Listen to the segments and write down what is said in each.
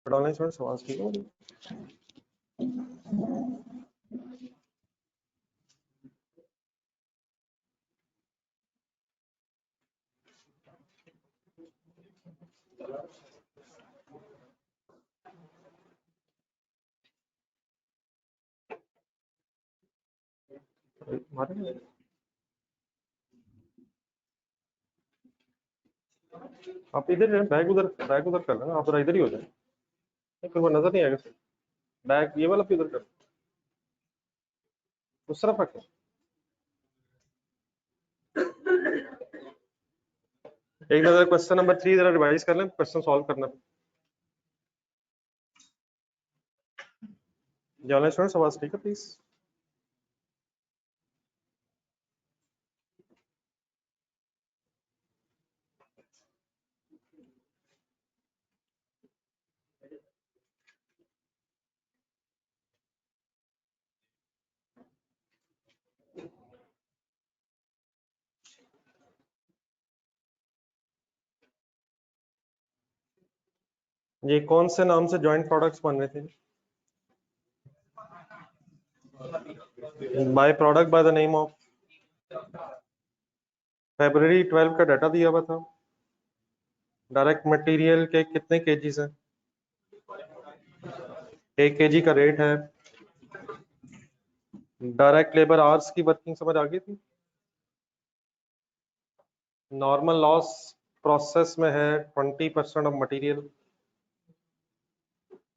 Online students आवाज ठीक है? आप इधर बैग उधर कर लेना, आप जरा इधर ही हो जाए, फिर वो नजर नहीं आएगा। बैग ये वाला भी उधर कर, उस तरफ रखें। एक नजर क्वेश्चन नंबर 3 जरा रिवाइज कर लें, क्वेश्चन सॉल्व करना। ऑनलाइन स्टूडेंट्स आवाज ठीक है प्लीज? ये कौन से नाम से जॉइंट प्रोडक्ट्स बन रहे थे? By product by the name of, फरवरी 12 का डाटा दिया हुआ था। डायरेक्ट मटेरियल के कितने केजीज हैं? 1 केजी का रेट है। डायरेक्ट लेबर आवर्स की वर्किंग समझ आ गई थी? नॉर्मल लॉस प्रोसेस में है 20% ऑफ मटेरियल।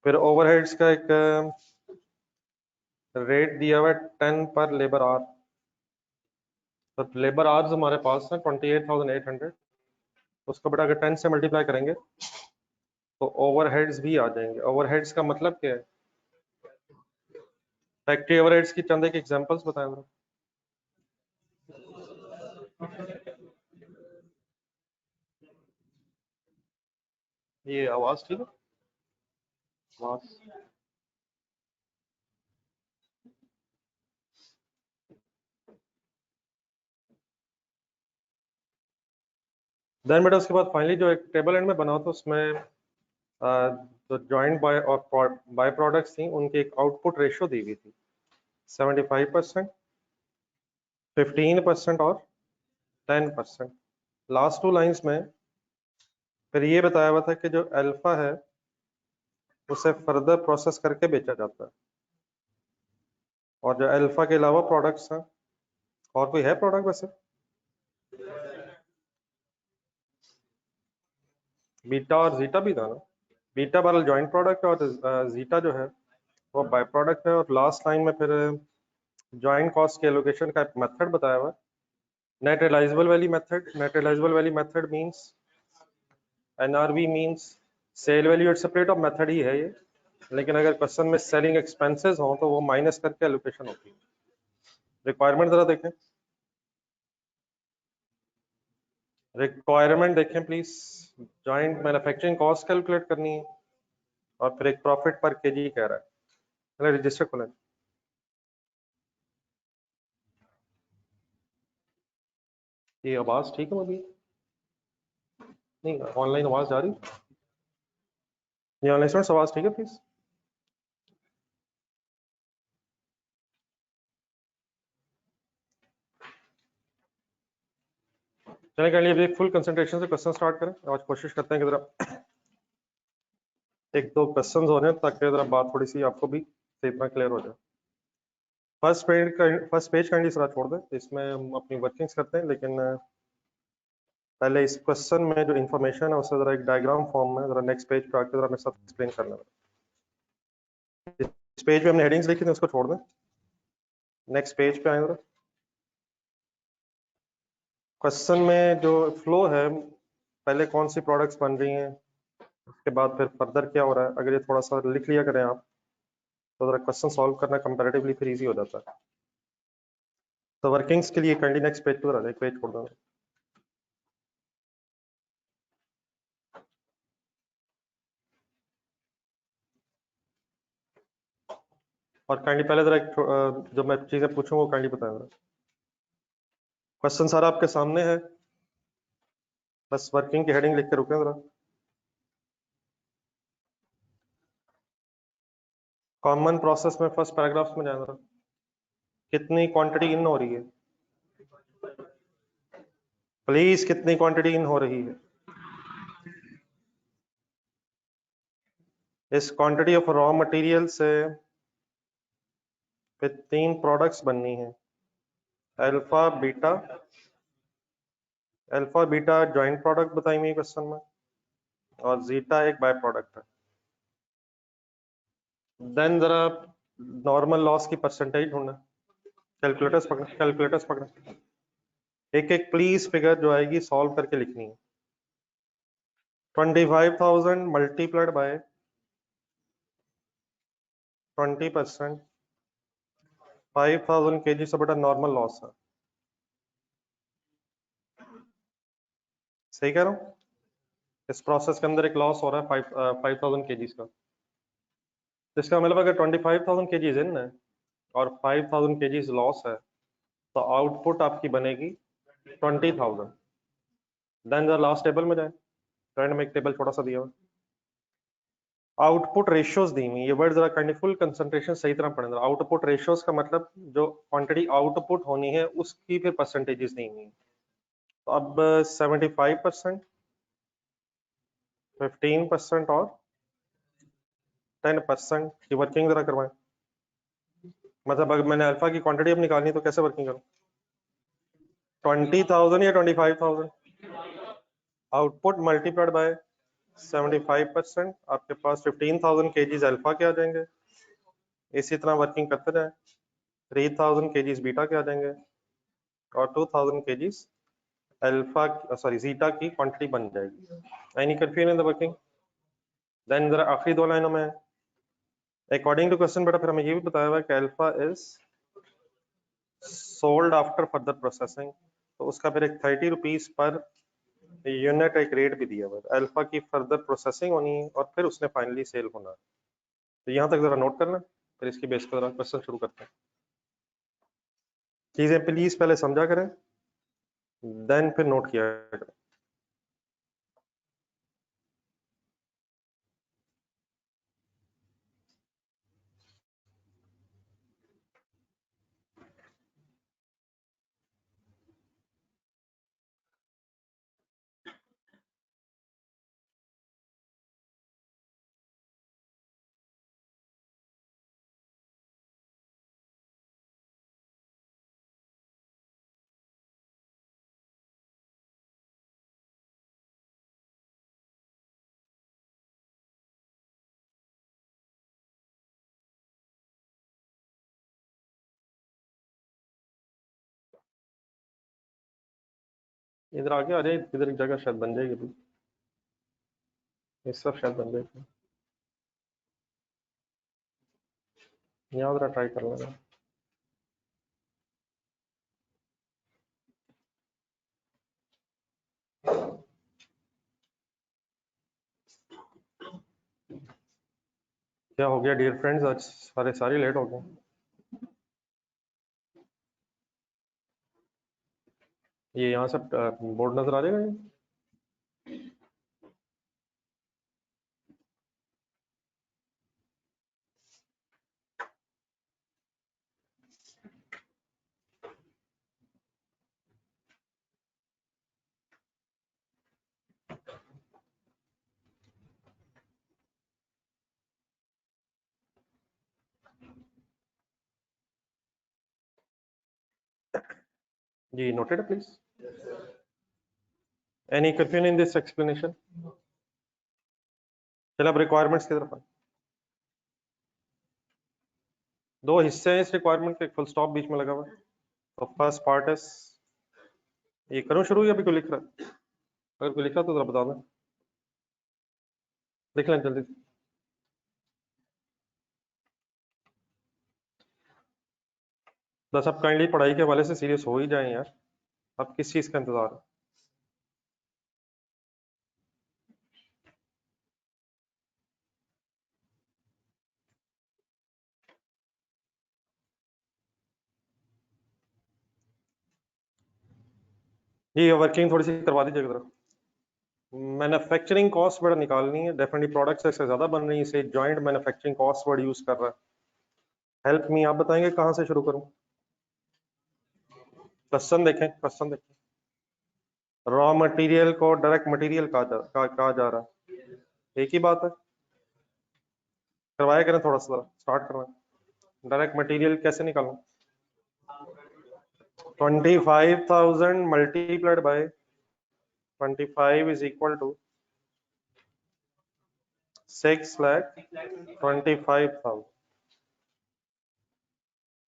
फिर ओवरहेड्स का एक रेट दिया हुआ है 10 पर लेबर आवर। तो लेबर आवर्स हमारे पास है 28,800, उसको बेटा अगर 10 से मल्टीप्लाई करेंगे तो ओवरहेड्स भी आ जाएंगे। ओवरहेड्स का मतलब क्या है? फैक्ट्री ओवरहेड्स की चंद एक एग्जांपल्स बताएं जरा। ये आवाज ठीक है? आवाज देन बेटा उसके बाद फाइनली जो एक टेबल एंड में बना तो उसमें जो जॉइंट बाय और बाय प्रोडक्ट्स थी उनकी एक आउटपुट रेशियो दी हुई थी 75%, 15% और 10%। लास्ट 2 लाइंस में फिर ये बताया हुआ था कि जो अल्फा है उसे फर्दर प्रोसेस करके बेचा जाता है, और जो अल्फा के अलावा प्रोडक्ट्स हैं, और कोई है प्रोडक्ट वैसे? बीटा और जीटा भी था ना? बीटा बरल जॉइंट प्रोडक्ट है और जीटा जो है वो बाय प्रोडक्ट है। और लास्ट लाइन में फिर जॉइंट कॉस्ट के एलोकेशन का एक मेथड बताया हुआ है, net realisable value method. Net realisable value method means NRV means sale value at separate off method ही है ये, लेकिन अगर क्वेश्चन में सेलिंग एक्सपेंसेस हो तो वो माइनस करके एलोकेशन होती है। रिक्वायरमेंट जरा देखें, रिक्वायरमेंट देखें please. Joint manufacturing cost calculate करनी है और फिर एक प्रॉफिट पर केजी कह रहा है। पहले रजिस्टर खोलें। ये आवाज ठीक है अभी? नहीं ऑनलाइन आवाज जा रही? ये ऑनलाइन स्टूडेंट्स आवाज ठीक है प्लीज? चलिए कर लिए फुल कंसंट्रेशन से क्वेश्चन स्टार्ट करें। आज कोशिश करते हैं कि जरा एक दो क्वेश्चंस हो जाए ताकि जरा बात थोड़ी सी आपको भी सही तरह क्लियर हो जाए। फर्स्ट पेज काइंडली जरा छोड़ दें, इसमें हम अपनी वर्किंग्स करते हैं, लेकिन पहले इस क्वेश्चन में जो इन्फॉर्मेशन है उससे जरा एक डायग्राम फॉर्म में जरा नेक्स्ट पेज पे आके जरा मेरे साथ एक्सप्लेन करना है। इस पेज पे हमने हेडिंग्स लिखी थी उसको छोड़ दें, नेक्स्ट पेज पे आए जरा। क्वेश्चन में जो फ्लो है, पहले कौन सी प्रोडक्ट्स बन रही हैं, उसके बाद फिर फर्दर क्या हो रहा है, अगर ये थोड़ा सा लिख लिया करें आप तो जरा क्वेश्चन सॉल्व करना कंपैरेटिवली फिर इजी हो जाता है। तो वर्किंग्स के लिए काइंडली नेक्स्ट पेज पर एक पेज छोड़ दो। और काइंडली पहले जरा जो मैं चीजें पूछूं वो काइंडली बताएं जरा। क्वेश्चन सारा आपके सामने है, बस वर्किंग की हेडिंग लिख के रुके जरा। कॉमन प्रोसेस में फर्स्ट पैराग्राफ में जाना, कितनी क्वांटिटी इन हो रही है प्लीज, कितनी क्वांटिटी इन हो रही है? इस क्वांटिटी ऑफ रॉ मटेरियल से फिर 3 प्रोडक्ट्स बननी है, alpha beta. Alpha beta joint product बताई हुई क्वेश्चन में, और जीटा एक बाय प्रोडक्ट है। देन जरा नॉर्मल लॉस की परसेंटेज ढूंढना, कैलकुलेटर्स पकड़ा, कैलकुलेटर्स पकड़ा, एक एक प्लीज फिगर जो आएगी सॉल्व करके लिखनी है। 25,000 मल्टीप्लाइड बाय 20%, 5,000 kg से बड़ा नॉर्मल लॉस है। सही कह रहा हूँ? इस प्रोसेस के अंदर एक लॉस हो रहा है 5,000 kg का। तो इसका मतलब अगर 25,000 kg इन है और 5,000 kg लॉस है, तो आउटपुट आपकी बनेगी 20,000। देन जरा लास्ट टेबल में जाए, फ्रेंड में एक टेबल छोटा सा दिया हुआ, आउटपुट रेशियोज दी हुई, ये वर्ड जरा काइंडली फुल कंसंट्रेशन सही तरह पढ़ना। आउटपुट रेशियोज का मतलब जो क्वांटिटी आउटपुट होनी है उसकी फिर परसेंटेजेस दी हुई। तो अब 75%, 15% और 10% की वर्किंग जरा करवाएं। मतलब अगर मैंने अल्फा की क्वांटिटी अब निकालनी है तो कैसे वर्किंग करूं? 20,000 या 25,000 आउटपुट मल्टीप्लाइड बाय 75%, आपके पास 15,000 kgs अल्फा के आ जाएंगे। इसी तरह वर्किंग करते जाए, 3,000 kgs बीटा के आ जाएंगे और 2,000 kgs अल्फा सॉरी जीटा की क्वांटिटी बन जाएगी। Any confusion in the working? Then जरा आखिरी 2 लाइनों में, अकॉर्डिंग टू क्वेश्चन बेटा फिर हमें ये भी बताया हुआ है कि alpha is sold after further processing, तो उसका फिर एक 30 रुपीज पर यूनिट एक रेट भी दिया हुआ है। अल्फा की फर्दर प्रोसेसिंग होनी है और फिर उसने फाइनली सेल होना है। तो यहाँ तक जरा नोट करना, फिर इसकी बेस पर जरा क्वेश्चन शुरू करते हैं। चीजें प्लीज पहले समझा करें, देन फिर नोट किया करें। इधर आगे आ जाए, इधर एक जगह शायद बन जाएगी, ये सब शायद बन जाएगी। यहाँ जरा ट्राई कर लेना। क्या हो गया डियर फ्रेंड्स, आज सारे लेट हो गए। ये यहाँ से बोर्ड नजर आ जाएगा ये? जी noted please. Any confusion in this explanation? चलो अब रिक्वायरमेंट्स की तरफ। 2 हिस्से हैं इस रिक्वायरमेंट के, फुल स्टॉप बीच में लगा हुआ है। तो फर्स्ट पार्ट इज, ये करूं शुरू या भी कोई लिख रहा है? अगर कोई लिखा तो जरा बता दें, लिख लें जल्दी से। बस अब काइंडली पढ़ाई के हवाले से सीरियस हो ही जाए यार, अब किस चीज का इंतजार है? ये वर्किंग थोड़ी सी करवा दीजिएगा जरा। मैन्युफैक्चरिंग कॉस्ट बड़ा निकालनी है, डेफिनेटली प्रोडक्ट्स से ज्यादा बन रही है, इसे joint manufacturing cost word use कर रहा है। हेल्प मी, आप बताएंगे कहाँ से शुरू करूं? क्वेश्चन देखें, क्वेश्चन देखें। रॉ मटेरियल को डायरेक्ट मटेरियल कहा जा रहा है, एक ही बात है। करवाया करें, थोड़ा सा स्टार्ट करवाएं। डायरेक्ट मटेरियल कैसे निकालूं? 25,000 multiplied by 25 is equal to 6,25,000।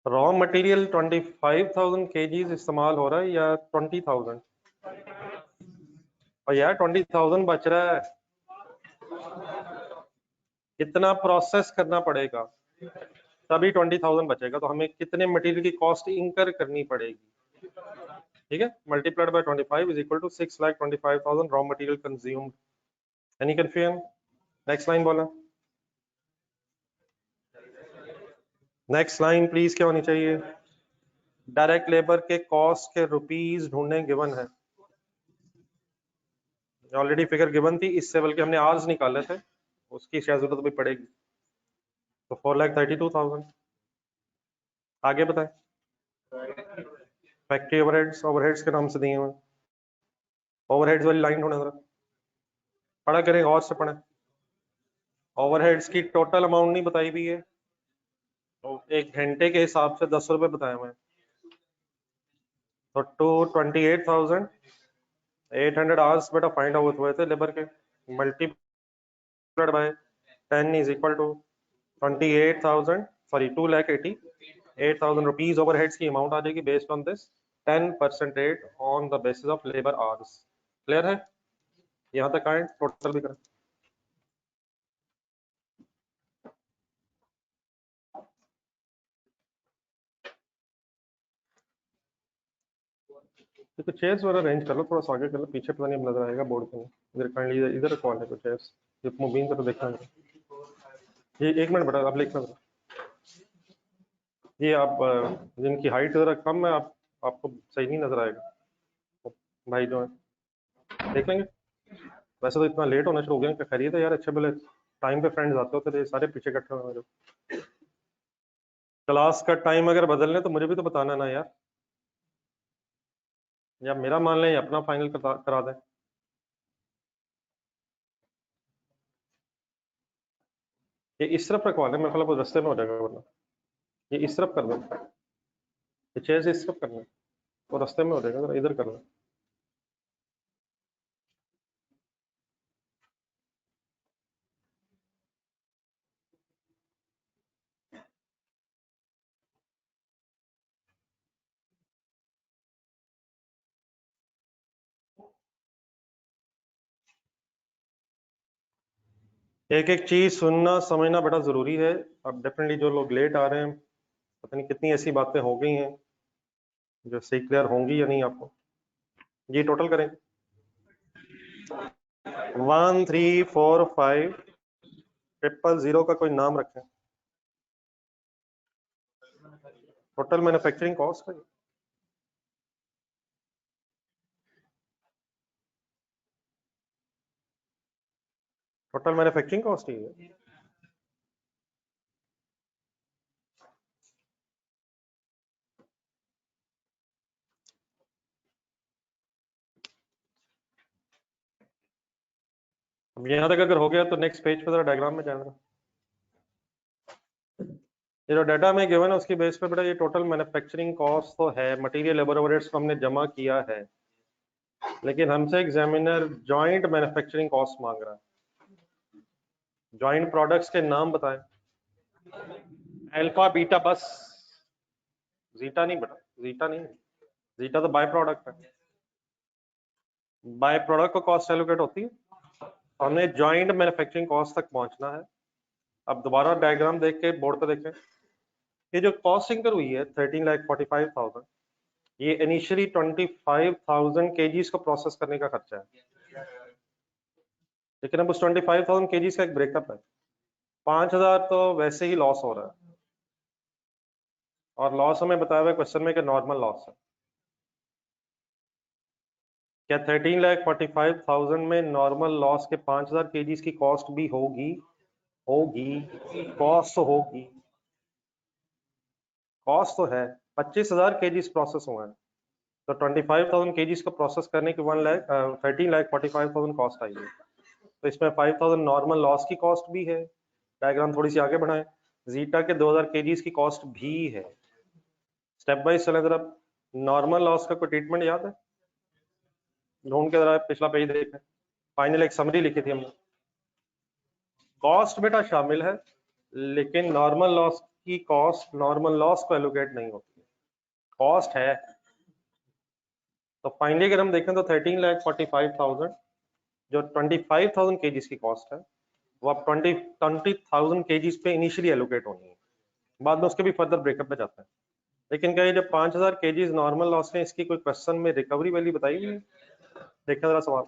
Raw material 25,000 kgs इस्तेमाल हो रहा है या 20,000? और यार 20,000 बच रहा है, कितना प्रोसेस करना पड़ेगा तभी 20,000 बचेगा? तो हमें कितने मटेरियल की कॉस्ट इंकर करनी पड़ेगी? ठीक है, multiplied by 25 is equal to 6,25,000 raw material consumed. Any confusion? Next line बोला, नेक्स्ट लाइन प्लीज क्या होनी चाहिए? डायरेक्ट लेबर के कॉस्ट के रुपीस ढूंढने गिवन है, ऑलरेडी फिगर गिवन थी, इससे बल्कि हमने आवर्स निकाले थे, उसकी शायद जरूरत भी पड़ेगी। तो 4,32,000। आगे बताएं। फैक्ट्री ओवरहेड्स, ओवरहेड्स के नाम से दिए हुए, ओवरहेड्स वाली लाइन ढूंढे जरा, पढ़ा करें, और से पढ़ें। ओवरहेड्स की टोटल अमाउंट नहीं बताई हुई है, तो एक घंटे के हिसाब से 10 रुपए बताए हुए हैं, तो 28,800 आवर्स बेटा फाइंड आउट हुए थे लेबर के, multiplied by 10 is equal to 28,000, sorry 2,88,000 rupees overheads की अमाउंट आ जाएगी based on this 10% rate on the basis of labour hours. Clear है? यहाँ तक आए, टोटल भी करें। तो चेयर्स वगैरह अरेंज कर लो, थोड़ा सा आगे कर लो, पीछे पता नहीं नजर आएगा बोर्ड पे। इधर काइंडली इधर कौन है? कुछ चेयर्स ये मुबीन का तो देखना है। ये एक मिनट बेटा, आप लिखना जरा। ये आप जिनकी हाइट जरा कम है, आपको सही नहीं नजर आएगा भाई जो है, देख लेंगे। वैसे तो इतना लेट होना शुरू हो गया, क्या खैरियत है यार? अच्छे भले टाइम पे फ्रेंड्स आते होते थे, सारे पीछे इकट्ठे हुए हैं। क्लास का टाइम अगर बदलने तो मुझे भी तो बताना ना यार, या मेरा मान लें या अपना फाइनल करा दें। ये इस तरफ रखवा लें, मेरे ख्याल रास्ते में हो जाएगा, वरना ये इस तरफ कर दें, ये चेयर से इस तरफ करना है, वो रास्ते में हो जाएगा, जरा इधर करना। एक एक चीज सुनना समझना बड़ा जरूरी है। अब डेफिनेटली जो लोग लेट आ रहे हैं, पता नहीं कितनी ऐसी बातें हो गई हैं जो सही क्लियर होंगी या नहीं आपको। ये टोटल करें, 1,3,4,5,000 का कोई नाम रखें, टोटल मैन्युफैक्चरिंग कॉस्ट है। टोटल मैन्युफैक्चरिंग कॉस्ट ही है। अब यहाँ तक अगर हो गया तो नेक्स्ट पेज पे जरा डायग्राम में जाना। ये जो डाटा में गिवन है उसकी बेस पे बेटा ये टोटल मैन्युफैक्चरिंग कॉस्ट तो है, मटेरियल लेबर ओवरहेड्स को हमने जमा किया है, लेकिन हमसे एग्जामिनर जॉइंट मैन्युफैक्चरिंग कॉस्ट मांग रहा है। जॉइंट प्रोडक्ट्स के नाम बताएं। अल्फा बीटा बस, जीटा नहीं बेटा, जीटा नहीं, जीटा तो बाय प्रोडक्ट है, बाय प्रोडक्ट को कॉस्ट एलोकेट होती है, हमने जॉइंट मैन्युफैक्चरिंग कॉस्ट तक पहुंचना है। अब दोबारा डायग्राम देख के बोर्ड पे देखें, ये जो कॉस्ट इंकर हुई है 13,45,000, ये इनिशियली 25,000 केजीज को प्रोसेस करने का खर्चा है, लेकिन अब उस 25,000 केजीज का एक ब्रेकअप है। 5,000 तो वैसे ही लॉस हो रहा है, और लॉस हमें बताया हुआ है क्वेश्चन में कि नॉर्मल लॉस है। क्या 13,45,000 में नॉर्मल लॉस के 5,000 केजीज की कॉस्ट भी होगी? होगी, कॉस्ट होगी। कॉस्ट तो है, 25,000 केजीज प्रोसेस हुआ है, तो 25,000 केजीज को प्रोसेस करने की 13,45,000 कॉस्ट आई है। तो इसमें 5,000 नॉर्मल लॉस की कॉस्ट भी है, डायग्राम थोड़ी सी आगे बढ़ाएं, जीटा के 2,000 केजीज की कॉस्ट भी है। स्टेप बाय चले जरा, नॉर्मल लॉस का कोई ट्रीटमेंट याद है? ढूंढ के जरा पिछला पेज देखें, फाइनल एक समरी लिखी थी हमने। कॉस्ट बेटा शामिल है, लेकिन नॉर्मल लॉस की कॉस्ट नॉर्मल लॉस को एलोकेट नहीं होती है, कॉस्ट है। तो फाइनली अगर हम देखें तो 13,45,000 जो 25,000 केजीज की कॉस्ट है, वो अब 20,000 केजीज पे इनिशियली एलोकेट होनी है, बाद में उसके भी फर्दर ब्रेकअप में जाता है। लेकिन क्या ये जब 5,000 केजीज नॉर्मल लॉस है, इसकी कोई क्वेश्चन में रिकवरी वैल्यू बताई हुई है? देखिए जरा सवाल,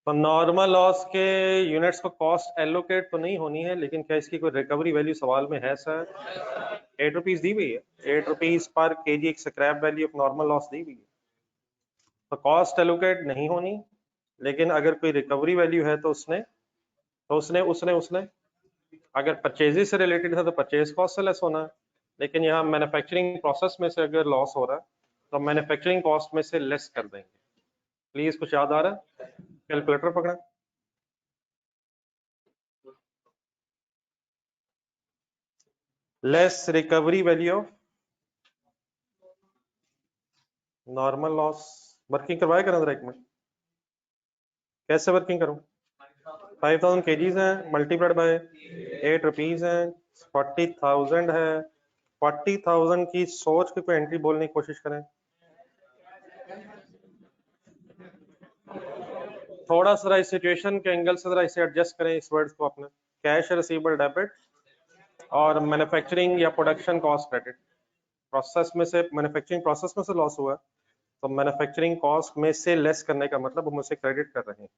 तो नॉर्मल लॉस के यूनिट्स को कॉस्ट एलोकेट तो नहीं होनी है, लेकिन क्या इसकी कोई रिकवरी वैल्यू सवाल में है सर? 8 रुपीज दी हुई है, 8 रुपीज पर केजी एक scrap value of normal loss दी हुई है, तो कॉस्ट एलोकेट नहीं होनी, लेकिन अगर कोई रिकवरी वैल्यू है तो उसने अगर परचेजेस से रिलेटेड है तो परचेज कॉस्ट से लेस होना है, लेकिन यहाँ मैन्युफैक्चरिंग प्रोसेस में से अगर लॉस हो रहा है तो मैन्युफैक्चरिंग कॉस्ट में से लेस कर देंगे। प्लीज कुछ याद आ रहा है? कैलकुलेटर पकड़ा, less recovery value of normal loss. Working करवाया करें जरा एक मिनट, कैसे वर्किंग करूं? 5,000 केजीज है, मल्टीप्लाइड बाय 8 रुपीज है, 40,000 है। 40,000 की सोच के कोई एंट्री बोलने की कोशिश करें, थोड़ा सा इस सिचुएशन के एंगल से जरा इसे एडजस्ट करें, इस वर्ड्स को अपने, कैश रिसीवेबल डेबिट और मैन्युफैक्चरिंग या प्रोडक्शन कॉस्ट क्रेडिट। प्रोसेस में से, मैन्युफैक्चरिंग प्रोसेस में से लॉस हुआ है, तो मैन्युफैक्चरिंग कॉस्ट में से लेस करने का मतलब हम उसे क्रेडिट कर रहे हैं।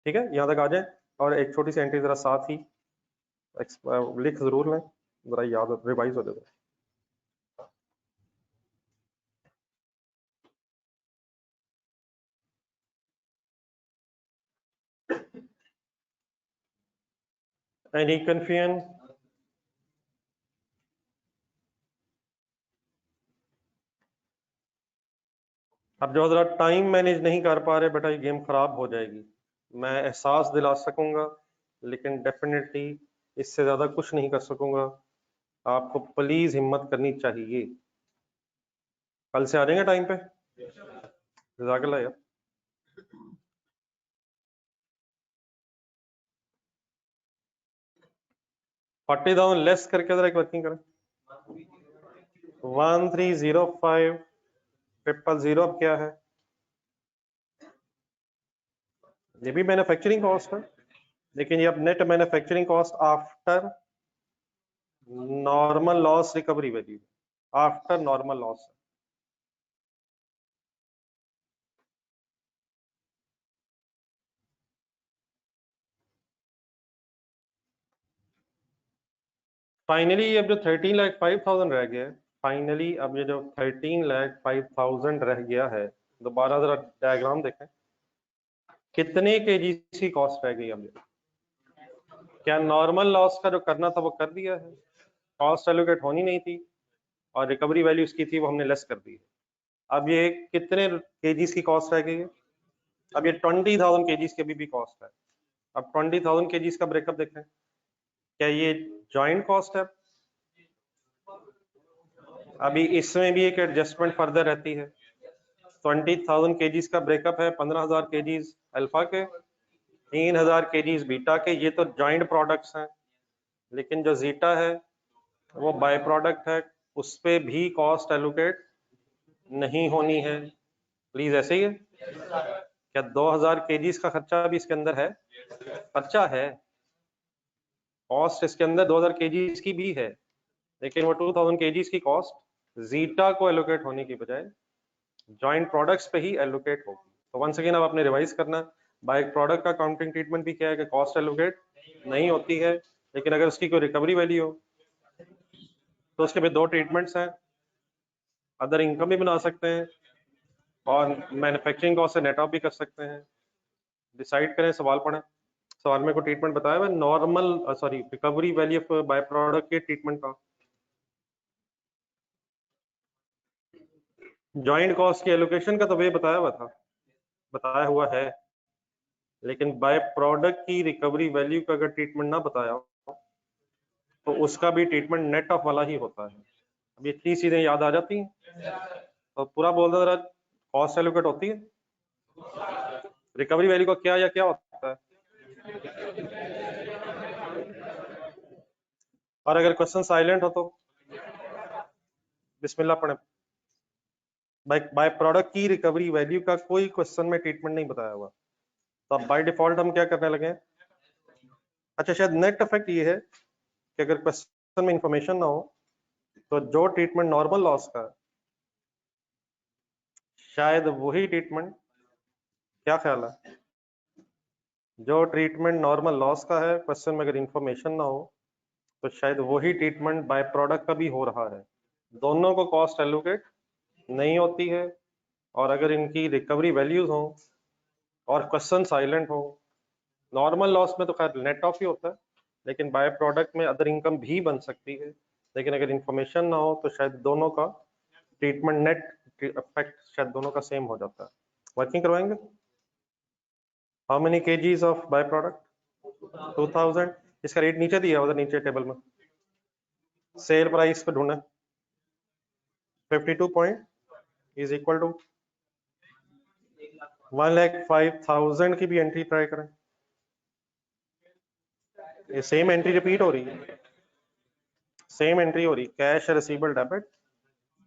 ठीक है, यहाँ तक आ जाए, और एक छोटी सी एंट्री जरा साथ ही लिख जरूर लें, जरा याद रिवाइज हो जाए। Any confusion? अब जो जरा टाइम मैनेज नहीं कर पा रहे बेटा, ये गेम खराब हो जाएगी, मैं एहसास दिला सकूंगा, लेकिन डेफिनेटली इससे ज्यादा कुछ नहीं कर सकूंगा। आपको प्लीज हिम्मत करनी चाहिए, कल से आ जाएंगे टाइम पे, जज़ाकल्लाह यार। 40,000 लेस करके जरा एक वर्किंग करें, 1305,000 अब क्या है? ये भी मैन्युफैक्चरिंग कॉस्ट है, लेकिन ये अब net manufacturing cost after normal loss recovery value, after normal loss. Finally अब जो 13,05,000 रह गया है, फाइनली अब ये जो 13,05,000 रह गया है, दोबारा जरा डायग्राम देखें, कितने केजी की कॉस्ट रह गई अब ये? क्या नॉर्मल लॉस का जो करना था वो कर दिया है, कॉस्ट एलोकेट होनी नहीं थी, और रिकवरी वैल्यू इसकी थी वो हमने लेस कर दी है। अब ये कितने केजीज की कॉस्ट रह गई है? अब ये 20,000 केजीज की भी कॉस्ट है। अब 20,000 केजीज का ब्रेकअप देखें, क्या ये जॉइंट कॉस्ट है? अभी इसमें भी एक एडजस्टमेंट फर्दर रहती है। 20,000 केजीज का ब्रेकअप है, 15,000 केजीज अल्फा के, 3,000 केजीज बीटा के, ये तो जॉइंट प्रोडक्ट्स हैं, लेकिन जो जीटा है वो बाय प्रोडक्ट है, उस पे भी कॉस्ट एलोकेट नहीं होनी है। प्लीज ऐसे ही है क्या? 2,000 केजीज का खर्चा भी इसके अंदर है, खर्चा है, कॉस्ट इसके अंदर 2,000 केजीज की भी है, लेकिन वो 2,000 केजीज की कॉस्ट जीटा को एलोकेट होने की बजाय जॉइंट प्रोडक्ट्स पे ही एलोकेट होगी। तो वंस अगेन अब आपने रिवाइज करना, बाय प्रोडक्ट का काउंटिंग ट्रीटमेंट भी क्या है कि कॉस्ट एलोकेट नहीं होती है, लेकिन अगर उसकी कोई रिकवरी वैल्यू हो तो उसके भी दो ट्रीटमेंट्स हैं, अदर इनकम भी बना सकते हैं और मैन्युफैक्चरिंग कॉस्ट से नेट ऑफ भी कर सकते हैं। डिसाइड करें, सवाल पढ़ें। सवाल में को ट्रीटमेंट बताया हुआ normal sorry recovery value of by product के ट्रीटमेंट का। जॉइंट कॉस्ट की एलोकेशन का तो वे बताया हुआ था, बताया हुआ है, लेकिन बाय प्रोडक्ट की रिकवरी वैल्यू का अगर ट्रीटमेंट ना बताया हो तो उसका भी ट्रीटमेंट नेट ऑफ वाला ही होता है। अब ये 3 चीजें याद आ जाती हैं तो पूरा बोल दो जरा। कॉस्ट एलोकेट होती है, रिकवरी वैल्यू का क्या या क्या होता है, और अगर क्वेश्चन साइलेंट हो तो बिस्मिल्लाह पढ़े। बाय प्रोडक्ट की रिकवरी वैल्यू का कोई क्वेश्चन में ट्रीटमेंट नहीं बताया हुआ, तो अब बाय डिफॉल्ट हम क्या करने लगे हैं। अच्छा, शायद नेट इफेक्ट ये है कि अगर क्वेश्चन में इंफॉर्मेशन ना हो तो जो ट्रीटमेंट नॉर्मल लॉस का है शायद वही ट्रीटमेंट, क्या ख्याल है, जो ट्रीटमेंट नॉर्मल लॉस का है क्वेश्चन में अगर इंफॉर्मेशन ना हो तो शायद वही ट्रीटमेंट बाय प्रोडक्ट का भी हो रहा है। दोनों को कॉस्ट एलोकेट नहीं होती है, और अगर इनकी रिकवरी वैल्यूज हो और क्वेश्चन साइलेंट हो, नॉर्मल लॉस में तो खैर नेट ऑफ ही होता है, लेकिन बाय प्रोडक्ट में अदर इनकम भी बन सकती है, लेकिन अगर इंफॉर्मेशन ना हो तो शायद दोनों का ट्रीटमेंट नेट इफेक्ट शायद दोनों का सेम हो जाता है। वर्किंग करवाएंगे। How many KGs of by product 2000। इसका रेट नीचे दिया उधर नीचे टेबल में, सेल प्राइस पे ढूंढे 52 पॉइंट इज इक्वल टू 1,05,000 की भी एंट्री ट्राई करें। ये सेम एंट्री रिपीट हो रही है, सेम एंट्री हो रही, कैश रिसीवेबल डेबिट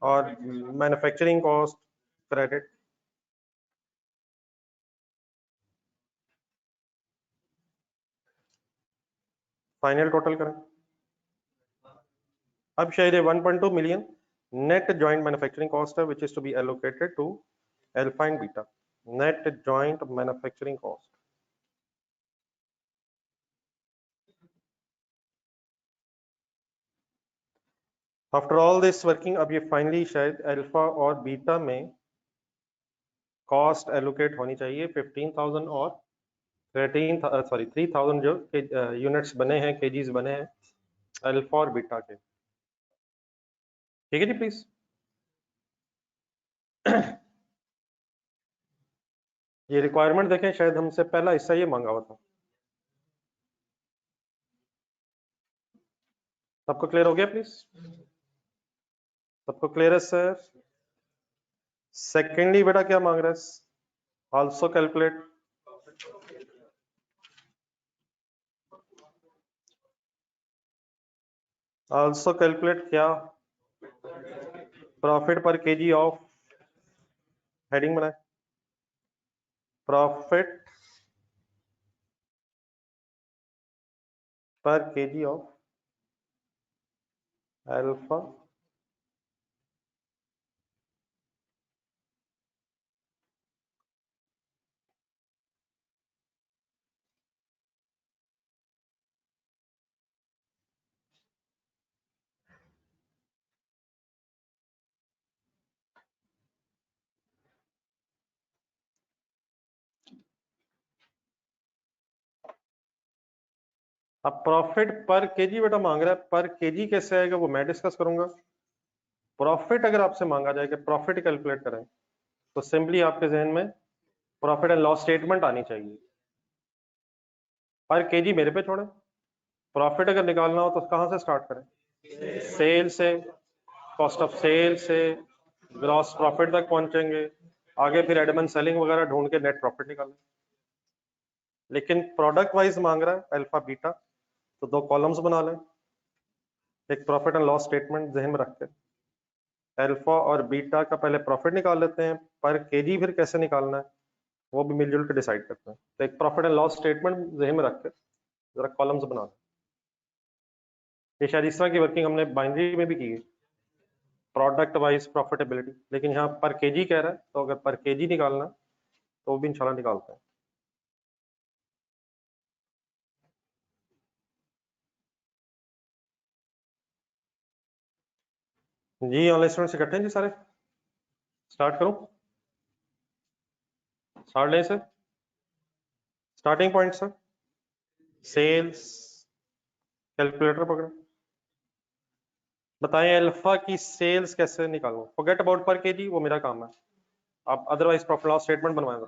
और manufacturing cost credit. Final total करें। अब शायद 1.2 million net joint manufacturing cost है which is to be allocated to alpha and beta. Net joint manufacturing cost. After all this working, अब ये finally शायद alpha और beta में कॉस्ट एलोकेट होनी चाहिए 15,000 और 3,000 जो यूनिट्स बने हैं, केजीज बने हैं अल्फा और बीटा के। ठीक है जी प्लीज। ये रिक्वायरमेंट देखें, शायद हमसे पहला हिस्सा ये मांगा हुआ था। सबको क्लियर हो गया प्लीज? सबको क्लियर है सर? सेकेंडली बेटा क्या मांग रहा है? ऑल्सो कैलकुलेट क्या? Profit per KG of, heading बनाए, profit per KG of alpha अब प्रॉफिट पर केजी बेटा मांग रहा है, पर केजी कैसे आएगा वो मैं डिस्कस करूंगा। प्रॉफिट अगर आपसे मांगा जाए कि प्रॉफिट कैलकुलेट करें तो सिंपली आपके जहन में प्रॉफिट एंड लॉस स्टेटमेंट आनी चाहिए। पर केजी मेरे पे छोड़े, प्रॉफिट अगर निकालना हो तो कहां से स्टार्ट करें? सेल से, कॉस्ट ऑफ सेल से ग्रॉस प्रॉफिट तक पहुंचेंगे, आगे फिर एडमन सेलिंग वगैरह ढूंढ के नेट प्रॉफिट निकालें। लेकिन प्रोडक्ट वाइज मांग रहा है अल्फा बीटा, तो दो कॉलम्स बना लें, एक प्रॉफिट एंड लॉस स्टेटमेंट जहन में रख के अल्फा और बीटा का पहले प्रॉफिट निकाल लेते हैं, पर केजी फिर कैसे निकालना है वो भी मिलजुल के डिसाइड करते हैं। तो एक प्रॉफिट एंड लॉस स्टेटमेंट जहन में रख के जरा कॉलम्स बना लें। ये शायद इस तरह की वर्किंग हमने बाइनरी में भी की है, प्रोडक्ट वाइज प्रॉफिटेबिलिटी, लेकिन यहाँ पर केजी कह रहा है तो अगर पर केजी निकालना तो वो भी इंशाल्लाह निकालते हैं। जी ऑनलाइन स्टूडेंट्स इकट्ठे हैं जी सारे? स्टार्ट करूं? स्टार्ट लें sir, starting point sir. Sales, calculator पकड़ो, बताएं अल्फा की सेल्स कैसे निकालूं। फॉरगेट अबाउट पर केजी, वो मेरा काम है, आप अदरवाइज प्रॉफिट लॉस स्टेटमेंट बनवाएंगे।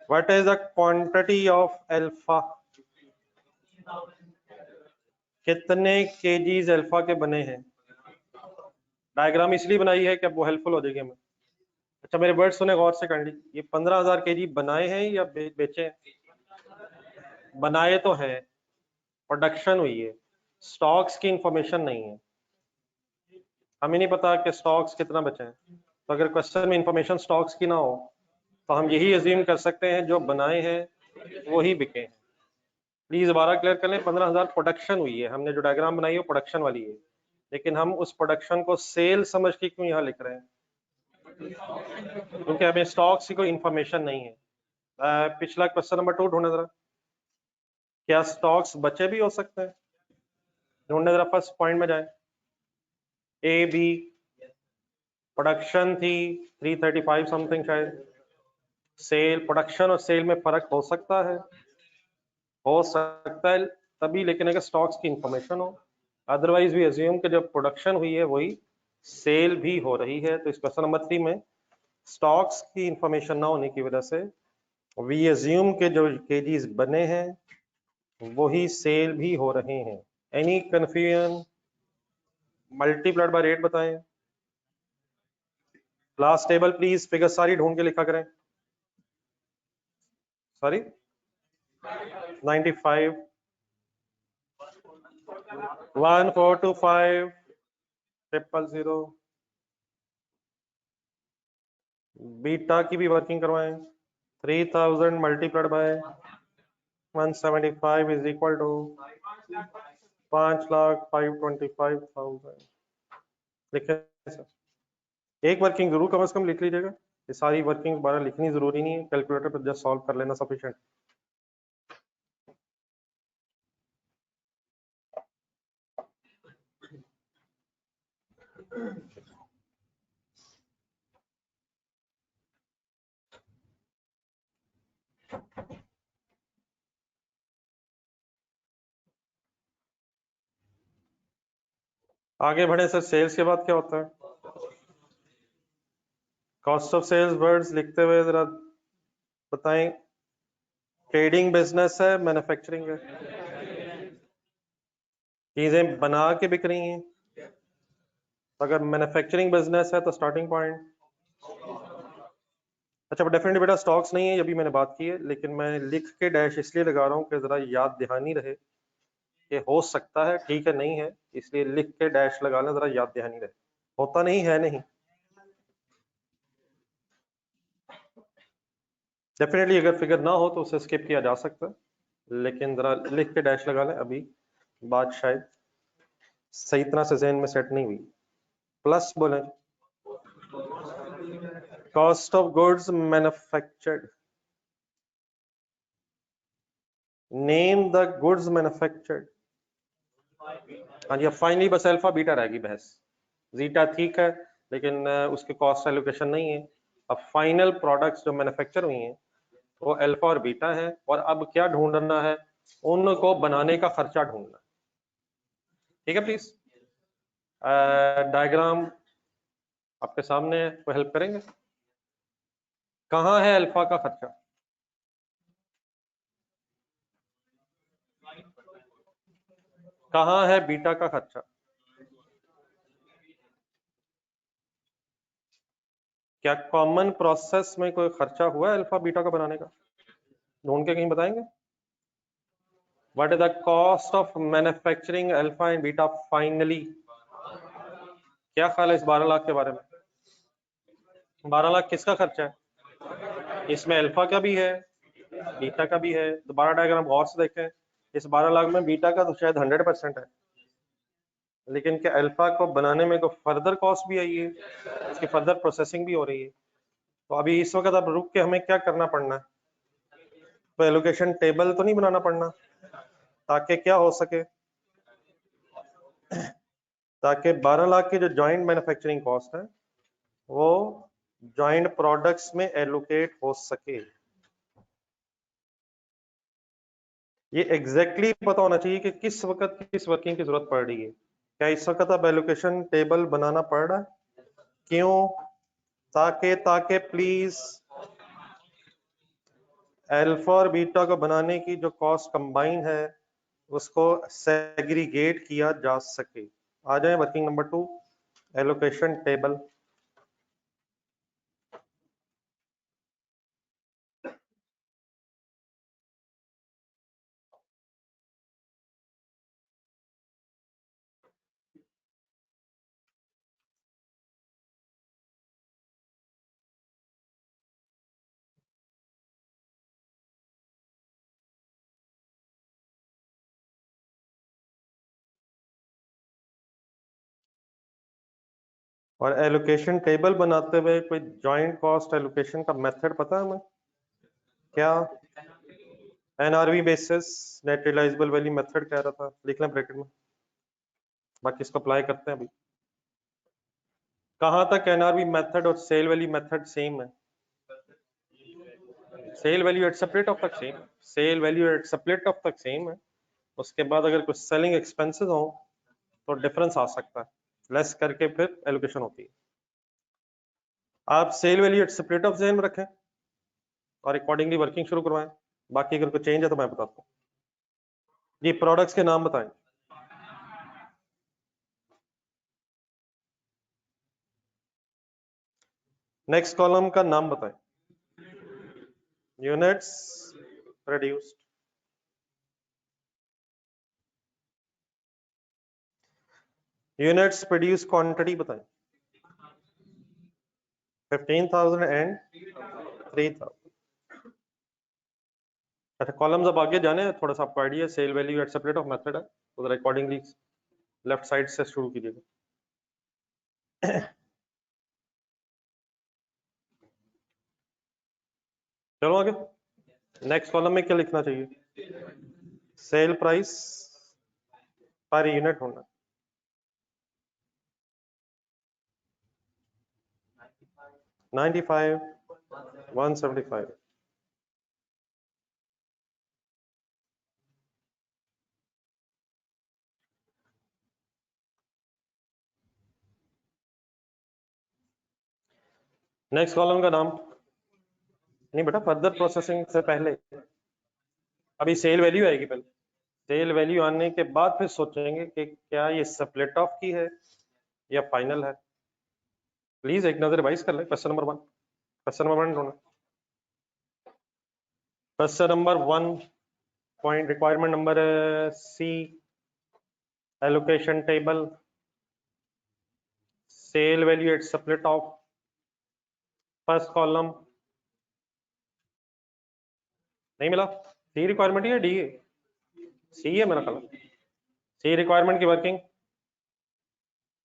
What is the quantity of alpha, कितने केजीज अल्फा के बने हैं। डायग्राम इसलिए बनाई है कि अब वो हेल्पफुल हो जाएगी हमें। अच्छा मेरे वर्ड सुने गौर से काइंडली, ये 15,000 केजी बनाए हैं या बेचे हैं? बनाए तो हैं, प्रोडक्शन हुई है, स्टॉक्स की इंफॉर्मेशन नहीं है, हमें नहीं पता कि स्टॉक्स कितना बचे हैं। तो अगर क्वेश्चन में इंफॉर्मेशन स्टॉक्स की ना हो तो हम यही अज्यूम कर सकते हैं जो बनाए हैं वही बिके हैं। प्लीज दोबारा क्लियर कर लें, 15,000 प्रोडक्शन हुई है, हमने जो डायग्राम बनाई है वो प्रोडक्शन वाली है, लेकिन हम उस प्रोडक्शन को सेल समझ के क्यों यहाँ लिख रहे हैं, क्योंकि हमें स्टॉक्स की कोई इंफॉर्मेशन नहीं है। पिछला क्वेश्चन नंबर 2 ढूंढे जरा, क्या स्टॉक्स बचे भी हो सकते हैं, ढूंढने जरा, फर्स्ट पॉइंट में जाए। ए बी प्रोडक्शन थी 335 समथिंग शायद, सेल, प्रोडक्शन और सेल में फर्क हो सकता है तभी, लेकिन अगर स्टॉक्स की इंफॉर्मेशन हो, अदरवाइज वी अज्यूम कि जब प्रोडक्शन हुई है वही सेल भी हो रही है। तो इस क्वेश्चन नंबर 3 में स्टॉक्स की इंफॉर्मेशन ना होने की वजह से वी अज्यूम के जो केजीज बने हैं वही सेल भी हो रहे हैं। Any confusion? Multiplied by rate बताएं। लास्ट टेबल प्लीज, फिगर सारी ढूंढ के लिखा करें। सॉरी 95 1425 000, बीटा की भी वर्किंग करवाएं। 3000 multiplied by 175 is equal to 5,525,000। लिखे सर, एक वर्किंग जरूर कम से कम लिख लीजिएगा, ये सारी वर्किंग दोबारा लिखनी जरूरी नहीं है, कैलकुलेटर पर जस्ट सॉल्व कर लेना सफिशिएंट। आगे बढ़े सर, सेल्स के बाद क्या होता है? कॉस्ट ऑफ सेल्स वर्ड्स लिखते हुए जरा बताएं, ट्रेडिंग बिजनेस है, मैन्युफैक्चरिंग है? चीजें बना के बिक रही हैं। अगर मैन्युफैक्चरिंग बिजनेस है तो स्टार्टिंग पॉइंट, अच्छा डेफिनेटली बेटा स्टॉक्स नहीं है, ये भी मैंने बात की है, लेकिन मैं लिख के डैश इसलिए लगा रहा हूँ कि जरा याद दहानी रहे कि हो सकता है, ठीक है नहीं है, इसलिए लिख के डैश लगा लें, जरा याद दहानी रहे। होता नहीं है नहीं, डेफिनेटली अगर फिगर ना हो तो उसे स्किप किया जा सकता है, लेकिन जरा लिख के डैश लगा लें, अभी बात शायद सही तरह से जहन में सेट नहीं हुई। प्लस बोले, cost of goods manufactured, name the goods manufactured. हाँ जी, अब फाइनली बस अल्फा बीटा रहेगी बहस, जीटा ठीक है लेकिन उसके कॉस्ट एलोकेशन नहीं है। अब फाइनल प्रोडक्ट्स जो मैन्युफैक्चर हुई हैं वो अल्फा और बीटा है, और अब क्या ढूंढना है, उनको बनाने का खर्चा ढूंढना। ठीक है प्लीज, डायग्राम आपके सामने है, कोई हेल्प करेंगे? कहाँ है अल्फा का खर्चा, कहाँ है बीटा का खर्चा? क्या कॉमन प्रोसेस में कोई खर्चा हुआ है अल्फा बीटा का बनाने का, ढूंढ के कहीं बताएंगे? What is the cost of manufacturing alpha and beta finally? क्या ख्याल है इस 12 लाख के बारे में? 12 लाख किसका खर्चा है? इसमें अल्फा का भी है, बीटा का भी है। दोबारा डायग्राम गौर से देखें, इस 12 लाख में बीटा का तो शायद 100% है, लेकिन क्या अल्फा को बनाने में कोई फर्दर कॉस्ट भी आई है, उसकी फर्दर प्रोसेसिंग भी हो रही है? तो अभी इस वक्त अब रुक के हमें क्या करना पड़ना है, तो एलोकेशन टेबल तो नहीं बनाना पड़ना, ताकि क्या हो सके, ताकि 12 लाख की जो जॉइंट मैन्युफैक्चरिंग कॉस्ट है वो जॉइंट प्रोडक्ट्स में एलोकेट हो सके। ये एग्जैक्टली पता होना चाहिए कि किस वक्त किस वर्किंग की जरूरत पड़ रही है। क्या इस वक्त अब एलोकेशन टेबल बनाना पड़ रहा है? क्यों? ताकि ताकि प्लीज अल्फा और बीटा को बनाने की जो कॉस्ट कंबाइन है उसको सेग्रीगेट किया जा सके। आ जाए वर्किंग नंबर 2, एलोकेशन टेबल। और एलोकेशन टेबल बनाते हुए कोई जॉइंट कॉस्ट एलोकेशन का मेथड पता है हमें? क्या? NRV basis net realisable value method कह रहा था, लिख लें ब्रैकेट में, बाकी इसको अप्लाई करते हैं अभी। कहां तक एनआरवी मेथड और सेल वैल्यू मेथड सेम है? Sale value at separate off तक same, sale value at separate off तक सेम है। उसके बाद अगर कुछ सेलिंग एक्सपेंसेस हो तो डिफरेंस आ सकता है, लेस करके फिर एलोकेशन होती है। आप sale value at separate off ध्यान में रखें और अकॉर्डिंगली वर्किंग शुरू करवाएं। बाकी अगर कोई चेंज है तो मैं बताता हूँ। जी प्रोडक्ट्स के नाम बताएं। नेक्स्ट कॉलम का नाम बताएं। Units produced. Units produce quantity बताएं। 15,000 एंड 3,000। अच्छा कॉलम्स अब आगे जाने, थोड़ा सा आपको idea, sale value at separate off method है, उधर अकॉर्डिंगली लेफ्ट साइड से शुरू कीजिएगा। चलो आगे। नेक्स्ट कॉलम में क्या लिखना चाहिए? सेल प्राइस पर यूनिट होना। $95, $175। नेक्स्ट कॉलम का नाम नहीं बेटा, फर्दर प्रोसेसिंग से पहले अभी सेल वैल्यू आएगी। पहले सेल वैल्यू आने के बाद फिर सोचेंगे कि क्या ये स्प्लिट ऑफ की है या फाइनल है। प्लीज एक नजर रिवाइज कर ले। क्वेश्चन नंबर 1, क्वेश्चन नंबर 1 ढूंढना। Question number 1 point requirement number C, allocation table, sale value at split off, first column. नहीं मिला? सी रिक्वायरमेंट है डी है? सी है मेरा कॉलम। सी रिक्वायरमेंट की वर्किंग,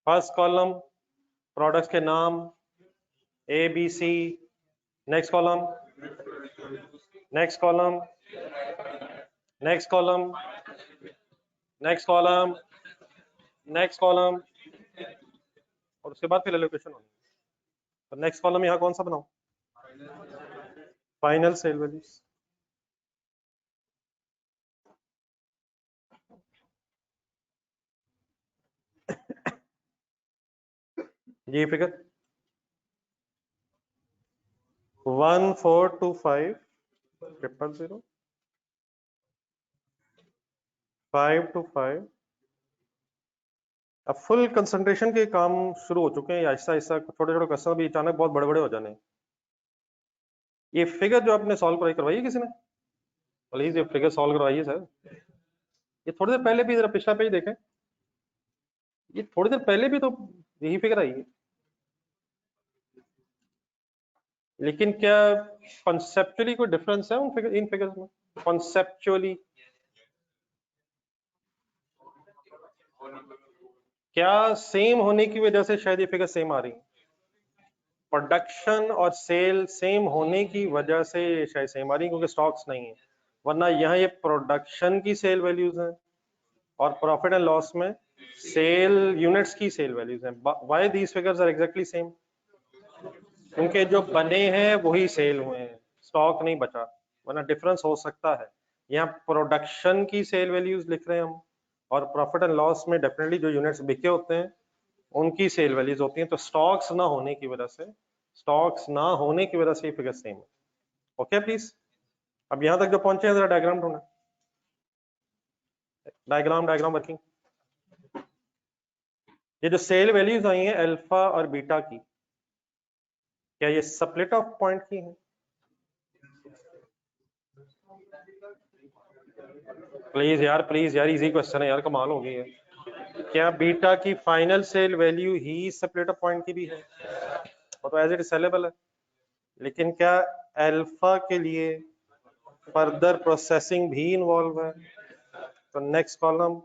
फर्स्ट कॉलम प्रोडक्ट्स के नाम A B C, next column, next column, next column, next column, next column, और उसके बाद फिर एलोकेशन होनी है। तो नेक्स्ट कॉलम यहाँ कौन सा बनाऊं? Final sale values. ये फिगर 1425 525। अब फुल कंसंट्रेशन के काम शुरू हो चुके हैं, आहिस्ता आहिस्ता छोटे छोटे क्वेश्चन भी अचानक बहुत बड़े बड़े हो जाने। ये फिगर जो आपने सॉल्व करवाई है किसी ने? प्लीज ये फिगर सॉल्व करवाइए सर। ये थोड़ी देर पहले भी जरा पिछला पेज देखें, ये थोड़ी देर पहले भी तो यही फिगर आई है। लेकिन क्या कॉन्सेप्चुअली कोई डिफरेंस है उन फिगर, इन फिगर्स में कॉन्सेप्चुअली? क्या सेम होने की वजह से शायद ये फिगर सेम आ रही है? प्रोडक्शन और सेल सेम होने की वजह से शायद सेम आ रही है, क्योंकि स्टॉक्स नहीं है। वरना यहाँ ये प्रोडक्शन की सेल वैल्यूज हैं और प्रॉफिट एंड लॉस में सेल यूनिट्स की सेल वैल्यूज हैं। Why these figures are exactly same? क्योंकि जो बने हैं वही सेल हुए हैं, स्टॉक नहीं बचा, वरना डिफरेंस हो सकता है। यहाँ प्रोडक्शन की सेल वैल्यूज लिख रहे हैं हम, और प्रॉफिट एंड लॉस में डेफिनेटली जो यूनिट्स बिके होते हैं उनकी सेल वैल्यूज होती हैं। तो स्टॉक्स ना होने की वजह से, ये फिगर सेम है। ओके प्लीज, अब यहाँ तक जो पहुंचे हैं जरा डायग्राम ढूंढना, डायग्राम वर्किंग। ये जो सेल वैल्यूज आई हैं अल्फा और बीटा की, क्या ये स्प्लिट ऑफ पॉइंट की हैं? प्लीज यार इजी क्वेश्चन है यार, कमाल हो गई है। क्या बीटा की फाइनल सेल वैल्यू ही स्प्लिट ऑफ पॉइंट की भी है? वो तो एज इट इज सेलेबल है। लेकिन क्या अल्फा के लिए फर्दर प्रोसेसिंग भी इन्वॉल्व है? तो नेक्स्ट कॉलम,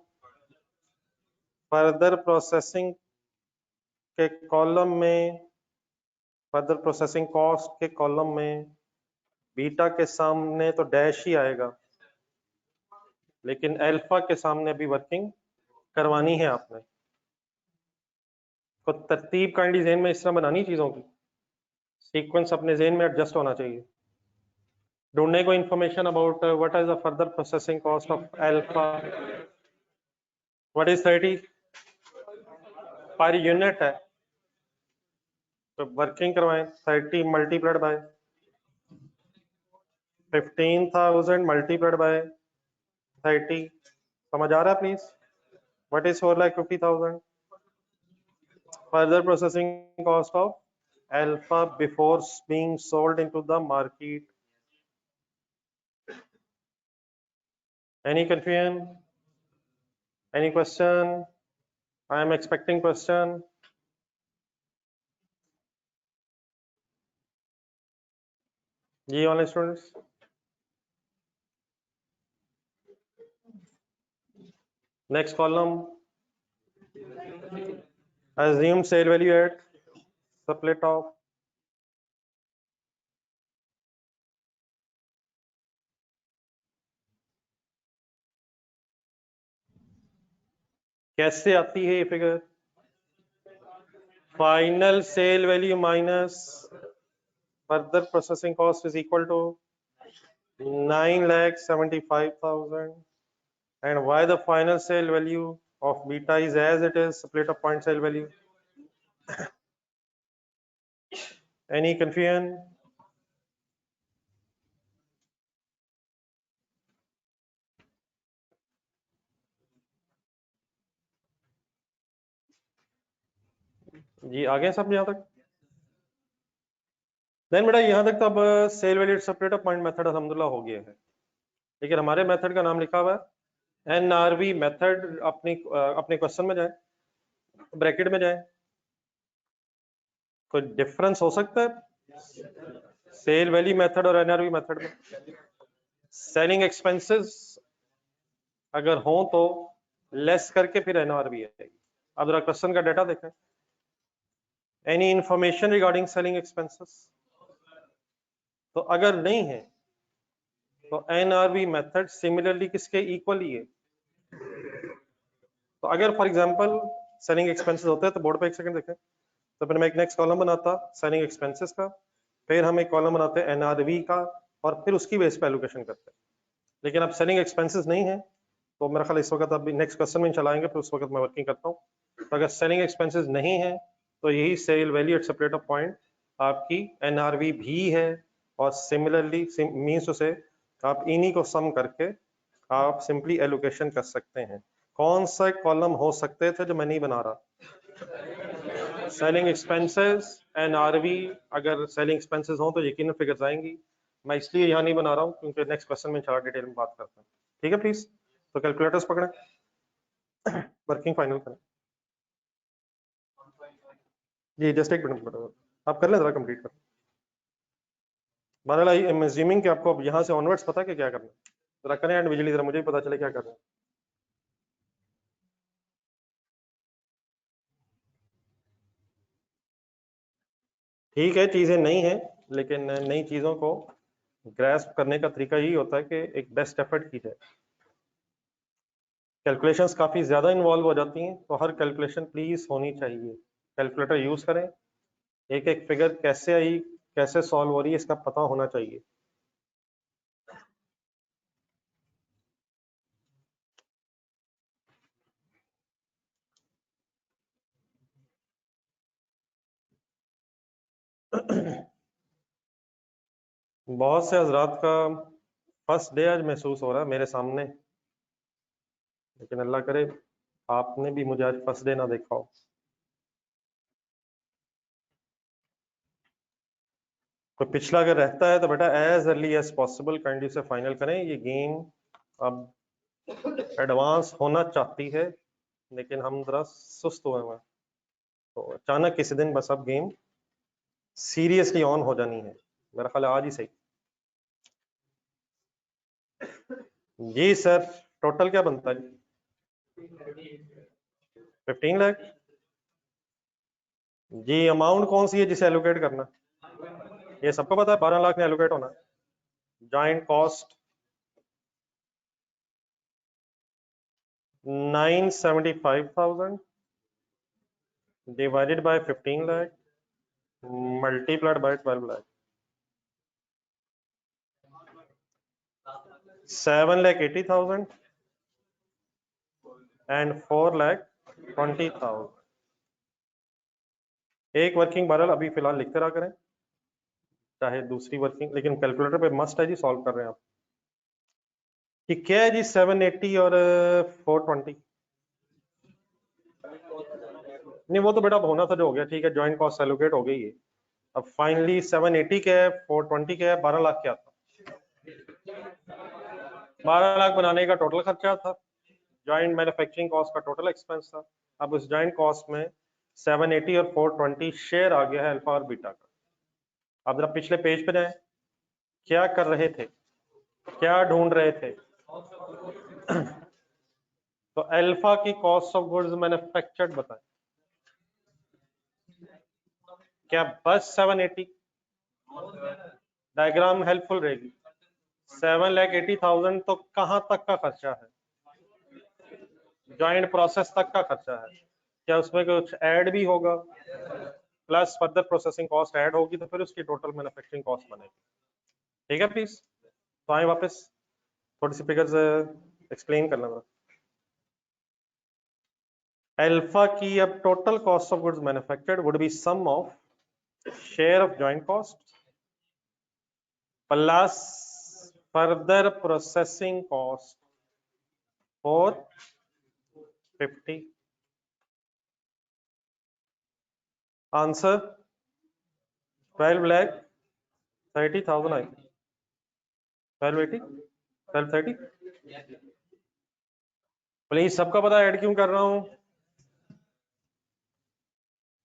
फर्दर प्रोसेसिंग के कॉलम में, फर्दर प्रोसेसिंग कॉस्ट के कॉलम में बीटा के सामने तो डैश ही आएगा, लेकिन अल्फा के सामने अभी वर्किंग करवानी है आपने। तो तरतीब काइंडली ज़हन में इस तरह बनानी चीजों की, सीक्वेंस अपने ज़हन में एडजस्ट होना चाहिए। ढूंढने को information about what is the further processing cost of alpha, what is 30 per unit है, तो वर्किंग करवाएं 30 मल्टीप्लाइड बाय 15,000 मल्टीप्लाइड बाय 30, समझ आ रहा है please? What is 4,50,000 further processing cost of alpha before being sold into the market? Any confusion? Any question? I am expecting question. जी online students, next column, assume sale value at split of कैसे आती है ये figure? Final sale value minus further processing cost is equal to 9,75,000, and why the final sale value of beta is as it is split of point sale value? Any confusion? जी आगे सब यहाँ तक? Then बेटा यहाँ तक तो अब sale value separate off point method अल्हम्दुलिल्लाह हो गया है, लेकिन हमारे मेथड का नाम लिखा हुआ है एनआरवी मेथड। अपने क्वेश्चन में जाए, ब्रैकेट में जाए, कोई डिफरेंस हो सकता है सेल वैल्यू मेथड और एनआरवी मेथड में? सेलिंग एक्सपेंसेस अगर हो तो लेस करके फिर एनआरवी आएगी। अब जरा क्वेश्चन का डाटा देखें, any information regarding selling expenses? तो अगर नहीं है तो एनआरवी मेथड सिमिलरली किसके इक्वली है? तो अगर फॉर एग्जांपल सेलिंग एक्सपेंसेस होते हैं तो बोर्ड पे एक सेकंड देखें, तो फिर मैं एक नेक्स्ट कॉलम बनाता सेलिंग एक्सपेंसेस का, फिर हम एक कॉलम बनाते हैं एनआरवी का, और फिर उसकी बेस पे एलोकेशन करते हैं। लेकिन अब सेलिंग एक्सपेंसेस नहीं है तो मेरा ख्याल इस वक्त अभी नेक्स्ट क्वेश्चन में चलाएंगे, फिर उस वक्त मैं वर्किंग करता हूँ। तो अगर सेलिंग एक्सपेंसेस नहीं है तो यही sale value at separate off point आपकी एनआरवी भी है, और सिमिलरली मीन्स उसे आप इन्हीं को सम करके आप सिंपली एलोकेशन कर सकते हैं। कौन सा कॉलम हो सकते थे जो मैं नहीं बना रहा? Selling expenses, NRV. अगर सेलिंग एक्सपेंसेस हो तो यकीनन फिगर्स आएंगी, मैं इसलिए यहाँ नहीं बना रहा हूँ क्योंकि नेक्स्ट क्वेश्चन में इंशाल्लाह डिटेल में बात करते हैं। ठीक है प्लीज, तो कैलकुलेटर्स पकड़ें, वर्किंग फाइनल करें। जी जस्ट एक मिनट आप कर लें, जरा कंप्लीट करें। बहरहाल आई एम अज्यूमिंग कि आपको अब यहाँ से ऑनवर्ड्स पता है कि क्या करना है, जरा करें एंड विजुअली, जरा मुझे भी पता चले क्या करना है। ठीक है चीजें नई हैं, लेकिन नई चीजों को ग्रैस्प करने का तरीका यही होता है कि एक बेस्ट एफर्ट की जाए। कैलकुलेशंस काफी ज्यादा इन्वॉल्व हो जाती हैं, तो हर कैलकुलेशन प्लीज होनी चाहिए। कैलकुलेटर यूज करें, एक एक फिगर कैसे आई, कैसे सॉल्व हो रही है, इसका पता होना चाहिए। बहुत से हजरात का फर्स्ट डे आज महसूस हो रहा है मेरे सामने, लेकिन अल्लाह करे आपने भी मुझे आज फर्स्ट डे ना देखा हो। कोई पिछला अगर रहता है तो बेटा as early as possible kindly से फाइनल करें। ये गेम अब एडवांस होना चाहती है, लेकिन हम जरा सुस्त हुए हैं, तो अचानक किसी दिन बस अब गेम सीरियसली ऑन हो जानी है। मेरा ख्याल है आज ही सही। जी सर, टोटल क्या बनता है? 15 लाख। जी अमाउंट कौन सी है जिसे एलोकेट करना? ये सबको पता है 12 लाख में एलोकेट होना। Joint cost 975,000 divided by 15 lakh multiplied by 12 lakh. 7,80,000 and 4,20,000। एक वर्किंग बैरल अभी फिलहाल लिखते रहा करें, चाहे दूसरी वर्किंग, लेकिन कैलकुलेटर पे मस्ट है जी सॉल्व कर रहे हैं आप कि क्या है जी 780 और 420। नहीं वो तो बेटा होना था जो हो गया, ठीक है, जॉइंट कॉस्ट एलोकेट हो गई है। अब फाइनली 780 क्या है, 420 क्या है, 12 लाख क्या था? 12 लाख बनाने का टोटल खर्चा था, जॉइंट मैन्युफैक्चरिंग कॉस्ट का टोटल एक्सपेंस था। अब उस जॉइंट कॉस्ट में 780 और 420 शेयर आ गया है अल्फा और बीटा का। अब जरा पिछले पेज पे जाएं, क्या कर रहे थे, क्या ढूंढ रहे थे? तो अल्फा की कॉस्ट ऑफ गुड्स मैन्युफैक्चर्ड बताएं। क्या बस 780? डायग्राम हेल्पफुल रहेगी। 7,80,000 तो कहां तक का खर्चा है? जॉइंट प्रोसेस तक का खर्चा है। क्या उसमें कुछ ऐड भी होगा? Plus further processing cost add होगी, तो फिर उसकी टोटल मैन्युफैक्चरिंग कॉस्ट बनेगी। ठीक है प्लीज, तो आए वापस थोड़ी सी फिगर्स एक्सप्लेन करना मेरा। अल्फा की अब total cost of goods manufactured would be sum of share of joint cost plus further processing cost for 50। Answer 12,30,000 I think. 1280, 1230। Please सबका पता ऐड क्यों कर रहा हूं?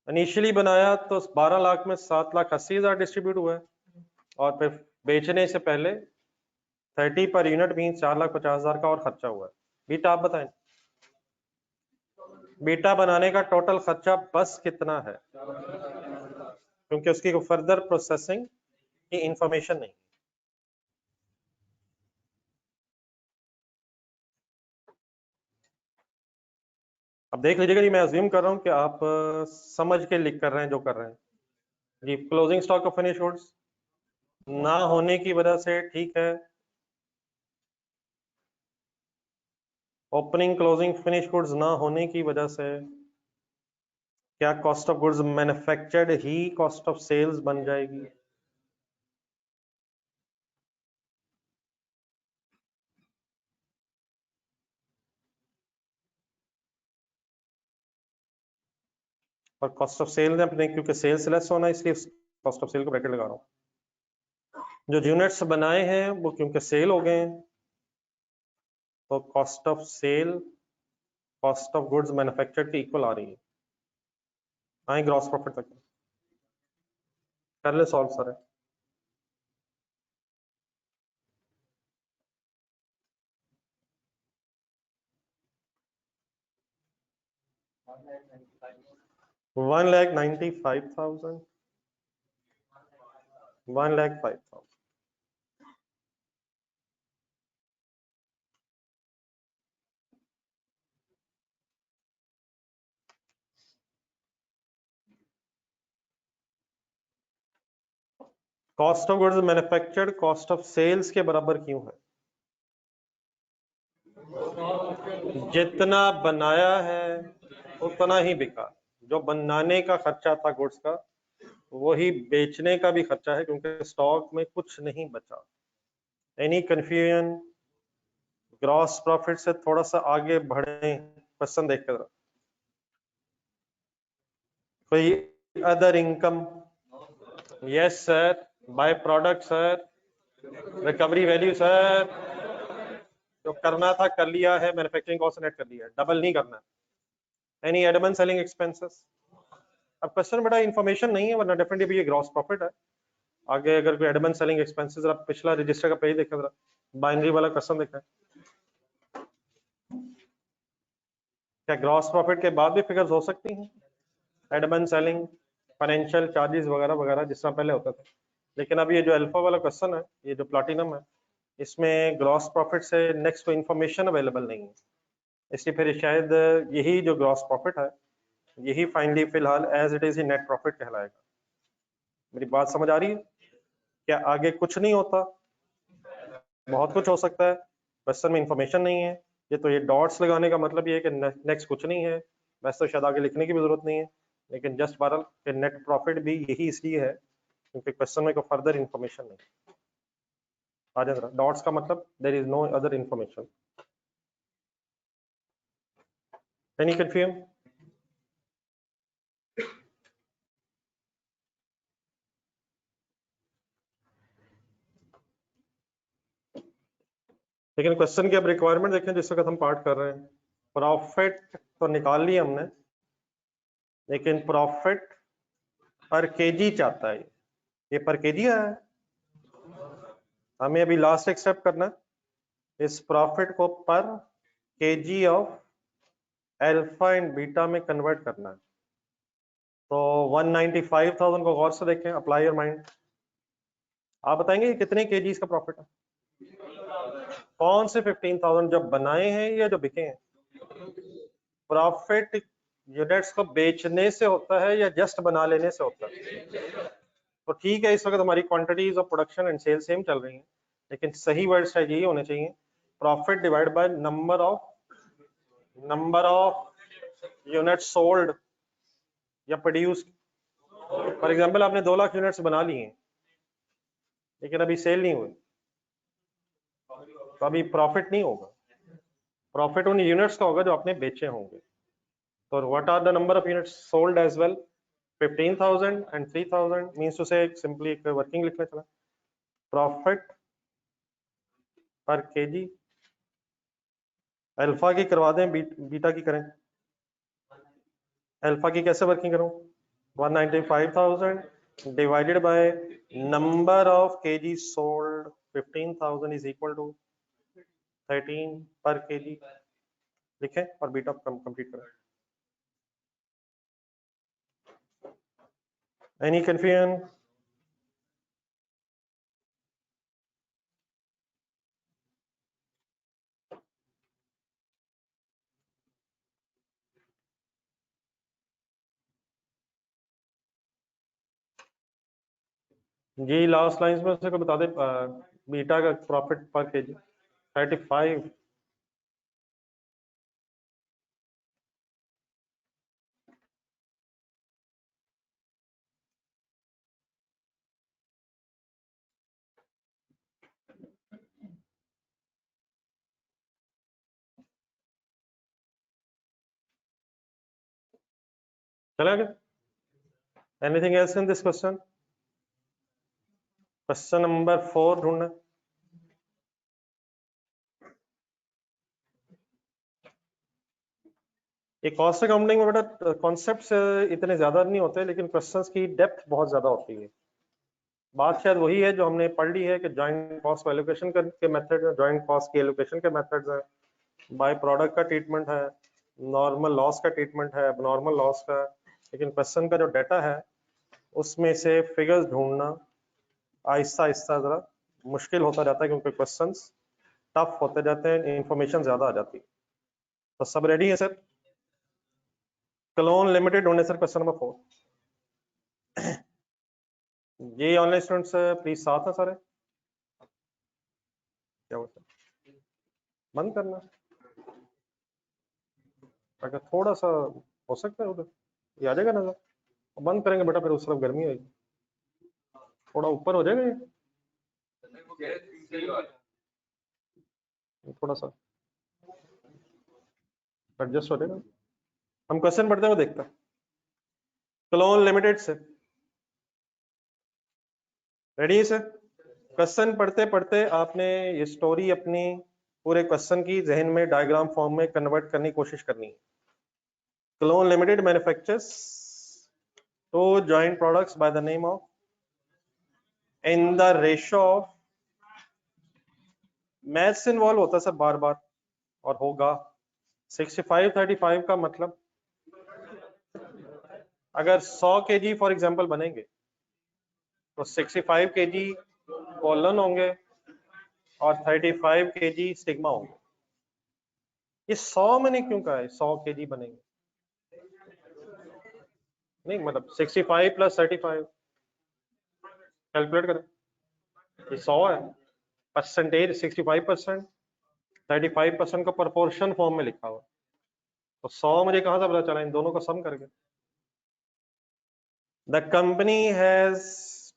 इनिशियली बनाया तो 12 लाख में 7,80,000 डिस्ट्रीब्यूट हुआ है, और फिर बेचने से पहले 30 पर यूनिट मीन 4,50,000 का और खर्चा हुआ है। बीटा आप बताएं, बीटा बनाने का टोटल खर्चा बस कितना है? क्योंकि उसकी फर्दर प्रोसेसिंग की इंफॉर्मेशन नहीं। अब देख लीजिएगा जी, मैं अज्यूम कर रहा हूं कि आप समझ के लिख कर रहे हैं जो कर रहे हैं जी। Closing stock of finish goods ना होने की वजह से, ठीक है, ओपनिंग क्लोजिंग फिनिश गुड्स ना होने की वजह से क्या कॉस्ट ऑफ गुड्स मैन्युफैक्चर्ड ही कॉस्ट ऑफ सेल्स बन जाएगी? और कॉस्ट ऑफ सेल ने अपने, क्योंकि सेल्स लेस होना इसलिए कॉस्ट ऑफ सेल को ब्रैकेट लगा रहा हूं। जो यूनिट्स बनाए हैं वो क्योंकि सेल हो गए हैं, तो cost of sale cost of goods manufactured की इक्वल आ रही है। आए ग्रॉस प्रॉफिट तक कर ले solve sir. 1,95,000, 1,05,000। Cost of goods manufactured cost of sales के बराबर क्यों है? जितना बनाया है उतना ही बिका। जो बनाने का खर्चा था गुड्स का वही बेचने का भी खर्चा है क्योंकि स्टॉक में कुछ नहीं बचा। Any confusion? ग्रॉस प्रॉफिट से थोड़ा सा आगे बढ़े, क्वेश्चन देख कर। कोई other income? Yes sir. By product sir. Recovery value sir. जो करना था कर लिया है, मैन्युफैक्चरिंग कॉस्ट नेट कर लिया है, डबल नहीं करना। Any Edmund selling expenses? अब क्वेश्चन बड़ा इन्फॉर्मेशन नहीं है, वरना डेफिनेटली ये ग्रॉस प्रॉफिट है। आगे अगर कोई एडमन सेलिंग एक्सपेंसेस, आप पिछला रजिस्टर का पेज देखा, बाइनरी वाला क्वेश्चन देखा, क्या ग्रॉस प्रॉफिट के बाद भी फिगर्स हो सकती हैं? एडमन सेलिंग, फाइनेंशियल चार्जेस वगैरह वगैरह जिस तरह पहले होता था। लेकिन अब ये जो अल्फा वाला क्वेश्चन है, ये जो प्लैटिनम है, इसमें ग्रॉस प्रॉफिट से नेक्स्ट कोई इन्फॉर्मेशन अवेलेबल नहीं है, इसलिए फिर शायद यही जो ग्रॉस प्रॉफिट है, यही फाइनली फिलहाल एज इट इज ही नेट प्रॉफिट कहलाएगा। मेरी बात समझ आ रही है? क्या आगे कुछ नहीं होता? बहुत कुछ हो सकता है, क्वेश्चन में इंफॉर्मेशन नहीं है। ये तो ये डॉट्स लगाने का मतलब ये है कि नेक्स्ट कुछ नहीं है, वैसे तो शायद आगे लिखने की भी जरूरत नहीं है, लेकिन जस्ट बहरहाल कि नेट प्रॉफिट भी यही इसलिए है क्योंकि क्वेश्चन में कोई फर्दर इंफॉर्मेशन नहीं। आ जाए जरा, डॉट्स का मतलब there is no other information. Any confusion? लेकिन क्वेश्चन की अब रिक्वायरमेंट देखें जिस वक्त हम पार्ट कर रहे हैं। प्रॉफिट तो निकाल लिया हमने, लेकिन प्रॉफिट पर केजी चाहता है। ये पर केजी आया है, हमें अभी लास्ट एक्सेप्ट करना है इस प्रॉफिट को पर KG of alpha and beta में कन्वर्ट करना है। तो 195,000 को गौर से देखें, अप्लाई योर माइंड। आप बताएंगे ये कितने केजीज का प्रॉफिट है? कौन से 15,000, जो बनाए हैं या जो बिके हैं? प्रॉफिट यूनिट्स को बेचने से होता है या जस्ट बना लेने से होता है? तो ठीक है, इस वक्त हमारी quantities of production and sale same चल रही हैं, लेकिन सही वर्ड शायद यही होने चाहिए, profit divide by number of unit sold या प्रोड्यूस्ड। फॉर एग्जांपल आपने 2 लाख यूनिट्स बना लिए हैं, लेकिन अभी सेल नहीं हुई, तो अभी प्रॉफिट नहीं होगा। प्रॉफिट उन यूनिट्स का होगा जो आपने बेचे होंगे। तो what are the number of units sold as well? 15,000 and 3,000 means to say simply एक वर्किंग लिखना चला, प्रॉफिट पर केजी। अल्फा की करवा दें, बीटा की करें? अल्फा की कैसे वर्किंग करूं? 195,000 divided by number of KG sold, 15,000 is equal to 13 per KG. लिखें और बीटा कंप्लीट करें। Any confusion? जी लास्ट लाइन में से कोई बता दे, बीटा का प्रॉफिट पर केजी 35। चला गया? Anything else in this question? Question number 4 ढूंढना। ये कॉस्ट अकाउंटिंग में बेटा कॉन्सेप्ट्स इतने ज्यादा नहीं होते, लेकिन क्वेश्चंस की डेप्थ बहुत ज्यादा होती है। बात शायद वही है जो हमने पढ़ ली है कि जॉइंट कॉस्ट एलोकेशन के मेथड है, जॉइंट कॉस्ट की एलोकेशन के मेथड्स हैं, बाय प्रोडक्ट का ट्रीटमेंट है, नॉर्मल लॉस का ट्रीटमेंट है, नॉर्मल लॉस का। लेकिन क्वेश्चन का जो डाटा है उसमें से फिगर्स ढूंढना आहिस्ता आहिस्ता जरा मुश्किल होता जाता है, क्योंकि क्वेश्चंस टफ होते जाते हैं, इंफॉर्मेशन ज्यादा आ जाती है। तो सब रेडी है सर? क्लोन लिमिटेड ढूंढे सर, क्वेश्चन नंबर 4। ये ऑनलाइन स्टूडेंट्स प्लीज साथ है सारे? क्या होता है? बंद करना, अगर थोड़ा सा हो सकता है उधर, ये आ जाएगा नजर। बंद करेंगे बेटा, फिर उस तरफ गर्मी होगी। थोड़ा ऊपर हो जाएगा ये, थोड़ा सा एडजस्ट हो जाएगा। हम क्वेश्चन पढ़ते हैं वो देखते हैं। क्लोन लिमिटेड से रेडी है सर? क्वेश्चन पढ़ते पढ़ते आपने ये स्टोरी अपनी पूरे क्वेश्चन की जहन में डायग्राम फॉर्म में कन्वर्ट करने की कोशिश करनी है। Clone limited manufactures two joint products by the name of in the ratio of, maths involve होता है सर बार बार और होगा। 65-35 का मतलब अगर 100 केजी फॉर एग्जांपल बनेंगे तो 65 केजी कोलन होंगे और 35 केजी स्टिग्मा होंगे। ये 100 मैंने क्यों कहा है 100 केजी बनेंगे? नहीं मतलब 65 प्लस 35 कैलकुलेट करें, ये 100 है। परसेंटेज 65%, 35% का प्रोपोर्शन फॉर्म में लिखा हुआ, तो 100 मुझे कहां से पता चला? इन दोनों का सम करके। The company has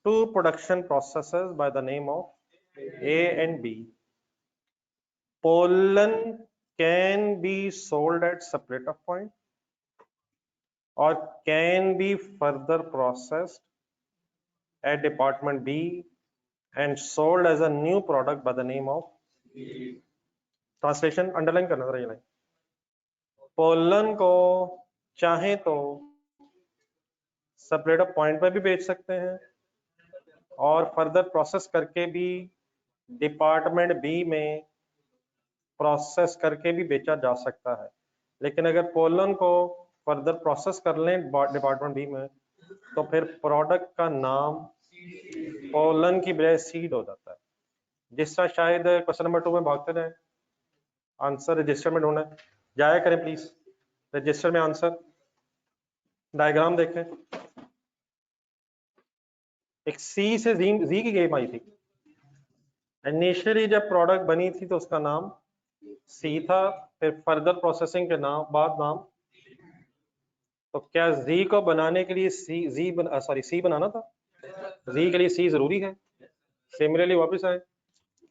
two production processes by the name of A and B. Pollen can be sold at separator point or can be further processed at department B and sold as a new product by the name of translation underline करना जरा ये line. Pollen को चाहे तो separator point पर भी बेच सकते हैं और फर्दर प्रोसेस करके भी डिपार्टमेंट बी में प्रोसेस करके भी बेचा जा सकता है। लेकिन अगर पोलन को फर्दर प्रोसेस कर लें डिपार्टमेंट बी में तो फिर प्रोडक्ट का नाम पोलन की बजाय सीड हो जाता है। जिस तरह शायद क्वेश्चन नंबर 2 में भागते रहे, आंसर रजिस्टर में ढूंढना जाया करें प्लीज। रजिस्टर में आंसर डायग्राम देखें। एक सी से जी की गेम आई थी। इनिशियली जब प्रोडक्ट बनी थी तो उसका नाम सी था, फिर फर्दर प्रोसेसिंग के नाम। तो क्या जी को बनाने के लिए सी बनाना था? जी के लिए सी जरूरी है। सिमिलरली वापस आए,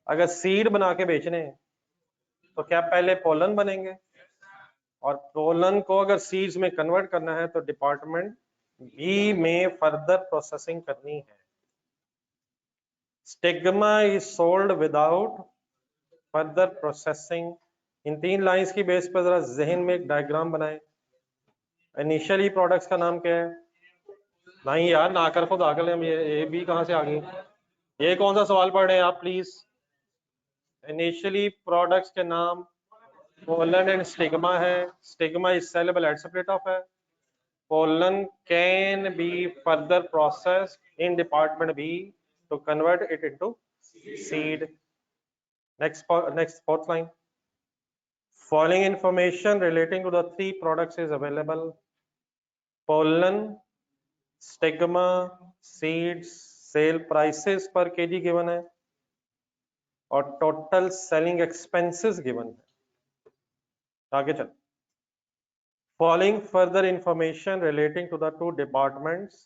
अगर सीड बना के बेचने हैं तो क्या पहले पोलन बनेंगे, और पोलन को अगर सीड्स में कन्वर्ट करना है तो डिपार्टमेंट बी में फर्दर प्रोसेसिंग करनी है। Stigma is sold without further processing. In 3 lines की बेस पर जरा जहन में एक डायग्राम बनाएं। इनिशियली प्रोडक्ट्स का नाम क्या है? नहीं यार ना कर खुद आकर ये भी कहां से आ गई? ये कौन सा सवाल पढ़ रहे हैं आप प्लीज? इनिशियली प्रोडक्ट्स के नाम पोलन एंड स्टिग्मा है। Stigma is saleable at separate off है। Pollen can be further process in department B to convert it into seed. Next fourth line. Following information relating to the 3 products is available. Pollen, stigma, seeds, sale prices per kg given है और total selling expenses given है। आगे चल। Following further information relating to the 2 departments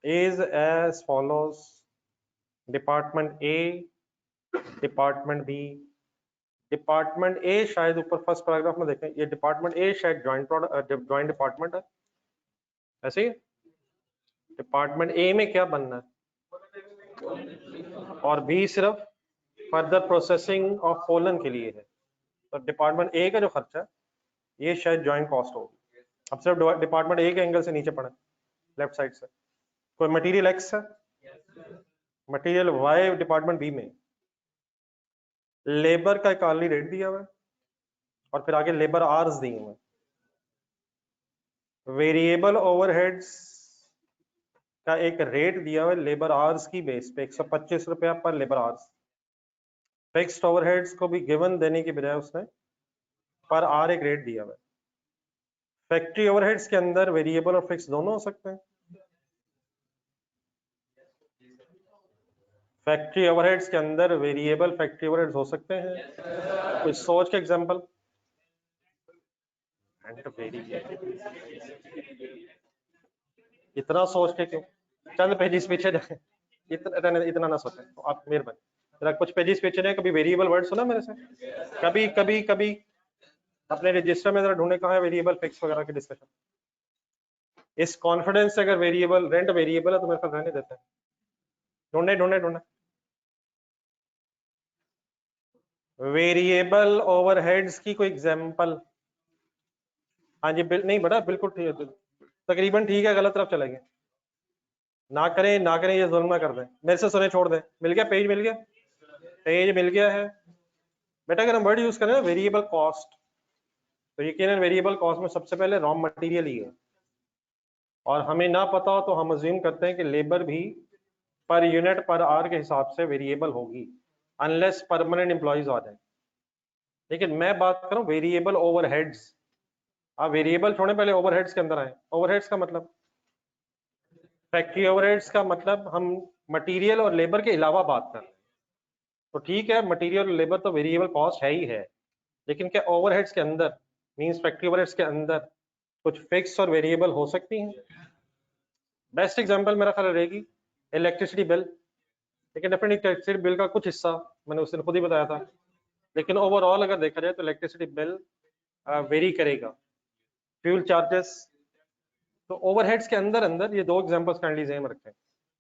is as follows. Department A, department B. Department A शायद ऊपर first paragraph में देखें, ये डिपार्टमेंट ए शायद ज्वाइंट डिपार्टमेंट है, ऐसे ही। डिपार्टमेंट ए में क्या बनना है और बी सिर्फ फर्दर प्रोसेसिंग ऑफ पोलन के लिए है। तो डिपार्टमेंट ए का जो खर्चा है ये शायद ज्वाइंट कॉस्ट होगी। अब सिर्फ डिपार्टमेंट ए के एंगल से नीचे पढ़े लेफ्ट साइड से। कोई मटेरियल एक्स है, मटेरियल वाई डिपार्टमेंट बी में, लेबर का एक ऑलरेडी रेट दिया हुआ है और फिर आगे लेबर आवर्स दिए हुए। वेरिएबल ओवरहेड्स का एक रेट दिया हुआ है लेबर आवर्स की बेस पे 125 रुपया पर लेबर आवर्स। फिक्स्ड ओवरहेड्स को भी गिवन देने की बजाय उसने पर आवर एक रेट दिया हुआ है। फैक्ट्री ओवरहेड्स के अंदर वेरिएबल और फिक्स दोनों हो सकते हैं। फैक्ट्री ओवरहेड्स के अंदर वेरिएबल फैक्ट्री ओवरहेड्स हो सकते हैं। कुछ सोच के एग्जांपल। इतना सोच के क्यों? चंद पेजेस पीछे जाए। इतना ना सोचें तो आप मेहरबानी जरा कुछ पेजेस पे चले, कभी वेरिएबल वर्ड सुना मेरे से, कभी कभी कभी अपने रजिस्टर में जरा ढूंढे कहाँ है वेरिएबल फिक्स वगैरह की डिस्कशन। इस कॉन्फिडेंस से अगर वेरिएबल रेंट वेरिएबल है तो मेरे ख्याल रहने देते हैं, ढूंढे ढूंढे ढूंढे। वेरिएबल ओवरहेड्स की कोई एग्जांपल? हाँ जी नहीं बेटा बिल्कुल ठीक है, तकरीबन ठीक है, गलत तरफ चले गए। ना करें ना करें, ये जुल्म ना कर दें, मेरे से सुने छोड़ दें। मिल गया पेज, मिल गया पेज, मिल गया है बेटा। अगर हम वर्ड यूज करें ना वेरिएबल कॉस्ट, तो यकीनन वेरिएबल कॉस्ट में सबसे पहले रॉ मटेरियल ही है, और हमें ना पता हो तो हम अज्यूम करते हैं कि लेबर भी पर यूनिट पर आवर के हिसाब से वेरिएबल होगी, अनलेस परमानेंट एम्प्लॉइज आ जाए। लेकिन मैं बात कर रहा हूँ वेरिएबल ओवरहेड्स। आप वेरिएबल छोड़े, पहले ओवरहेड्स के अंदर आए। ओवरहेड्स का मतलब, फैक्ट्री ओवरहेड्स का मतलब हम मटेरियल और लेबर के अलावा बात कर रहे हैं। तो ठीक है, मटेरियल और लेबर तो वेरिएबल कॉस्ट है ही है, लेकिन क्या ओवरहेड्स के अंदर मींस फैक्ट्री ओवरहेड्स के अंदर कुछ फिक्स और वेरिएबल हो सकती हैं? बेस्ट एग्जांपल मेरा ख्याल रहेगी इलेक्ट्रिसिटी बिल। लेकिन डेफिनेटली इलेक्ट्रिसिटी बिल का कुछ हिस्सा मैंने उस दिन खुद ही बताया था, लेकिन ओवरऑल अगर देखा जाए तो इलेक्ट्रिसिटी बिल वेरी करेगा। फ्यूल चार्जेस, तो ओवरहेड्स के अंदर अंदर ये दो एग्जांपल्स काइंडली ज़हन में रखें।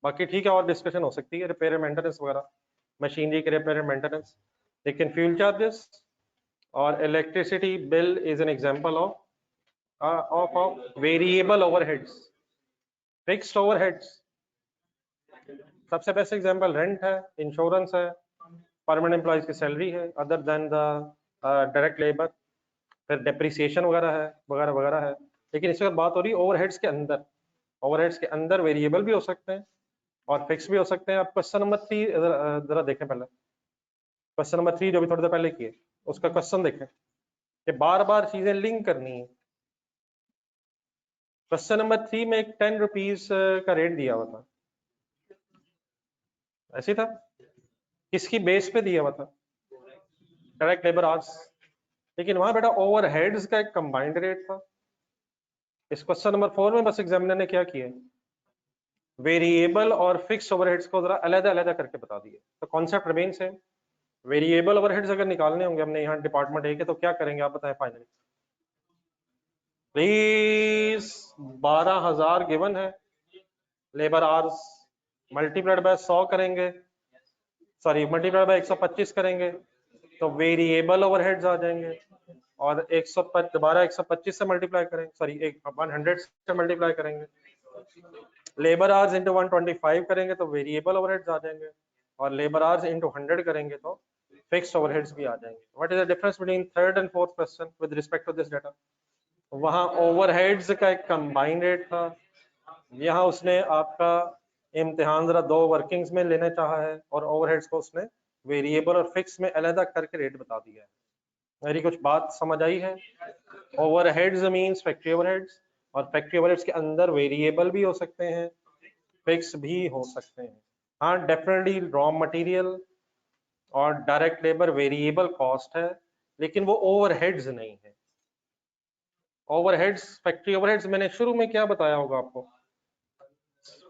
बाकी ठीक है और डिस्कशन हो सकती है, रिपेयर एंड मेंटेनेंस वगैरह, मशीनरी के रिपेयर एंड मेंटेनेंस। लेकिन फ्यूल चार्जेस और electricity bill is an example of variable overheads, fixed overheads. सबसे बेस्ट एग्जांपल रेंट है, इंश्योरेंस है, परमानेंट एम्प्लॉइज की सैलरी है other than the direct labour, फिर डेप्रिसिएशन वगैरह है, वगैरह वगैरह है। लेकिन इस वक्त बात हो रही है ओवरहेड्स के अंदर। ओवरहेड्स के अंदर वेरिएबल भी हो सकते हैं और फिक्स भी हो सकते हैं। आप क्वेश्चन नंबर 3 जरा देखें पहले, क्वेश्चन नंबर 3 जो भी थोड़ी देर पहले किए, उसका क्वेश्चन देखें कि बार बार चीजें लिंक करनी है। क्वेश्चन नंबर 3 में एक 10 रुपीज का रेट दिया हुआ था, ऐसे था, किसकी बेस पे दिया हुआ था? Direct labour hours. लेकिन वहां बेटा ओवरहेड्स का एक कंबाइंड रेट था। इस क्वेश्चन नंबर 4 में बस एग्जामिनर ने क्या किया, वेरिएबल और फिक्स ओवरहेड्स को जरा अलग अलग करके बता दिए। तो concept remain same. Variable overheads अगर निकालने होंगे हमने यहाँ डिपार्टमेंट ए के, तो क्या करेंगे आप बताएं फाइनली प्लीज। 12,000 गिवन है, लेबर आवर्स मल्टीप्लाइड बाय 100 करेंगे, सॉरी मल्टीप्लाइड बाय 125 करेंगे तो वेरिएबल ओवरहेड्स आ जाएंगे। और 125 से मल्टीप्लाई करेंगे, सॉरी 100 से मल्टीप्लाई करेंगे, लेबर आवर्स इंटू 125 करेंगे तो वेरिएबल ओवरहेड्स आ जाएंगे, और लेबर आवर्स इंटू 100 करेंगे तो फिक्स्ड ओवरहेड्स भी आ जाएंगे। What is the difference between third and fourth question with respect to this data? वहां ओवरहेड्स का एक कंबाइंड रेट था, यहाँ उसने आपका इम्तिहान जरा दो वर्किंग्स में लेने चाहा है, और ओवरहेड्स को उसने वेरिएबल और फिक्स में अलग करके रेट बता दिया है। मेरी कुछ बात समझ आई है? ओवरहेड्स मींस फैक्ट्री ओवरहेड्स, और फैक्ट्री ओवरहेड्स के अंदर वेरिएबल भी हो सकते हैं, फिक्स भी हो सकते हैं। हाँ डेफिनेटली रॉ मटेरियल और डायरेक्ट लेबर वेरिएबल कॉस्ट है, लेकिन वो ओवरहेड्स नहीं है। ओवरहेड्स, फैक्ट्री ओवरहेड्स मैंने शुरू में क्या बताया होगा आपको,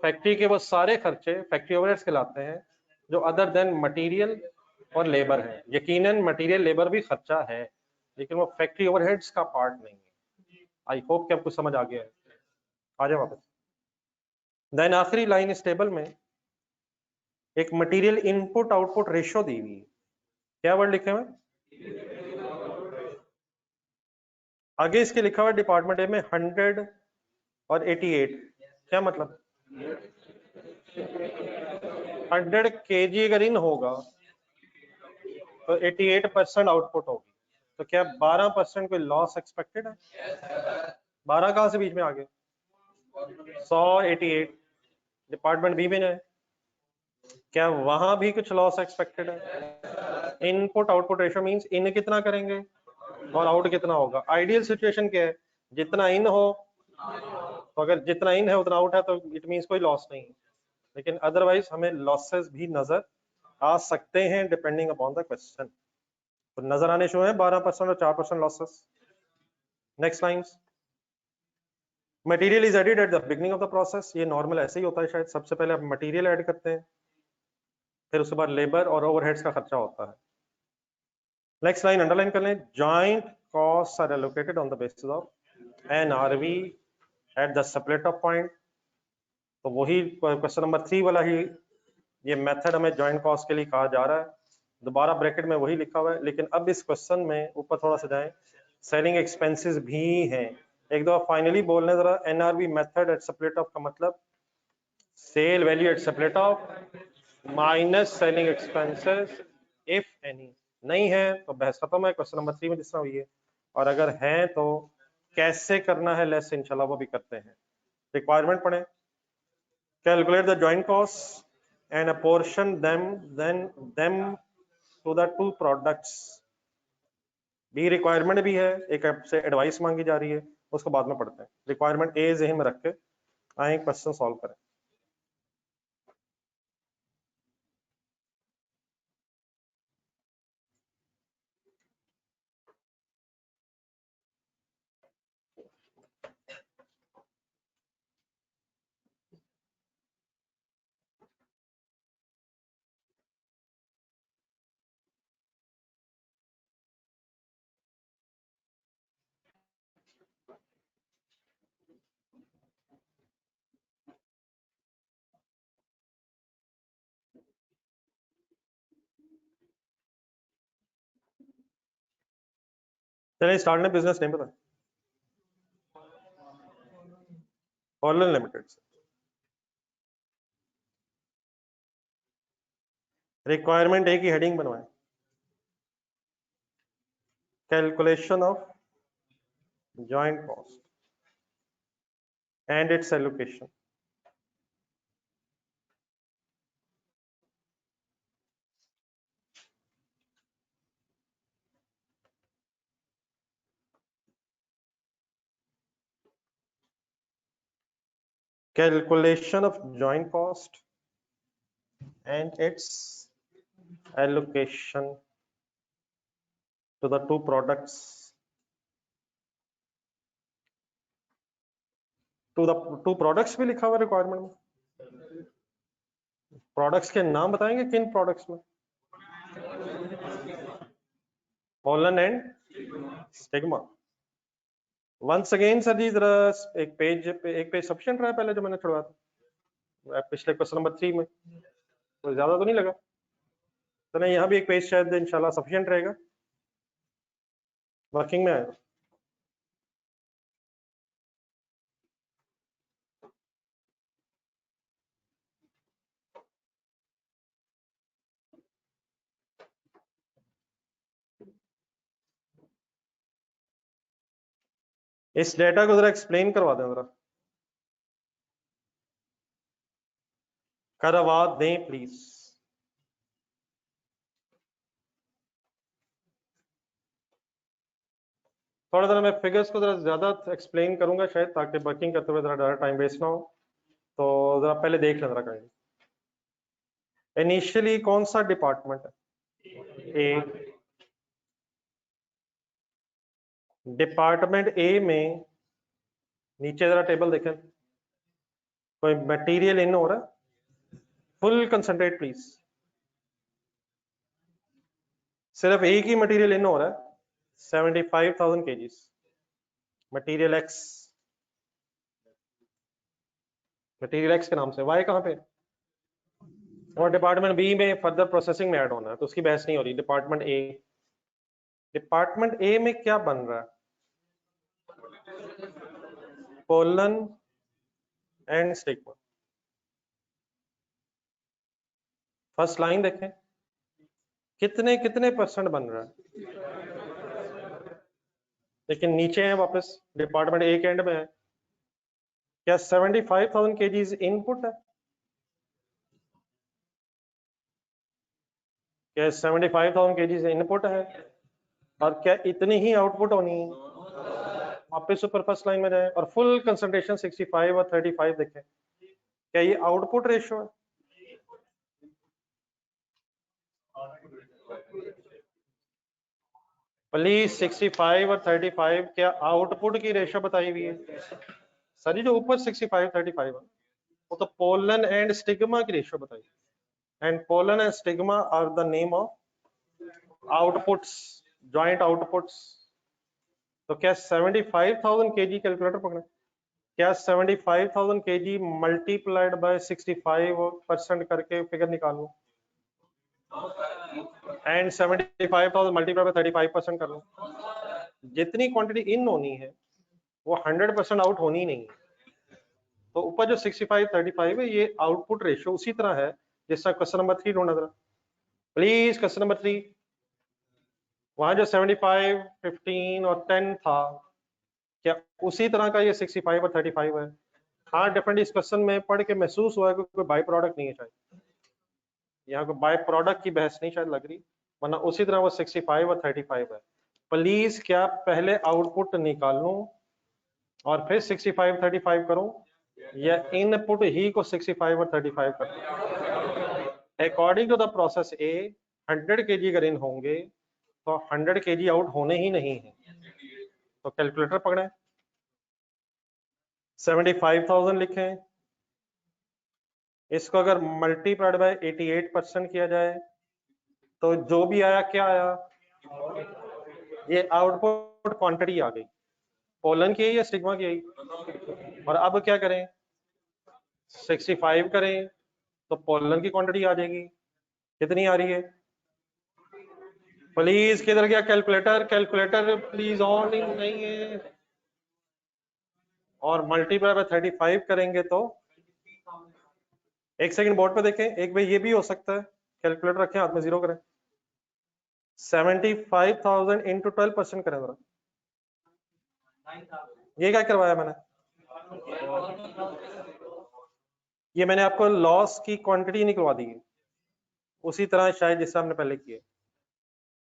फैक्ट्री के वो सारे खर्चे फैक्ट्री ओवरहेड्स कहलाते हैं जो अदर देन मटेरियल और लेबर है। यकीनन मटेरियल लेबर भी खर्चा है, लेकिन वो फैक्ट्री ओवरहेड्स का पार्ट नहीं है। आई होप कि आपको समझ आ गया है। आ जाए वापस। देन आखिरी लाइन इस टेबल में एक मटेरियल इनपुट आउटपुट रेशियो दी हुई है। क्या वर्ड लिखे हुए? आगे इसके लिखा हुआ डिपार्टमेंट ए में 100 और 88। क्या मतलब? 100 kg अगर इन होगा तो 88% आउटपुट होगी। तो क्या 12% कोई लॉस एक्सपेक्टेड है? 12 कहां से बीच में आ गए? 100 88 डिपार्टमेंट बी में है, क्या वहां भी कुछ लॉस एक्सपेक्टेड है? इनपुट आउटपुट रेशियो मींस इन कितना करेंगे और आउट कितना होगा। आइडियल सिचुएशन क्या है, जितना इन हो, तो अगर जितना इन है उतना आउट है तो इट मींस कोई लॉस नहीं है। लेकिन अदरवाइज हमें लॉसेस भी नजर आ सकते हैं डिपेंडिंग अपॉन द क्वेश्चन। तो नजर आने शुरू है 12% और 4% losses. Next lines, material is added at the beginning of the process. ये नॉर्मल ऐसे ही होता है, शायद सबसे पहले आप मटेरियल ऐड करते हैं, फिर उसके बाद लेबर और ओवरहेड्स का खर्चा होता है। नेक्स्ट लाइन अंडरलाइन कर लें, joint cost are allocated on the basis of NRV at the separator point. तो वही क्वेश्चन नंबर 3 वाला ही ये मेथड हमें जॉइंट कॉस्ट के लिए कहा जा रहा है। दोबारा ब्रैकेट में वही लिखा हुआ है, लेकिन अब इस क्वेश्चन में ऊपर थोड़ा सा जाएं, सेलिंग एक्सपेंसेस भी हैं। एक दफा फाइनली बोलने जरा, NRV method at separate off का मतलब sale value at separate off minus selling expenses if any. नहीं है तो बहस खत्म है, क्वेश्चन नंबर 3 में जिस तरह हुई है। और अगर है तो कैसे करना है लेस, इंशाल्लाह वो भी करते हैं। रिक्वायरमेंट पढ़े, calculate the joint costs and apportion them to the two products। भी रिक्वायरमेंट भी है, एक आपसे एडवाइस मांगी जा रही है, उसको बाद में पढ़ते हैं। रिक्वायरमेंट ए ज़हन में रख के आए क्वेश्चन सॉल्व करें। चलिए स्टार्ट में बिजनेस नेम पता, हॉलैंड लिमिटेड से। रिक्वायरमेंट ए की हेडिंग बनवाएं, calculation of joint cost and it's allocation. Calculation of joint cost and its allocation to the two products, to the two products भी लिखा हुआ रिक्वायरमेंट में। प्रोडक्ट्स के नाम बताएंगे किन प्रोडक्ट्स में? हॉलैंड and stigma. Once again sir ji जरा एक पेज सफिशिएंट रहा पहले जो मैंने छुड़वाया था पिछले क्वेश्चन नंबर 3 में, तो ज्यादा तो नहीं लगा? तो नहीं, यहाँ भी एक पेज शायद इंशाल्लाह सफिशिएंट रहेगा, वर्किंग में आएगा। इस डेटा को जरा एक्सप्लेन करवा दें, जरा करवा दें प्लीज। थोड़ा सा मैं फिगर्स को जरा ज्यादा एक्सप्लेन करूंगा शायद, ताकि वर्किंग करते हुए जरा टाइम वेस्ट ना हो। तो जरा पहले देख लें जरा कहीं, इनिशियली कौन सा डिपार्टमेंट है? ए। डिपार्टमेंट ए में नीचे जरा टेबल देखें, कोई मटेरियल इन हो रहा है? Full concentrate please. सिर्फ एक ही मटेरियल इन हो रहा है, 75,000 kgs material x, material x के नाम से। वाई कहाँ पे? और डिपार्टमेंट बी में फर्दर प्रोसेसिंग में ऐड होना है, तो उसकी बहस नहीं हो रही। डिपार्टमेंट ए, डिपार्टमेंट ए में क्या बन रहा है? Pollen and stigma. First line देखें, कितने कितने परसेंट बन रहा है? लेकिन नीचे है वापस, डिपार्टमेंट ए के एंड में है। क्या 75,000 kgs इनपुट है? क्या 75,000 kgs इनपुट है? और क्या इतनी ही आउटपुट होनी है? वापस ऊपर फर्स्ट लाइन में जाए और फुल कंसंट्रेशन 65 और 35 देखें, क्या ये आउटपुट रेशियो है? प्लीज 65 और 35 क्या आउटपुट की रेशियो बताई हुई है? सर जी जो ऊपर 65 35 है वो तो पोलन एंड स्टिग्मा की रेशियो बताई। and pollen and stigma are the name of outputs, joint outputs. तो क्या 75,000 kg कैलकुलेटर पकड़े, क्या 75,000 kg मल्टीप्लाइड बाय 65% करके फिगर निकाल लो, एंड 75,000 मल्टीप्लाइड बाय 35% कर लो। जितनी क्वांटिटी इन होनी है वो 100% आउट होनी नहीं है। तो ऊपर जो 65 35 है ये आउटपुट रेशियो उसी तरह है जैसा क्वेश्चन नंबर 3 ढूंढना था प्लीज। क्वेश्चन नंबर 3 वहां जो 75 15 और 10 था क्या उसी तरह का ये 65 और 35 है? हाँ डेफिनेटली इस क्वेश्चन में पढ़ के महसूस हुआ है कि कोई बाई प्रोडक्ट नहीं है शायद, यहाँ को बाई प्रोडक्ट की बहस नहीं शायद लग रही, वरना उसी तरह वो 65 और 35 है। प्लीज क्या पहले आउटपुट निकाल लूं और फिर 65 35 करूं, या इनपुट ही को 65 और 35 कर? According to the process a 100 kg अगर इन होंगे तो 100 kg आउट होने ही नहीं है। तो कैलकुलेटर पकड़े, 75,000 लिखें, इसको अगर मल्टीप्लाइड बाय 88% किया जाए तो जो भी आया क्या आया, ये आउटपुट क्वांटिटी आ गई। पोलन की है या स्टिग्मा की है? और अब क्या करें, 65 करें तो पोलन की क्वांटिटी आ जाएगी। कितनी आ रही है प्लीज? किधर गया कैलकुलेटर? कैलकुलेटर प्लीज ऑन नहीं है। और मल्टीप्लाई बाय 35 करेंगे तो एक सेकंड बोर्ड पे देखें, एक भाई ये भी हो सकता है, कैलकुलेटर रखें हाथ में, जीरो करें, 75,000 इंटू 12% करें जरा। ये क्या करवाया मैंने, ये मैंने आपको लॉस की क्वांटिटी निकलवा दी है उसी तरह शायद जिससे हमने पहले किए,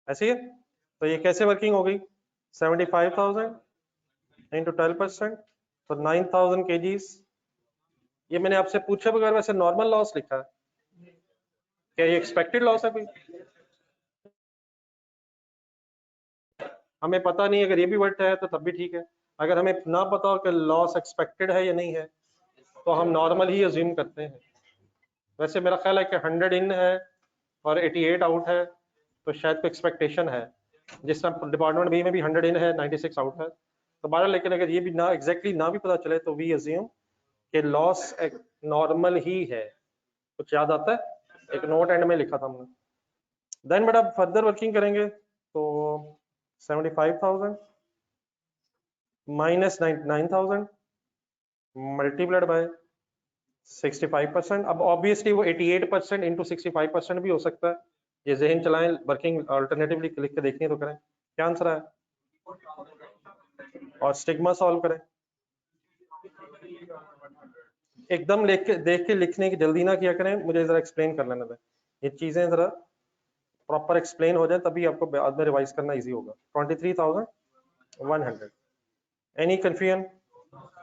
ऐसे ही है। तो ये कैसे वर्किंग हो गई, 75,000 इंटू 12% तो 9,000 kgs। ये मैंने आपसे पूछे बगैर वैसे नॉर्मल लॉस लिखा है, क्या ये एक्सपेक्टेड लॉस है कोई? हमें पता नहीं, अगर ये भी वर्ड है तो तब भी ठीक है। अगर हमें ना पता हो कि लॉस एक्सपेक्टेड है या नहीं है तो हम नॉर्मल ही अज्यूम करते हैं। वैसे मेरा ख्याल है कि 100 इन है और 88 आउट है तो शायद कोई एक्सपेक्टेशन है, जिस तरह डिपार्टमेंट बी में भी 100 इन है 96 आउट है। तो बारह, लेकिन अगर ये भी ना एग्जैक्टली ना भी पता चले तो वी अज्यूम कि लॉस नॉर्मल ही है। कुछ याद आता है, एक नोट एंड में लिखा था हमने। देन बेटा फर्दर वर्किंग करेंगे तो 75,000 माइनस 99,000 मल्टीप्लाइड बाय 65%। अब ऑब्वियसली वो 88% इंटू 65% भी हो सकता है। ये जहन चलाएं, वर्किंग अल्टरनेटिवली लिख के देखनी तो करें। क्या आंसर है, और स्टिग्मा सॉल्व करें। एकदम देख के लिखने की जल्दी ना किया करें, मुझे जरा एक्सप्लेन कर लेने दें, ये चीजें जरा प्रॉपर एक्सप्लेन हो जाए तभी आपको बाद में रिवाइज करना इजी होगा। 23,100, एनी कंफ्यूजन?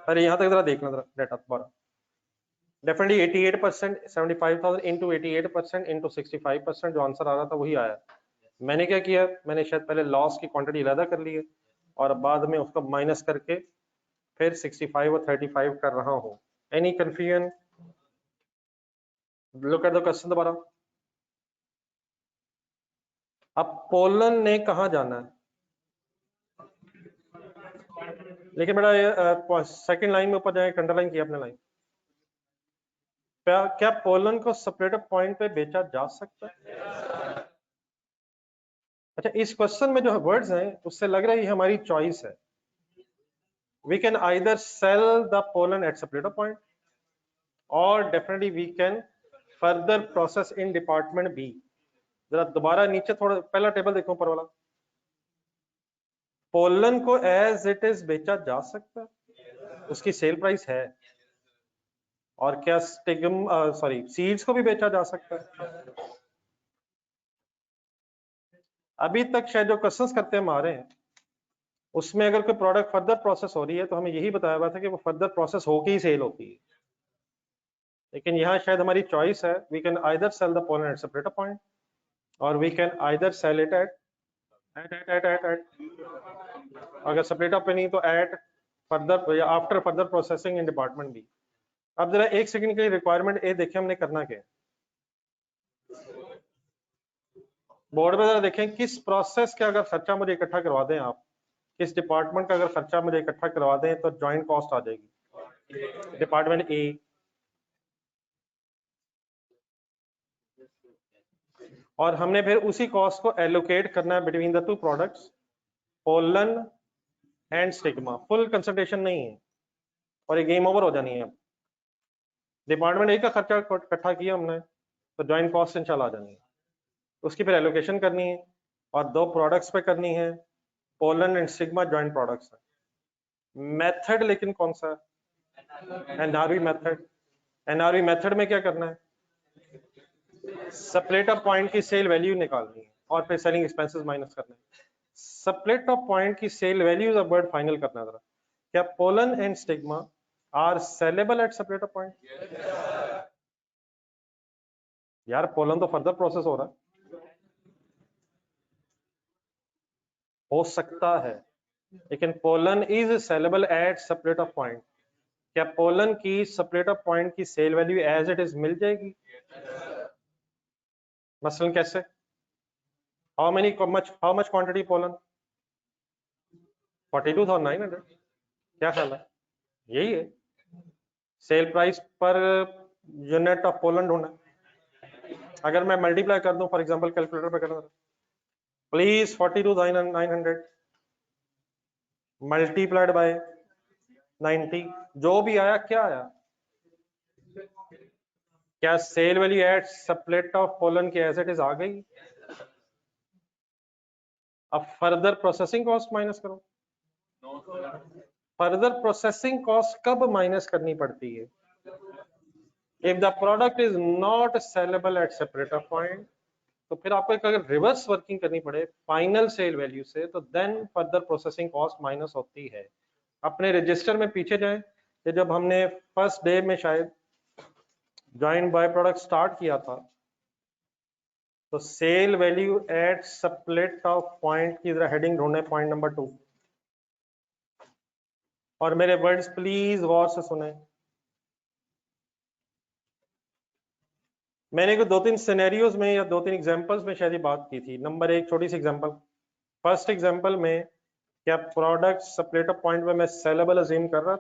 अरे यहाँ तक जरा देखना जरा डाटा दोबारा। डेफिनेटली 88%, 75,000 इंटू 88% इंटू 65% जो आंसर आ रहा था वही आया। मैंने क्या किया, मैंने शायद पहले लॉस की क्वांटिटी अलग कर ली है और बाद में उसको माइनस करके फिर 65 और 35 कर रहा हूँ। Any confusion? Look at the question दोबारा। अब पोलन ने कहा जाना है, लेकिन बेटा सेकंड लाइन में ऊपर जाए, अंडरलाइन किया अपने लाइन। क्या पोलन को सेपरेटर पॉइंट पे बेचा जा सकता है? अच्छा, इस क्वेश्चन में जो वर्ड्स हैं उससे लग रहा है ये हमारी चॉइस है। We can either sell the pollen at separator point और definitely we can further process in department B. जरा दोबारा नीचे थोड़ा पहला टेबल देखो ऊपर वाला। पोलन को एज इट इज बेचा जा सकता है, उसकी सेल प्राइस है। और क्या सीड्स को भी बेचा जा सकता है? अभी तक शायद जो क्वेश्चंस करते हम आ रहे हैं उसमें अगर कोई प्रोडक्ट फर्दर प्रोसेस हो रही है तो हमें यही बताया हुआ था कि वो फर्दर प्रोसेस होके ही सेल होती है। लेकिन यहाँ शायद हमारी चॉइस है, we can either sell the pollen at separator point और we can either sell it at अगर सेपरेटर पे नहीं तो एट फर्दर या after further processing in department B. अब जरा एक सेकंड के लिए रिक्वायरमेंट ए देखें हमने करना क्या है। बोर्ड में जरा देखें किस प्रोसेस का अगर खर्चा मुझे इकट्ठा करवा दें आप, किस डिपार्टमेंट का अगर खर्चा मुझे इकट्ठा करवा दें तो ज्वाइंट कॉस्ट आ जाएगी। डिपार्टमेंट ए, और हमने फिर उसी कॉस्ट को एलोकेट करना है between the two products, pollen and stigma. Full concentration नहीं है और ये गेम ओवर हो जानी है। अब डिपार्टमेंट ए का खर्चा इकट्ठा किया हमने तो ज्वाइंट कॉस्ट इंशाल्लाह आ जानी है, उसकी फिर एलोकेशन करनी है और दो प्रोडक्ट्स पे करनी है। Pollen and stigma joint products है। मेथड लेकिन कौन सा है? NRV method. एनआरवी मेथड में क्या करना है? स्प्लिट ऑफ पॉइंट की सेल वैल्यू निकालनी है और फिर सेलिंग एक्सपेंसेस माइनस करना है। स्प्लिट ऑफ पॉइंट की sale values of word final करना है जरा। क्या pollen and stigma are saleable at split off point? यार पोलन तो फर्दर प्रोसेस हो रहा है, हो सकता है, लेकिन pollen is saleable at split off point. क्या पोलन की स्प्लिट ऑफ पॉइंट की sale value as it is मिल जाएगी? मसलन कैसे? How much quantity pollen? 42,900। क्या ख्याल है? यही है sale price per unit of pollen ढूंढना। अगर मैं मल्टीप्लाई कर दूं, फॉर एग्जांपल कैलकुलेटर पे करना, प्लीज 42,900 मल्टीप्लाइड बाय 90, जो भी आया क्या आया? क्या sale value at split off pollen की एज इट इज आ गई? अब फर्दर प्रोसेसिंग कॉस्ट माइनस करो। फर्दर प्रोसेसिंग कॉस्ट कब माइनस करनी पड़ती है? If the product is not saleable at separate off point, तो फिर आपको एक अगर रिवर्स वर्किंग करनी पड़े फाइनल सेल वैल्यू से, तो then further processing cost minus होती है। अपने रजिस्टर में पीछे जाएं कि जब हमने फर्स्ट डे में शायद जॉइंट बाय प्रोडक्ट स्टार्ट किया था, तो sale value at split off point की जरा हेडिंग ढूंढे, पॉइंट नंबर 2। और मेरे वर्ड्स प्लीज गौर से सुने। मैंने को 2-3 सिनेरियोज में या 2-3 एग्जांपल्स में शायद ये बात की थी। नंबर 1 छोटी सी एग्जांपल, फर्स्ट एग्जांपल में क्या प्रोडक्ट स्प्लिट ऑफ पॉइंट में मैं सेलेबल अज्यूम कर रहा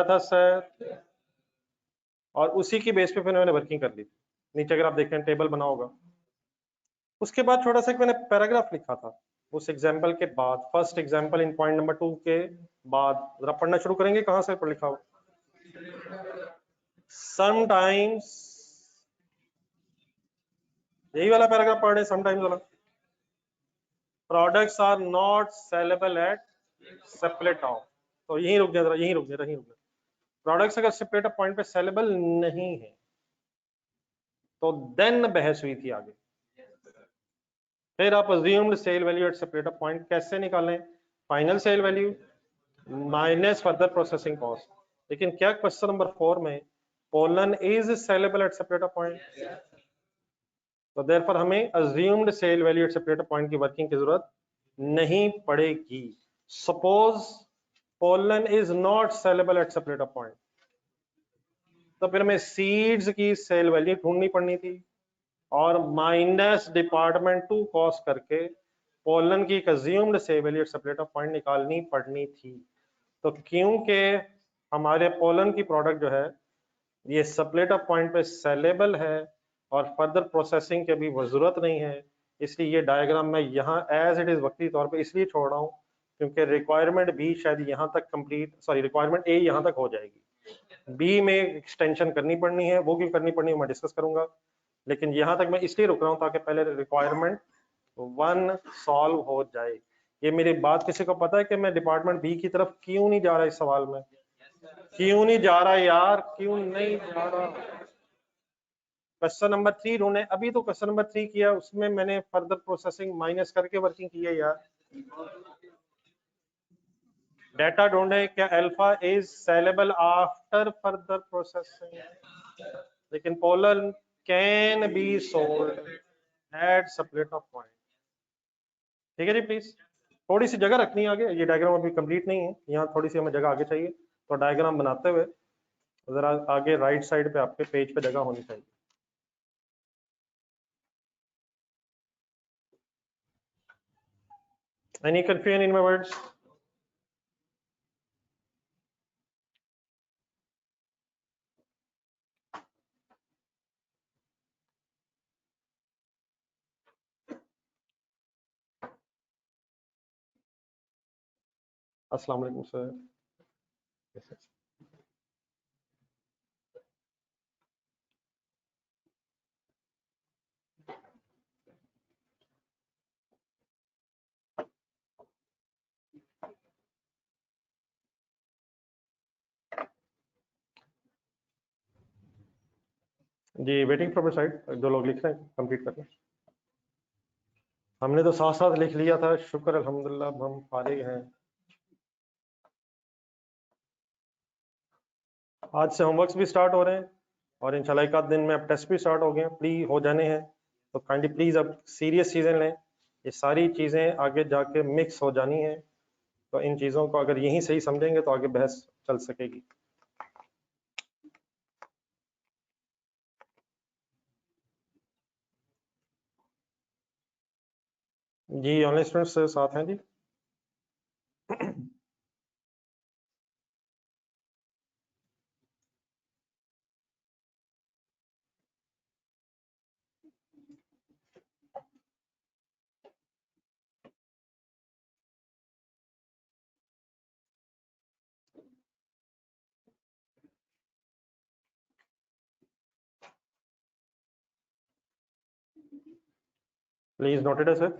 था सर, और उसी की बेस पे फिर मैंने वर्किंग कर ली थी। नीचे अगर आप देखें टेबल बना होगा। उसके बाद छोटा सा मैंने पैराग्राफ लिखा था उस एग्जांपल के बाद, first example in point number 2 के बाद। जरा पढ़ना शुरू करेंगे, कहां से लिखा हो? समटाइम्स, यही वाला पैराग्राफ पढ़ रहे, समटाइम्स वाला। Products are not saleable at separate off, तो यहीं रुक जाए, यहीं रुक जाए, प्रोडक्ट्स अगर सेपरेट ऑफ पॉइंट पे सेलेबल नहीं है तो देन बहस हुई थी आगे। फिर आप assumed sale value at separate off point कैसे निकालें? Final sale value minus further processing cost. लेकिन क्या क्वेश्चन नंबर 4 में pollen is saleable at separate off point, तो देयरफॉर हमें assumed sale value at separate off point की working की जरूरत नहीं पड़ेगी। Suppose pollen is not saleable at separate off point, तो फिर हमें सीड्स की सेल वैल्यू ढूंढनी पड़नी थी और माइनस डिपार्टमेंट 2 कॉस्ट करके पोलन की assumed sale value at separate off point निकालनी पड़नी थी। तो क्योंकि हमारे पोलन की प्रोडक्ट जो है ये स्प्लिट ऑफ पॉइंट पे सेलेबल है और फर्दर प्रोसेसिंग की भी जरूरत नहीं है, इसलिए ये डायग्राम मैं यहाँ एज इट इज वक्ती तौर पे इसलिए छोड़ रहा हूँ क्योंकि रिक्वायरमेंट भी शायद यहाँ तक कंप्लीट, सॉरी रिक्वायरमेंट ए यहाँ तक हो जाएगी, बी में एक्सटेंशन करनी पड़नी है, वो क्यों करनी पड़नी है मैं डिस्कस करूंगा। लेकिन यहाँ तक मैं इसलिए रुक रहा हूँ ताकि पहले रिक्वायरमेंट 1 सॉल्व हो जाए। ये मेरी बात किसी को पता है कि मैं डिपार्टमेंट बी की तरफ क्यों नहीं जा रहा इस सवाल में? क्यों नहीं जा रहा यार, क्यों नहीं जा रहा? क्वेश्चन नंबर 3 ढूंढे, अभी तो क्वेश्चन नंबर 3 किया, उसमें मैंने फर्दर प्रोसेसिंग माइनस करके वर्किंग की है यार। डेटा ढूंढे, क्या alpha is saleable after further processing, लेकिन pollen can be sold at split off point. ठीक है जी, प्लीज थोड़ी सी जगह रखनी है आगे, ये डायग्राम अभी कंप्लीट नहीं है, यहाँ थोड़ी सी हमें जगह आगे चाहिए, तो डायग्राम बनाते हुए जरा आगे राइट साइड पे आपके पेज पे जगह होनी चाहिए। Any confusion in my words? Assalamu alaikum sir. जी वेटिंग फ्रॉम योर साइड, 2 लोग लिख रहे हैं, कंप्लीट कर लें। हमने तो साथ साथ लिख लिया था, शुक्र अल्हम्दुलिल्लाह अब हम फारिग हैं। आज से होमवर्क्स भी स्टार्ट हो रहे हैं और इंशाल्लाह एक आध दिन में अब टेस्ट भी स्टार्ट हो गए हैं, प्लीज हो जाने हैं, तो काइंडली प्लीज अब सीरियस चीज़ें लें। ये सारी चीज़ें आगे जाके मिक्स हो जानी है, तो इन चीज़ों को अगर यहीं सही समझेंगे तो आगे बहस चल सकेगी। जी ऑनलाइन स्टूडेंट्स साथ हैं जी। प्लीज नोटेड है सर।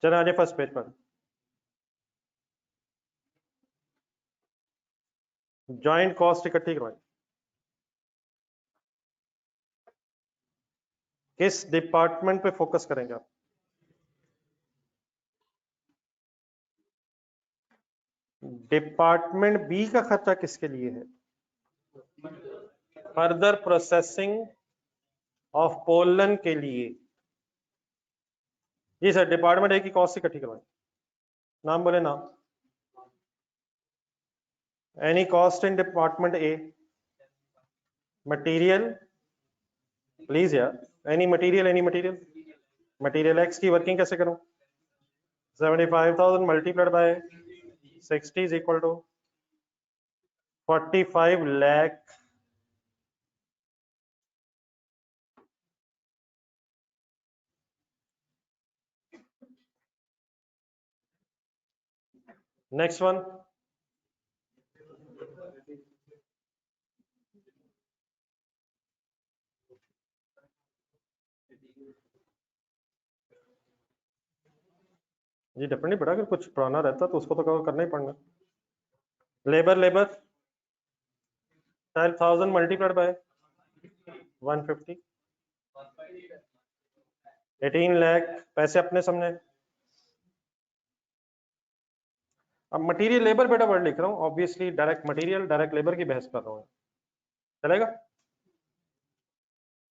चले आइए फर्स्ट पेज पर। जॉइंट कॉस्ट इकट्ठी करवाएं। किस डिपार्टमेंट पे फोकस करेंगे आप? डिपार्टमेंट बी का खर्चा किसके लिए है? फर्दर प्रोसेसिंग ऑफ पोलन के लिए। जी सर, डिपार्टमेंट ए की कॉस्ट इकट्ठी करवाएं। नाम बोले नाम। Any cost in department A. Material, please यार, एनी मटेरियल। मटेरियल एक्स की वर्किंग कैसे करूं? 75,000 multiplied by 60 is equal to 45 lakh। Next one. जी डेफिनेटली बेटा, अगर कुछ पुराना रहता तो उसको तो कवर करना ही पड़ना। Labour 12,000 multiplied bye 150, 18 lakh. पैसे अपने सामने। अब मटेरियल लेबर बेटा वर्ड लिख रहा हूँ, obviously direct material direct labour की बहस कर रहा हूँ। चलेगा?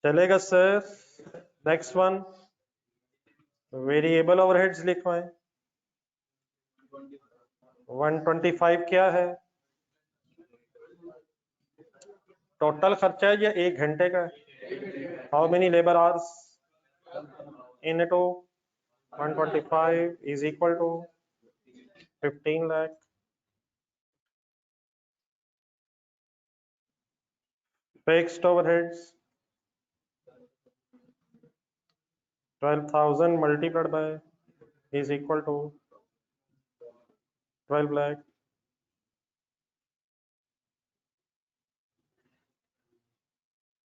चलेगा sir. Next one, variable overheads लिखवाएं। 125 क्या है? टोटल खर्चा है या 1 घंटे का है? How many labour hours into 125 is equal to 15 lakh. Fixed overheads 12,000 multiplied by is equal to 12 lakh.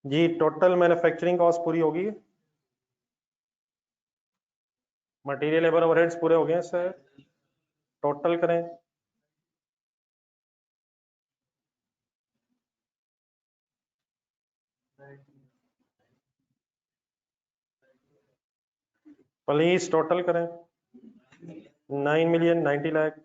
जी टोटल मैन्युफैक्चरिंग कॉस्ट पूरी होगी। मटेरियल लेबर ओवरहेड्स पूरे हो गए सर। टोटल करें। प्लीज टोटल करें। 9,90,00,000।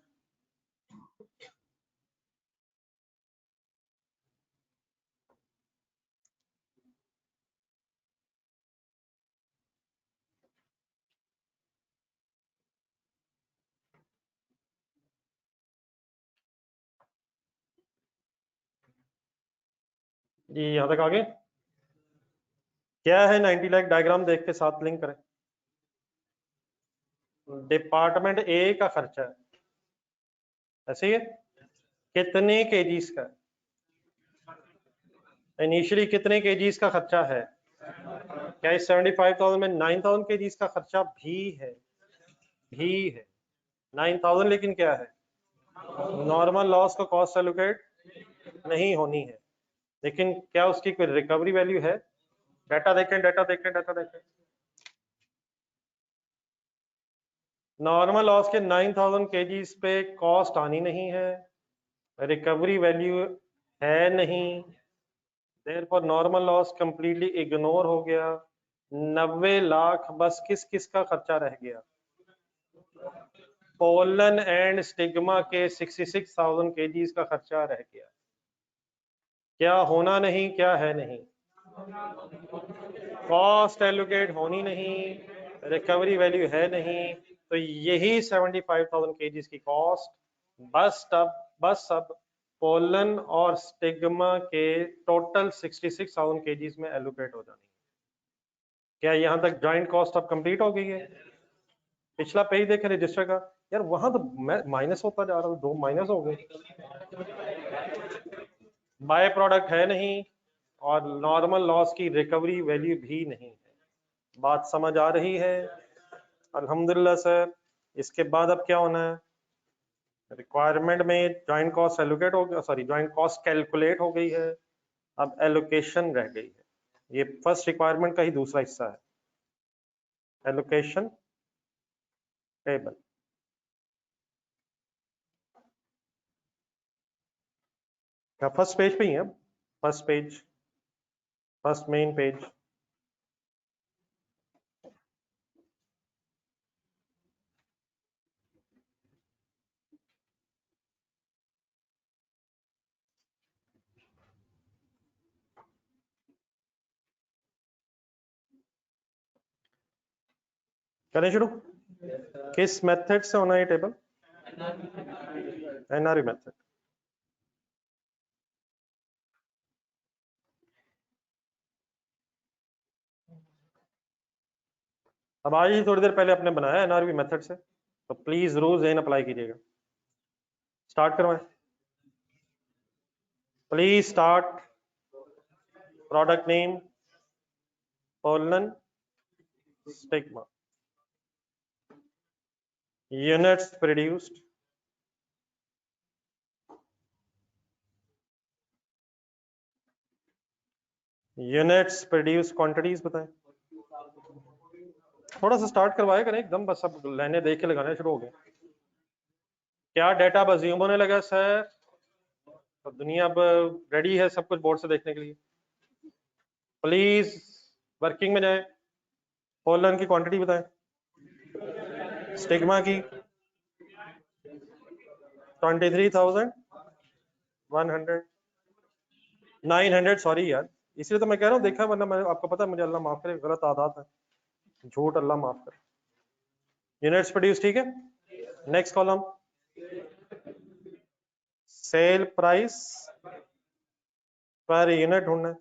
जी यहाँ तक आगे क्या है 90 लाख डायग्राम देख के साथ लिंक करें। डिपार्टमेंट ए का खर्चा है, ऐसे ही है, कितने केजीज का, इनिशियली कितने केजीज का खर्चा है, क्या इस 75,000 में 9,000 केजीज का खर्चा भी है 9,000, लेकिन क्या है नॉर्मल लॉस को कॉस्ट एलोकेट नहीं होनी है, लेकिन क्या उसकी कोई रिकवरी वैल्यू है। डाटा देखें। नॉर्मल लॉस के 9,000 केजीज पे कॉस्ट आनी नहीं है, रिकवरी वैल्यू है नहीं, therefore normal loss completely ignore हो गया। 90 लाख बस किस किस का खर्चा रह गया, पोलन एंड स्टिग्मा के 66,000 केजीज का खर्चा रह गया। क्या होना नहीं, क्या है नहीं, कॉस्ट एलोकेट होनी नहीं, रिकवरी वैल्यू है नहीं, तो यही 75,000 केजीज की कॉस्ट बस अब पोलन और स्टिग्मा के टोटल 66,000 केजीज में एलोकेट हो जानी है। क्या यहाँ तक जॉइंट कॉस्ट अब कंप्लीट हो गई है। पिछला पेज देखें रजिस्टर का, यार वहां तो माइनस होता जा रहा है, 2 माइनस हो गए, बाय प्रोडक्ट है नहीं और नॉर्मल लॉस की रिकवरी वैल्यू भी नहीं है। बात समझ आ रही है। अल्हम्दुलिल्लाह सर। इसके बाद अब क्या होना है, रिक्वायरमेंट में जॉइंट कॉस्ट एलोकेट हो गया, सॉरी जॉइंट कॉस्ट कैलकुलेट हो गई है, अब एलोकेशन रह गई है। ये फर्स्ट रिक्वायरमेंट का ही दूसरा हिस्सा है, एलोकेशन टेबल। क्या फर्स्ट पेज पे ही है, first page, first main page. करें शुरू, किस मेथड से होना है टेबल, एनआरवी मेथड। अब आज ही थोड़ी देर पहले आपने बनाया एनआरवी मेथड से, तो प्लीज रोज एन अप्लाई कीजिएगा। स्टार्ट करवाएं, please start. Product name pollen stigma, units produced, units produce, quantities बताएं। थोड़ा सा स्टार्ट करवाए करें एकदम, बस अब लाइनें देख के लगाने शुरू हो गए। क्या डाटा अब अज्यूम होने लगा सर, तो दुनिया अब रेडी है सब कुछ बोर्ड से देखने के लिए। प्लीज वर्किंग में जाए, पोलन की क्वांटिटी बताएं, स्टिग्मा की 23,100, 900, सॉरी यार, इसलिए तो मैं कह रहा हूँ देखा, वरना मैं आपको पता है मुझे अल्लाह माफ करे गलत आदत है, झूठ अल्लाह माफ करे। यूनिट्स प्रोड्यूस, ठीक है। Next column sale price per unit ढूंढना है,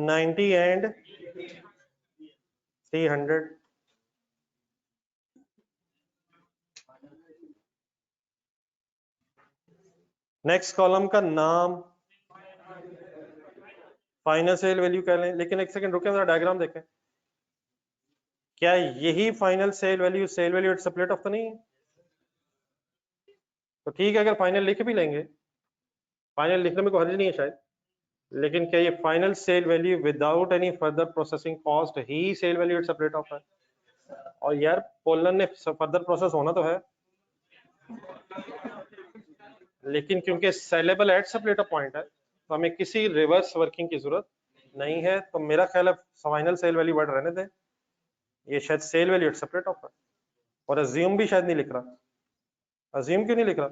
90 एंड 300। नेक्स्ट कॉलम का नाम फाइनल सेल वैल्यू कह लें, लेकिन एक सेकंड रुके, जरा डायग्राम देखें। क्या यही final sale value it's a plate off तो नहीं है, तो ठीक है अगर फाइनल लिख भी लेंगे, फाइनल लिखने में कोई हर्ज नहीं है शायद, लेकिन क्या ये final sale value without any further processing cost ही sale value it's a plate off है। और यार पोलन ने फर्दर प्रोसेस होना तो है, लेकिन क्योंकि सेलेबल एट सेपरेट पॉइंट है तो हमें किसी रिवर्स वर्किंग की जरूरत नहीं है, तो मेरा ख्याल है फाइनल सेल वैल्यू वर्ड रहने दें, ये शायद sale value at separate off है। और अज्यूम भी शायद नहीं लिख रहा, अज्यूम क्यों नहीं लिख रहा,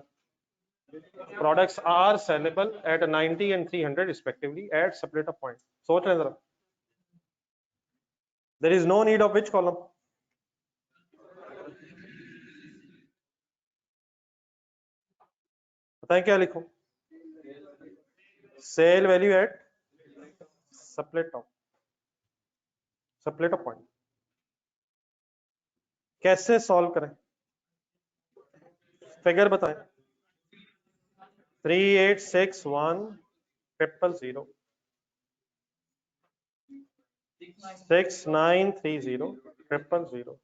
products are saleable at 90 and 300 respectively at separate point. सोच रहे जरा, there is no need of which column, बताएं क्या लिखूं। Sale value at split off point. कैसे सॉल्व करें, फिगर बताएं। 3861,000 6930,000।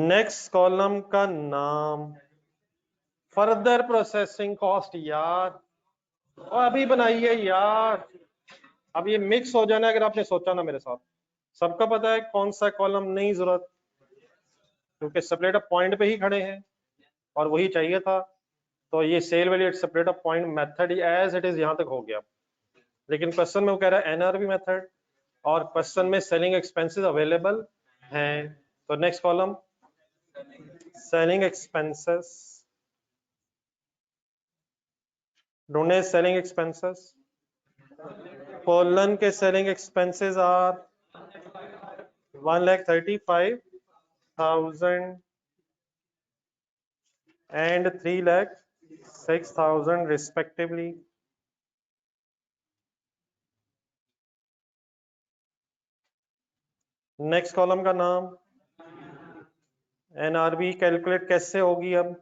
नेक्स्ट कॉलम का नाम फर्दर प्रोसेसिंग कॉस्ट यार, और अभी बनाइए यार, अब ये मिक्स हो जाना। अगर आपने सोचा ना मेरे साथ, सबका पता है कौन सा कॉलम नहीं जरूरत, क्योंकि सेपरेट ऑफ पॉइंट पे ही खड़े हैं और वही चाहिए था। तो ये sale value at separate off point method as it is यहां तक हो गया। लेकिन क्वेश्चन में वो कह रहा है एनआरबी मेथड, और क्वेश्चन में सेलिंग एक्सपेंसेस अवेलेबल हैं। तो नेक्स्ट कॉलम सेलिंग एक्सपेंसेस, ढूंढे सेलिंग एक्सपेंसेस। पोलन के selling expenses are 1,35,000 and 3,06,000 respectively. Next column का नाम एनआरबी कैलकुलेट कैसे होगी अब,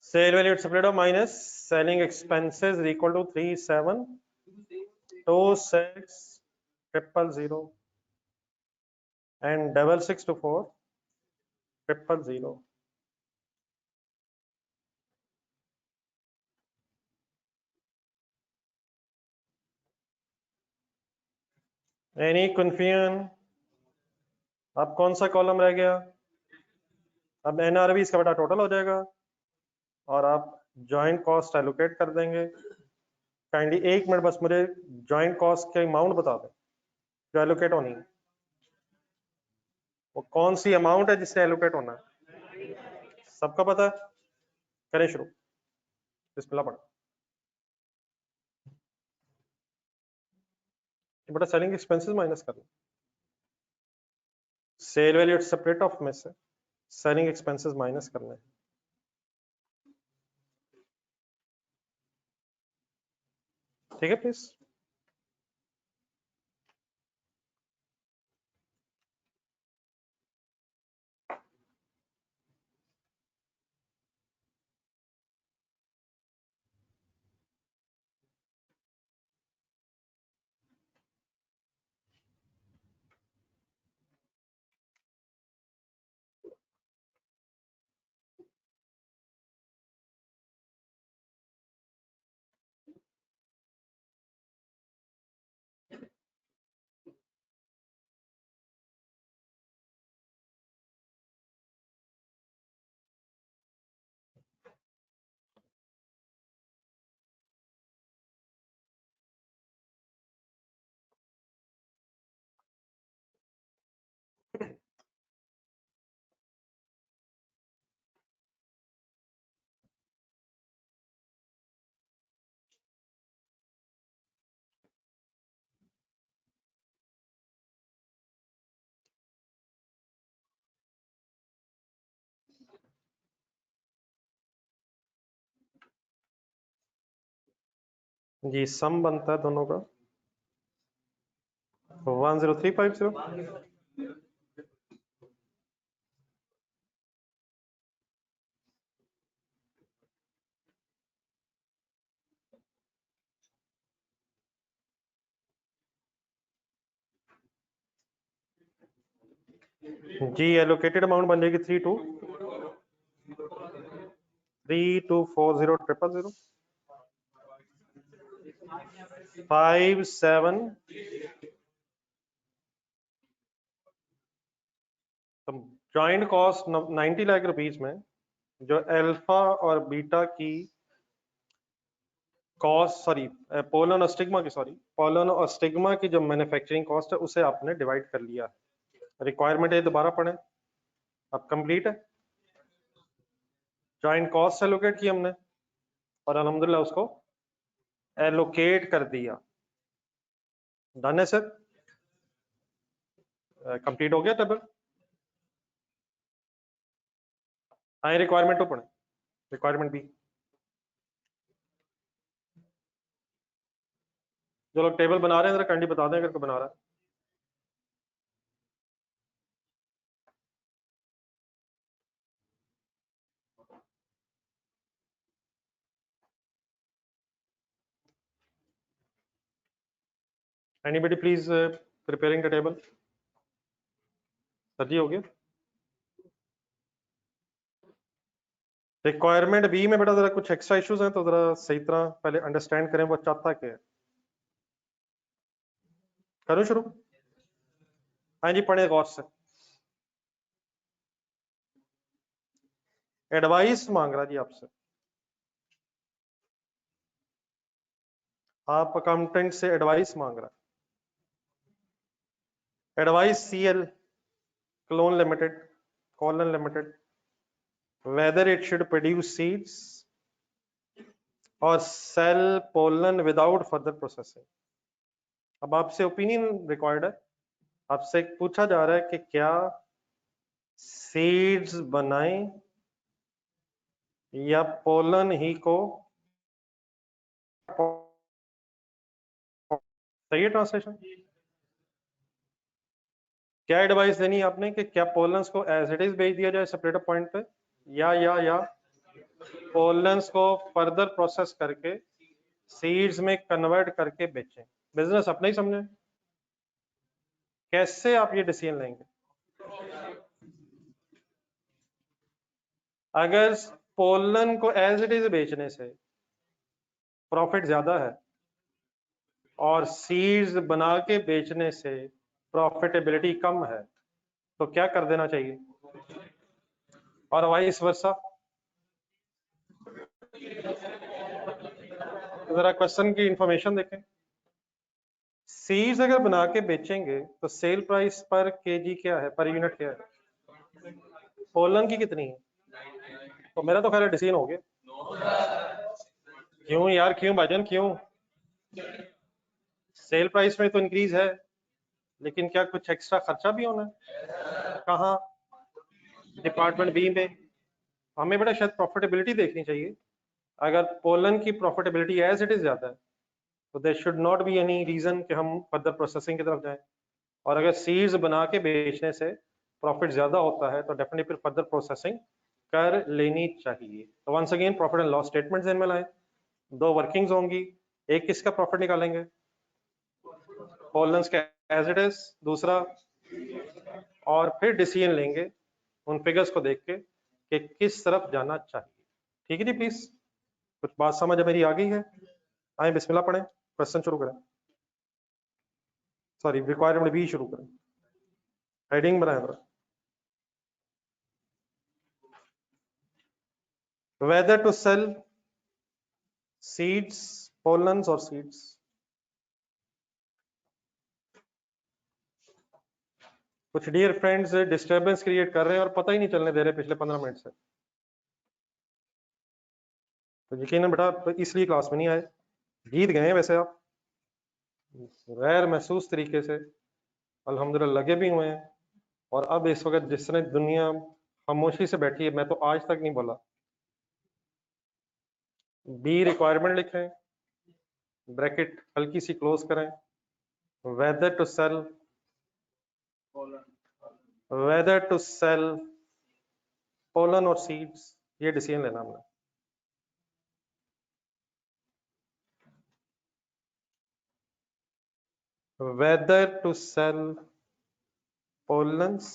sale value separate off minus selling expenses equal to 3726,000 and 6624,000। Any confusion? अब कौन सा कॉलम रह गया? अब एनआरबी इसका बटा टोटल हो जाएगा और आप जॉइंट कॉस्ट एलोकेट कर देंगे। काइंडली 1 मिनट बस मुझे जॉइंट कॉस्ट के अमाउंट बता दें जो एलोकेट होनी है। वो कौन सी अमाउंट है जिससे एलोकेट होना है, सबका पता है? करें शुरू, बिस्मिल्लाह पढ़ो। बटा सेलिंग एक्सपेंसेस माइनस करना, सेल वैल्यू सेपरेट ऑफ में से सेलिंग एक्सपेंसेस माइनस करने हैं। ठीक है प्लीज। जी सम बनता है दोनों का 10350। जी एलोकेटेड अमाउंट बन जाएगी 3240,000 57। तो जॉइंट कॉस्ट 90 लाख रुपीस में जो अल्फा और बीटा की कॉस्ट, सॉरी पोलन और स्टिग्मा की, सॉरी पोलन और स्टिग्मा की जो मैन्युफैक्चरिंग कॉस्ट है उसे आपने डिवाइड कर लिया। रिक्वायरमेंट है दोबारा पढ़ें, अब कंप्लीट है। जॉइंट कॉस्ट एलोकेट की हमने और अल्हम्दुलिल्लाह उसको एलोकेट कर दिया। डन है सर, कंप्लीट हो गया टेबल। आए रिक्वायरमेंट तो पढ़े, रिक्वायरमेंट बी। जो लोग टेबल बना रहे हैं जरा कैंडी बता दें अगर कोई बना रहा है। Anybody please preparing the table. Sir ji हो गया। रिक्वायरमेंट बी में बेटा जरा कुछ एक्स्ट्रा इश्यूज हैं तो जरा सही तरह पहले अंडरस्टैंड करें वो चाहता क्या है। करूं शुरू? हाँ जी पढ़े गौर से। एडवाइस मांग रहा जी आपसे, आप अकाउंटेंट से एडवाइस मांग रहा है। Advice CL clone limited colon limited whether it should produce seeds और sell pollen without further processing. अब आपसे ओपिनियन रिक्वायर्ड है, आपसे पूछा जा रहा है कि क्या सीड्स बनाएं या पोलन ही को, सही है ट्रांसलेशन? क्या एडवाइस देनी है आपने कि क्या पोलन्स को एज इट इज भेज दिया जाए सेपरेट पॉइंट पे, या पोलन्स को फर्दर प्रोसेस करके सीड्स में कन्वर्ट करके बेचें? बिजनेस अपना ही समझें, कैसे आप ये डिसीजन लेंगे? अगर पोलन को एज इट इज बेचने से प्रॉफिट ज्यादा है और सीड्स बना के बेचने से प्रॉफिटेबिलिटी कम है तो क्या कर देना चाहिए? और वाइस वर्सा। जरा क्वेश्चन की इंफॉर्मेशन देखें। सीड्स अगर बना के बेचेंगे तो सेल प्राइस पर केजी क्या है, पर यूनिट क्या है? पोलन की कितनी है? तो मेरा तो खैर डिसीजन हो गया। क्यों यार, क्यों भाजन क्यों? सेल प्राइस में तो इंक्रीज है लेकिन क्या कुछ एक्स्ट्रा खर्चा भी होना है? कहाँ? डिपार्टमेंट बी में। हमें बड़ा शायद प्रॉफिटेबिलिटी देखनी चाहिए। अगर पोलन की प्रॉफिटेबिलिटी एज इट इज ज्यादा है तो there should not be any reason कि हम फर्दर प्रोसेसिंग की तरफ जाएं। और अगर सीड्स बना के बेचने से प्रॉफिट ज्यादा होता है तो डेफिनेटली फिर फर्दर प्रोसेसिंग कर लेनी चाहिए। तो once again profit and loss statement ध्यान में लाएं। दो वर्किंग्स होंगी, एक किसका प्रॉफिट निकालेंगे? पोलन्स का एज इट इज, दूसरा, और फिर डिसीजन लेंगे उन फिगर्स को देख के कि किस तरफ जाना चाहिए। ठीक है जी, प्लीज कुछ बात समझ मेरी आ गई है? आए बिस्मिल्लाह पढ़ें, क्वेश्चन शुरू करें। सॉरी रिक्वायरमेंट भी शुरू करें, हेडिंग बनाए जरा। Whether to sell seeds, pollens और सीड्स। कुछ डियर फ्रेंड्स डिस्टरबेंस क्रिएट कर रहे हैं और पता ही नहीं चलने दे रहे पिछले 15 मिनट से। तो यकीनन बेटा तो इसलिए क्लास में नहीं आए। जीत गए हैं वैसे आप गैर महसूस तरीके से, अल्हम्दुलिल्लाह लगे भी हुए हैं। और अब इस वक्त जिसने दुनिया खामोशी से बैठी है, मैं तो आज तक नहीं बोला। बी रिक्वायरमेंट लिखें, ब्रैकेट हल्की सी क्लोज करें, whether to sell, whether to sell pollen और सीड्स, ये डिसीजन लेना हमने। वेदर टू सेल पोलन्स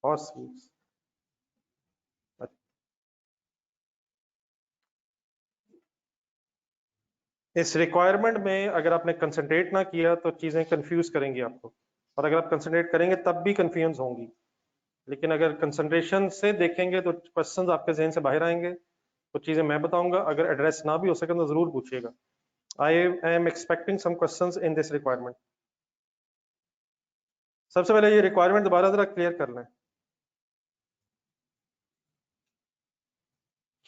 और सीड्स। इस रिक्वायरमेंट में अगर आपने कंसंट्रेट ना किया तो चीजें कंफ्यूज करेंगी आपको, और अगर आप कंसंट्रेट करेंगे तब भी कंफ्यूज होंगी। लेकिन अगर कंसंट्रेशन से देखेंगे तो क्वेश्चंस आपके जहन से बाहर आएंगे। कुछ चीजें मैं बताऊंगा, अगर एड्रेस ना भी हो सके तो जरूर पूछिएगा। I am expecting some questions in this requirement. सबसे पहले ये रिक्वायरमेंट दोबारा जरा क्लियर कर लें।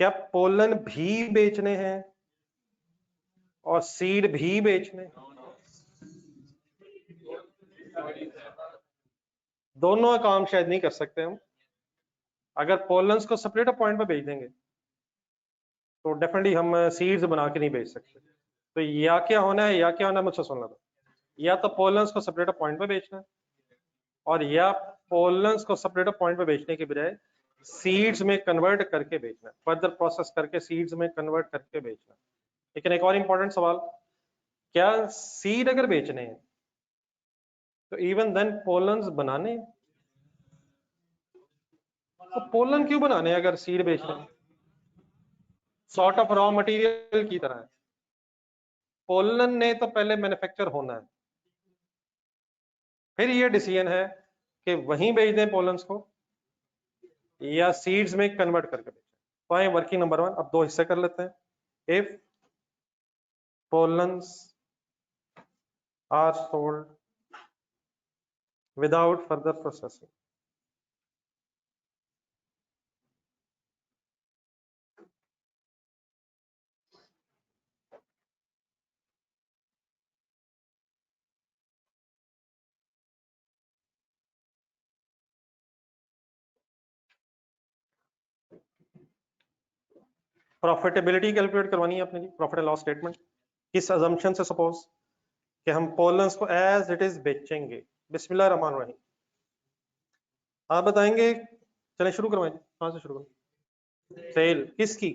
क्या पोलन भी बेचने हैं और सीड भी बेचने हैं? दोनों काम शायद नहीं कर सकते हम। अगर पोलन्स को सेपरेट पॉइंट पे भेज देंगे तो डेफिनेटली हम सीड्स बना के नहीं भेज सकते। तो या क्या होना है, या क्या होना है मुझसे सुनना था, या तो पोलन्स को सेपरेट पॉइंट पे बेचना है, और या पोलन्स को सेपरेट पॉइंट पे बेचने के बजाय सीड्स में कन्वर्ट करके बेचना, फर्दर प्रोसेस करके सीड्स में कन्वर्ट करके बेचना। लेकिन एक और इंपॉर्टेंट सवाल, क्या सीड अगर बेचने हैं तो इवन देन पोलन्स बनाने हैं? तो पोलन क्यों बनाने हैं अगर सीड बेचने हैं? सॉर्ट ऑफ रॉ मटेरियल की तरह है। पोलन ने तो पहले मैन्युफैक्चर होना है, फिर ये डिसीजन है कि वहीं बेच दें पोलन्स को या सीड्स में कन्वर्ट करके बेचें। तो आए वर्किंग नंबर 1, अब दो हिस्से कर लेते हैं। If pollens are sold without further processing, profitability calculate करवानी है आपने जी, प्रॉफिट एंड लॉस स्टेटमेंट। किस अजम्पशन से सपोज कि हम पोलन्स को एज इट इज बेचेंगे। बिस्मिल्लाह रहमान रहीम। आप बताएंगे, चलें शुरू करवाएं, कहां से शुरू करें? सेल किसकी?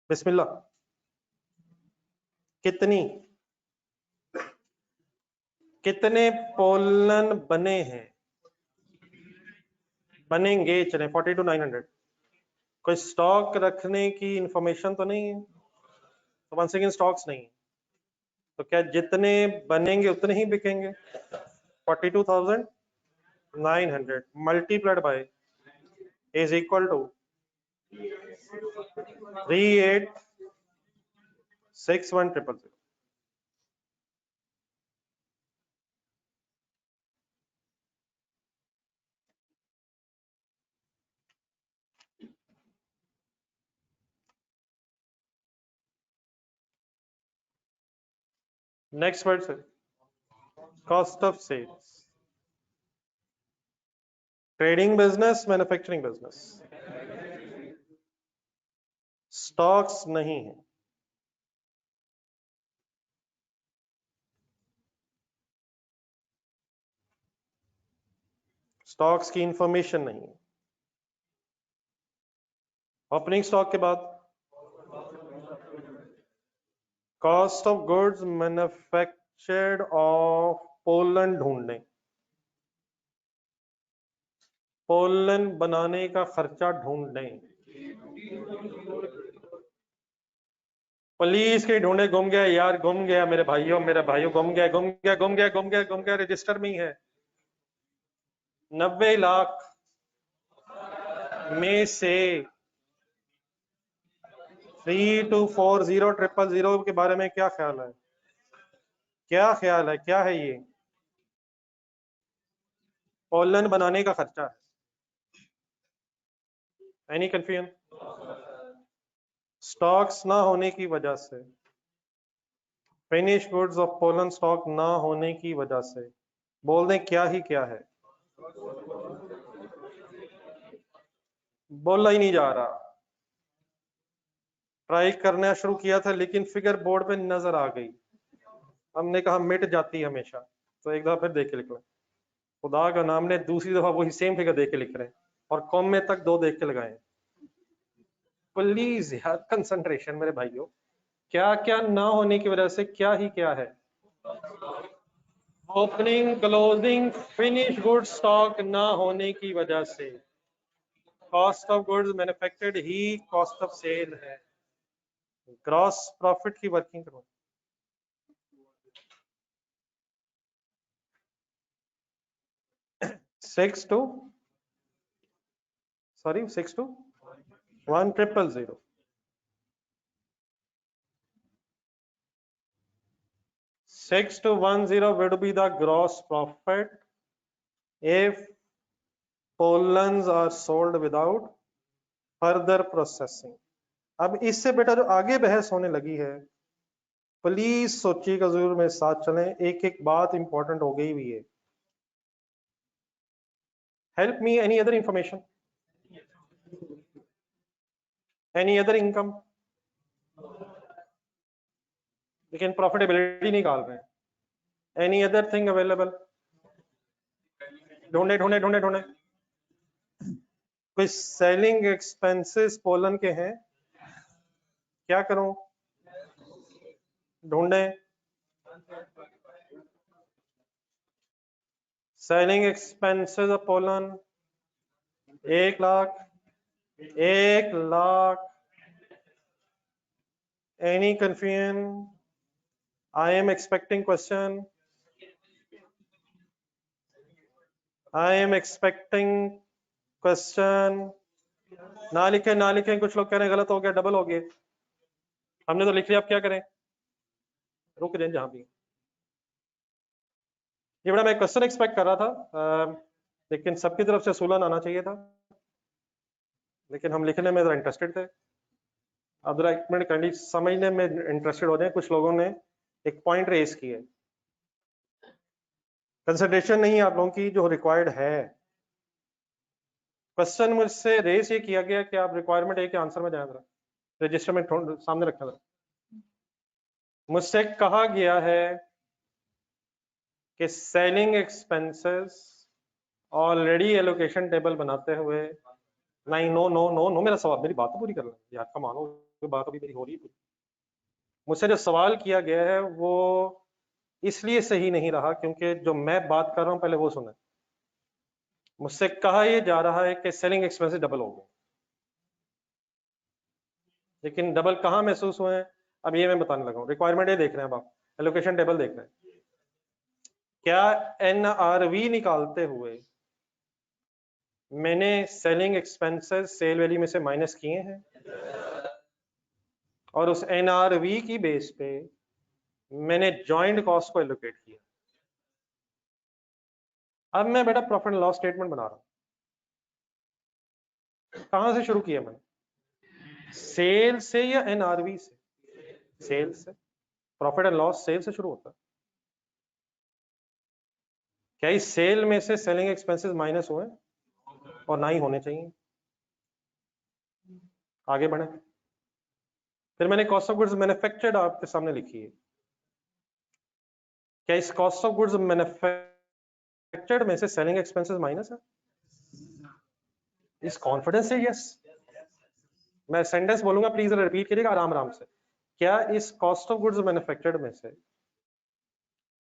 बिस्मिल्लाह। कितनी, कितने पोलन बने हैं, बनेंगे, चलें 40 to 900। कोई स्टॉक रखने की इंफॉर्मेशन तो नहीं है, तो वन सेकेंड स्टॉक्स नहीं है, तो क्या जितने बनेंगे उतने ही बिकेंगे? 42,900 multiplied by is equal to 3861,000। Next word sir, cost of sales. Trading business, manufacturing business, stocks नहीं है, स्टॉक्स की इंफॉर्मेशन नहीं है। ओपनिंग स्टॉक के बाद cost of goods manufactured of pollen ढूंढने, पोलन बनाने का खर्चा ढूंढने। पुलिस के ढूंढे, गुम गया यार, गुम गया मेरे भाइयों, मेरे भाइयों, गुम गया, गुम गया, गुम गया, गुम गया, गुम गया, रजिस्टर में ही है। 90 लाख में से 3240,000 के बारे में क्या ख्याल है? क्या ख्याल है, क्या है ये? पोलन बनाने का खर्चा है। Any confusion? स्टॉक्स ना होने की वजह से, finish goods of pollen stock ना होने की वजह से, बोल दें क्या ही क्या है, बोला ही नहीं जा रहा। ट्राई करना शुरू किया था लेकिन फिगर बोर्ड पे नजर आ गई, हमने कहा मिट जाती है हमेशा, तो एक दफा फिर देख के लिख लें। खुदा का नाम ने दूसरी दफा वही सेम फिगर देख के लिख रहे हैं, और कॉम में तक 2 देख के लगाए। प्लीज यार कंसंट्रेशन मेरे भाइयों, क्या क्या ना होने की वजह से क्या ही क्या है? Opening, closing, finish good stock ना होने की वजह से कॉस्ट ऑफ गुड्स मैन्युफैक्चर्ड ही कॉस्ट ऑफ सेल है। ग्रॉस प्रॉफिट की वर्किंग करो। 6 to 1,000,000। 6 to 10 would be the gross profit if pollens are sold without further processing। अब इससे बेटा जो आगे बहस होने लगी है, प्लीज सोचिएगा जरूर, मेरे साथ चलें, एक एक बात इंपॉर्टेंट हो गई हुई है। Help me any other information, any other income, लेकिन प्रॉफिटेबिलिटी निकाल रहे हैं, एनी अदर थिंग अवेलेबल, ढूंढे ढूंढे ढूंढे ढूंढे। कोई सेलिंग एक्सपेंसेस पोलन के हैं, क्या करूं, ढूंढे। Selling expenses of pollen 1 lakh, 1 lakh. Any confusion? I am expecting question, I am expecting question. ना लिखे ना लिखे, कुछ लोग कह रहे हैं गलत हो गया, डबल हो गया। हमने तो लिख लिया, अब क्या करें, रुक जाए जहां भी। ये बड़ा मैं क्वेश्चन एक्सपेक्ट कर रहा था, लेकिन सबकी तरफ से सोलन आना चाहिए था, लेकिन हम लिखने में जरा इंटरेस्टेड थे। अब जरा 1 मिनट कैंडी समझने में इंटरेस्टेड हो जाए। कुछ लोगों ने एक पॉइंट रेस किया, कंसिडरेशन नहीं आप लोगों की जो रिक्वायर्ड है। क्वेश्चन मुझसे रेस ये किया गया कि आप रिक्वायरमेंट ए के आंसर में जाए, जरा रजिस्टर में सामने रखा था। मुझसे कहा गया है कि selling expenses already allocation table बनाते हुए, नहीं नो नो नो नो, मेरा सवाल, मेरी बात तो पूरी कर लो यार, का मानो बात अभी मेरी हो रही है। मुझसे जो सवाल किया गया है वो इसलिए सही नहीं रहा क्योंकि जो मैं बात कर रहा हूं पहले वो सुने। मुझसे कहा यह जा रहा है कि सेलिंग एक्सपेंसेस डबल हो गए, लेकिन डबल कहां महसूस हुए हैं अब ये मैं बताने लगा हूं। रिक्वायरमेंट ये देख रहे हैं, अब आप एलोकेशन टेबल देख रहे हैं। क्या NRV निकालते हुए मैंने सेलिंग एक्सपेंसेस सेल वैल्यू में से माइनस किए हैं, और उस NRV की बेस पे मैंने जॉइंट कॉस्ट को एलोकेट किया। अब मैं बेटा प्रॉफिट एंड लॉस स्टेटमेंट बना रहा हूं। कहां से शुरू किया मैंने, सेल से या NRV से? सेल से। प्रॉफिट एंड लॉस सेल से शुरू होता है। क्या इस सेल में से सेलिंग एक्सपेंसेस माइनस हुए और ना ही होने चाहिए? आगे बढ़े। फिर मैंने कॉस्ट ऑफ गुड्स मैन्युफैक्चर्ड आपके सामने लिखी है। क्या इस कॉस्ट ऑफ गुड्स मैन्युफैक्चर्ड में से सेलिंग एक्सपेंसेस माइनस है? इस कॉन्फिडेंस से यस। मैं सेंटेंस बोलूंगा, प्लीज रिपीट करिएगा आराम आराम से। क्या इस कॉस्ट ऑफ गुड्स मैन्युफैक्चर्ड में से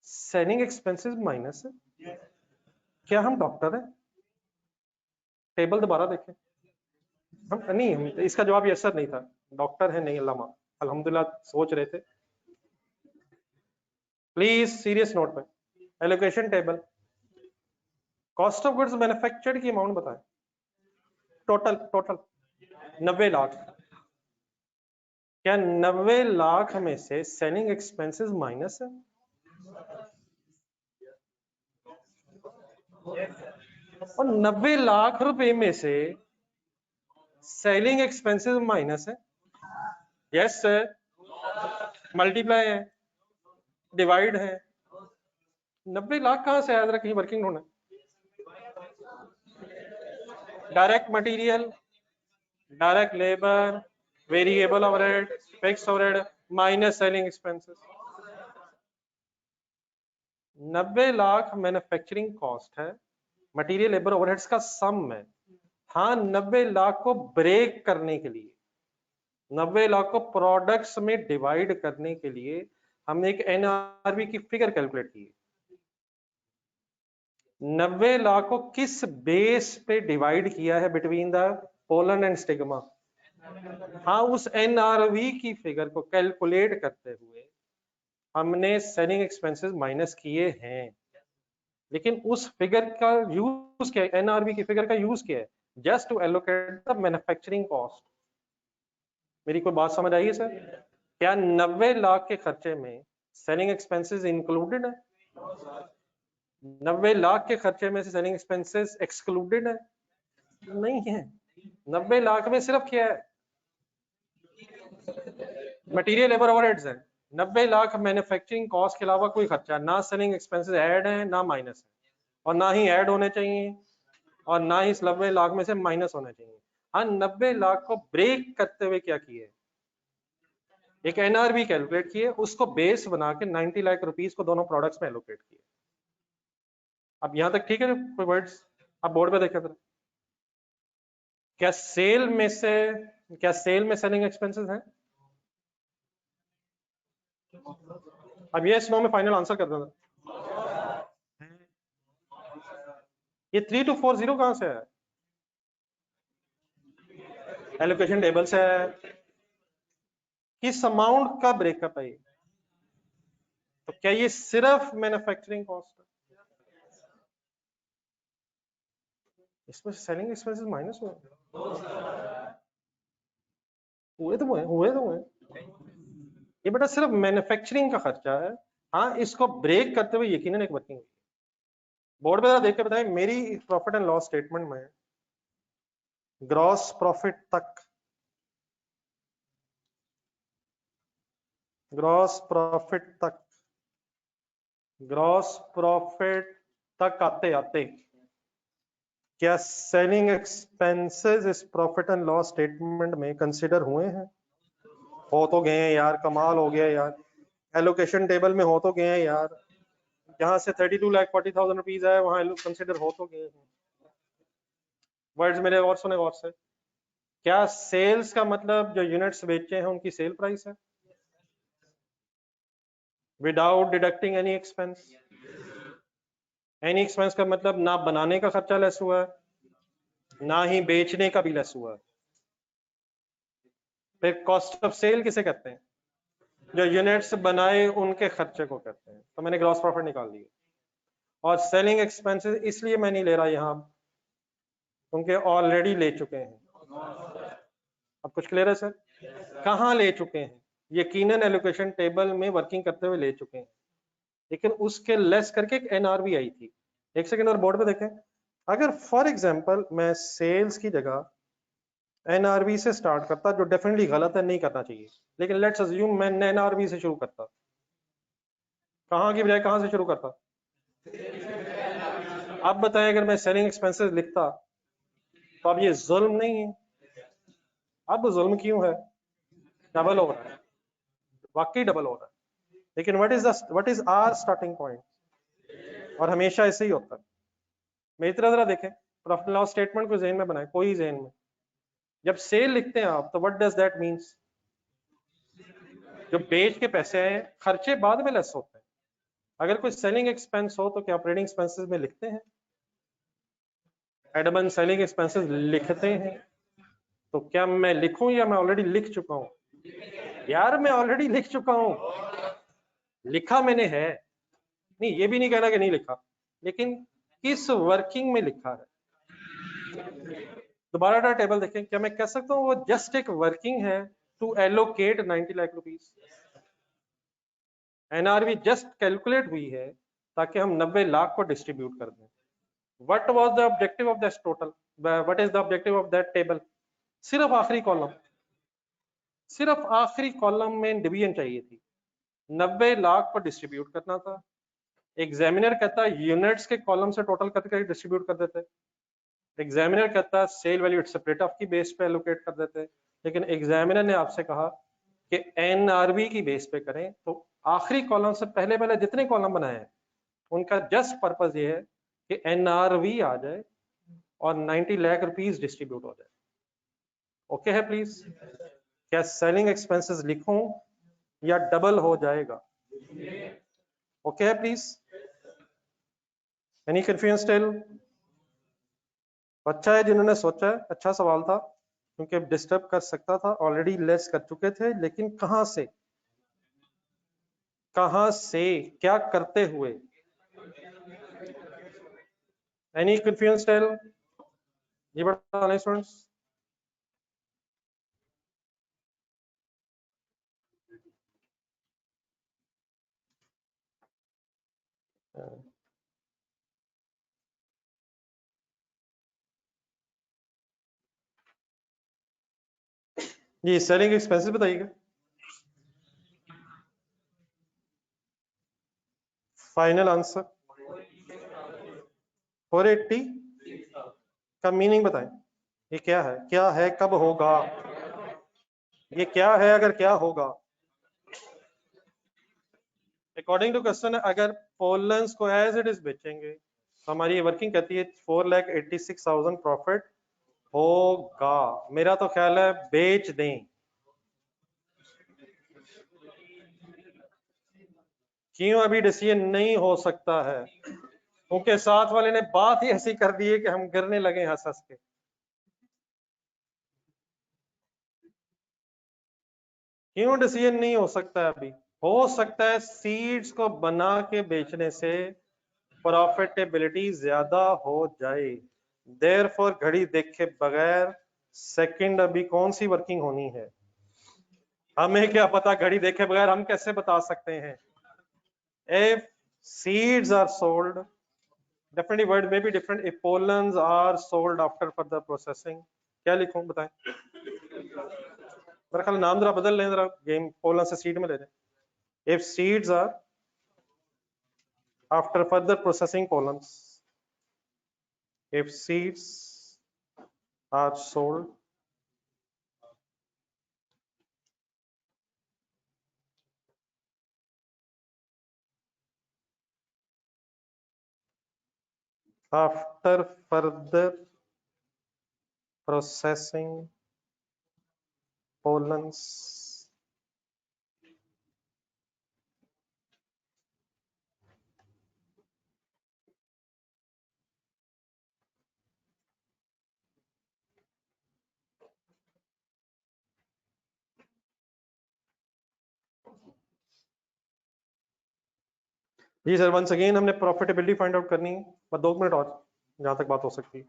सेलिंग एक्सपेंसेस माइनस है? क्या हम डॉक्टर हैं? टेबल दोबारा देखें। हम नहीं, इसका जवाब यस सर नहीं था। डॉक्टर है नहीं, अल्लाह अल्हम्दुलिल्लाह सोच रहे थे। प्लीज सीरियस नोट पे, allocation table, cost of goods manufactured की अमाउंट बताएं। Total total 90 lakh. क्या 90 लाख में से सेलिंग एक्सपेंसेस माइनस है? और 90 लाख रुपए में से सेलिंग एक्सपेंसेस माइनस है? Yes sir. मल्टीप्लाई है, डिवाइड है। 90 लाख कहां से आया, जरा कहीं वर्किंग होना। Direct material, direct labour, variable overhead, fixed overhead minus selling expenses. 90 lakh manufacturing cost है, मटेरियल लेबर ओवरहेड्स का सम है। हाँ, 90 लाख को ब्रेक करने के लिए, 90 लाख को प्रोडक्ट्स में डिवाइड करने के लिए हमने एक NRV की फिगर कैलकुलेट की। 90 लाख को किस बेस पे डिवाइड किया है between the pollen and stigma? हाँ, उस NRV की फिगर को कैलकुलेट करते हुए हमने सेलिंग एक्सपेंसेस माइनस किए हैं, लेकिन उस फिगर का यूज क्या है, NRV की फिगर का यूज क्या है? Just to allocate the manufacturing cost. मेरी कोई बात समझ आई है सर? क्या 90 लाख के खर्चे में सेलिंग एक्सपेंसेस इंक्लूडेड है? 90 लाख के खर्चे में से सेलिंग एक्सपेंसेस एक्सक्लूडेड है? नहीं है। 90 लाख में सिर्फ क्या है, मटेरियल लेबर ओवरहेड्स है। 90 लाख मैन्युफैक्चरिंग कॉस्ट के अलावा कोई खर्चा, ना सेलिंग एक्सपेंसेस ऐड है ना माइनस है, और ना ही ऐड होने चाहिए और ना ही इस 90 लाख में से माइनस होना चाहिए। हाँ, 90 लाख को ब्रेक करते हुए क्या किए, एक एनआरवी कैलकुलेट किए, उसको बेस बना के 90 लाख रुपीस को दोनों प्रोडक्ट्स में एलोकेट किए। अब यहां तक ठीक है कोई वर्ड्स? अब बोर्ड पे देखें जरा, क्या सेल में से, क्या सेल में सेलिंग एक्सपेंसेस हैं? अब ये नो में फाइनल आंसर कर देना। ये 3240 कहां से है? एलोकेशन टेबल से है। किस अमाउंट का ब्रेकअप है ये? तो क्या ये सिर्फ मैन्युफैक्चरिंग कॉस्ट है? इसमें सेलिंग एक्सपेंसेस माइनस हुए तो हुए। ये बेटा सिर्फ मैन्युफैक्चरिंग का खर्चा है। हाँ, इसको ब्रेक करते हुए यकीनन एक वर्किंग। बोर्ड पे देख के बताएं, मेरी प्रॉफिट एंड लॉस स्टेटमेंट में ग्रॉस प्रॉफिट तक, ग्रॉस प्रॉफिट तक, ग्रॉस प्रॉफिट तक आते आते क्या सेलिंग एक्सपेंसेस इस प्रॉफिट एंड लॉस स्टेटमेंट में कंसिडर हुए हैं? हो तो गए हैं यार, कमाल हो गया यार। एलोकेशन टेबल में हो तो गए हैं यार, जहां से 32,40,000 रुपीज है वहां कंसिडर हो तो गए हैं। वर्ड्स मेरे और सुने गौर से। क्या सेल्स का मतलब जो यूनिट्स बेचे हैं उनकी सेल प्राइस है, without deducting any expense? Any expense का मतलब ना बनाने का खर्चा लेस हुआ है, ना ही बेचने का भी लेस हुआ है। फिर कॉस्ट ऑफ सेल किसे कहते हैं? जो यूनिट्स बनाए उनके खर्चे को कहते हैं। तो मैंने ग्रॉस प्रॉफिट निकाल दिया। और सेलिंग एक्सपेंसेस इसलिए मैं नहीं ले रहा यहां, क्योंकि ऑलरेडी ले चुके हैं। अब कुछ क्लियर है सर? कहाँ ले चुके हैं? यकीनन एलोकेशन टेबल में वर्किंग करते हुए ले चुके हैं, लेकिन उसके लेस करके एक एनआरवी आई थी। एक सेकंड और बोर्ड पे देखें। अगर फॉर एग्जांपल मैं सेल्स की जगह एनआरवी से स्टार्ट करता, जो डेफिनेटली गलत है, नहीं करना चाहिए, लेकिन लेट्स अज्यूम मैं एनआरवी से शुरू करता, कहाँ की बजाय कहाँ से शुरू करता? अब बताएं, अगर मैं सेलिंग एक्सपेंसेस लिखता तो अब ये जुल्म नहीं है? अब जुल्म क्यों है? डबल हो रहा है, वाकई डबल हो रहा है। लेकिन what is our starting point? और हमेशा ऐसे ही होता है। मेरी तरह जरा देखें, प्रॉफिट लॉस स्टेटमेंट को जेन में बनाए, कोई जेन में जब सेल लिखते हैं आप, तो व्हाट डज दैट मीन्स? जो बेच के पैसे हैं, खर्चे बाद में लेस होते हैं। अगर कोई सेलिंग एक्सपेंस हो तो क्या ऑपरेटिंग एक्सपेंसेस में लिखते हैं? एडमन सेलिंग एक्सपेंसेस लिखते हैं। तो क्या मैं लिखूं या मैं ऑलरेडी लिख चुका हूं? यार मैं ऑलरेडी लिख चुका हूं, लिखा मैंने है। नहीं, ये भी नहीं कहना कि नहीं लिखा, लेकिन किस वर्किंग में लिखा है? दोबारा टेबल देखें, क्या मैं कह सकता हूँ वो जस्ट एक वर्किंग है to allocate 90 lakh rupees? NRV just calculate हुई है ताकि हम 90 लाख को डिस्ट्रीब्यूट कर दें। What was the objective of that total? What is the objective of that table? सिर्फ आखिरी कॉलम, सिर्फ आखिरी कॉलम में डिवीजन चाहिए थी, 90 लाख को डिस्ट्रीब्यूट करना था। एग्जामिनर कहता है यूनिट्स के कॉलम से टोटल करके डिस्ट्रीब्यूट कर देते, एग्जामिनर कहता है सेल वैल्यू सेपरेट ऑफ की बेस पे एलोकेट कर देते, लेकिन एग्जामिनर ने आपसे कहा कि एनआरवी की बेस पे करें। तो आखिरी कॉलम से पहले पहले जितने कॉलम बनाए हैं उनका जस्ट पर्पस ये है कि एनआरवी आ जाए और 90 लाख रुपीस डिस्ट्रीब्यूट हो जाए। ओके है प्लीज? क्या सेलिंग एक्सपेंसेस लिखूं या डबल हो जाएगा? ओके है प्लीज? Any confusion still? अच्छा है जिन्होंने सोचा है, अच्छा सवाल था, क्योंकि डिस्टर्ब कर सकता था। ऑलरेडी लेस कर चुके थे, लेकिन कहां से, कहां से, क्या करते हुए? Any confusion still? जी बता नहीं स्टूडेंट्स? जी सेलिंग एक्सपेंसेस बताइएगा। Final answer 480। इसका मीनिंग बताएं, ये क्या है, क्या है, कब होगा, ये क्या है, अगर क्या होगा। अकॉर्डिंग टू क्वेश्चन अगर पोलन्स को एज इट इज बेचेंगे तो हमारी वर्किंग कहती है 4,86,000 प्रॉफिट होगा। मेरा तो ख्याल है बेच दें। क्यों अभी डिसीजन नहीं हो सकता है? क्योंकि साथ वाले ने बात ही ऐसी कर दी है कि हम गिरने लगे हंस हंस के। क्यों डिसीजन नहीं हो सकता है अभी? हो सकता है सीड्स को बना के बेचने से प्रॉफिटेबिलिटी ज्यादा हो जाए। देयरफॉर घड़ी देखे बगैर सेकंड अभी कौन सी वर्किंग होनी है? हमें क्या पता, घड़ी देखे बगैर हम कैसे बता सकते हैं? if seeds are sold, definitely word may be different, if pollens are sold after further processing, क्या लिखूं बताएं? मेरा ख्याल नाम जरा बदल लें, जरा गेम पोलन से सीड में ले जाएं। if seeds are after further processing pollens, if seeds are sold after further processing pollens, ji sir once again हमने प्रॉफिटेबिलिटी फाइंड आउट करनी है, बस 2 मिनट और जहां तक बात हो सकती है।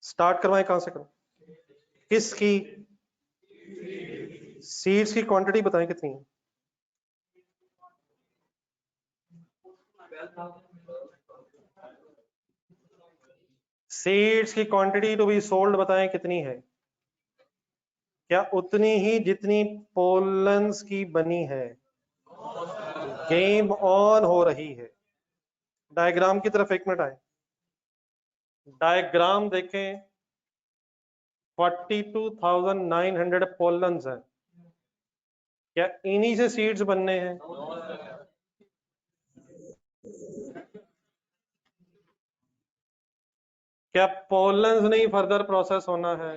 स्टार्ट करवाएं, कहां से करें? किसकी? सीड्स की क्वांटिटी बताएं कितनी है? सीड्स की क्वांटिटी टू बी सोल्ड बताएं कितनी है? क्या उतनी ही जितनी पोलन्स की बनी है? गेम ऑन हो रही है। डायग्राम की तरफ 1 मिनट आए। डायग्राम देखें, 42,900 पोलन्स हैं। क्या इन्हीं से सीड्स बनने हैं? क्या पोलन्स नहीं फर्दर प्रोसेस होना है?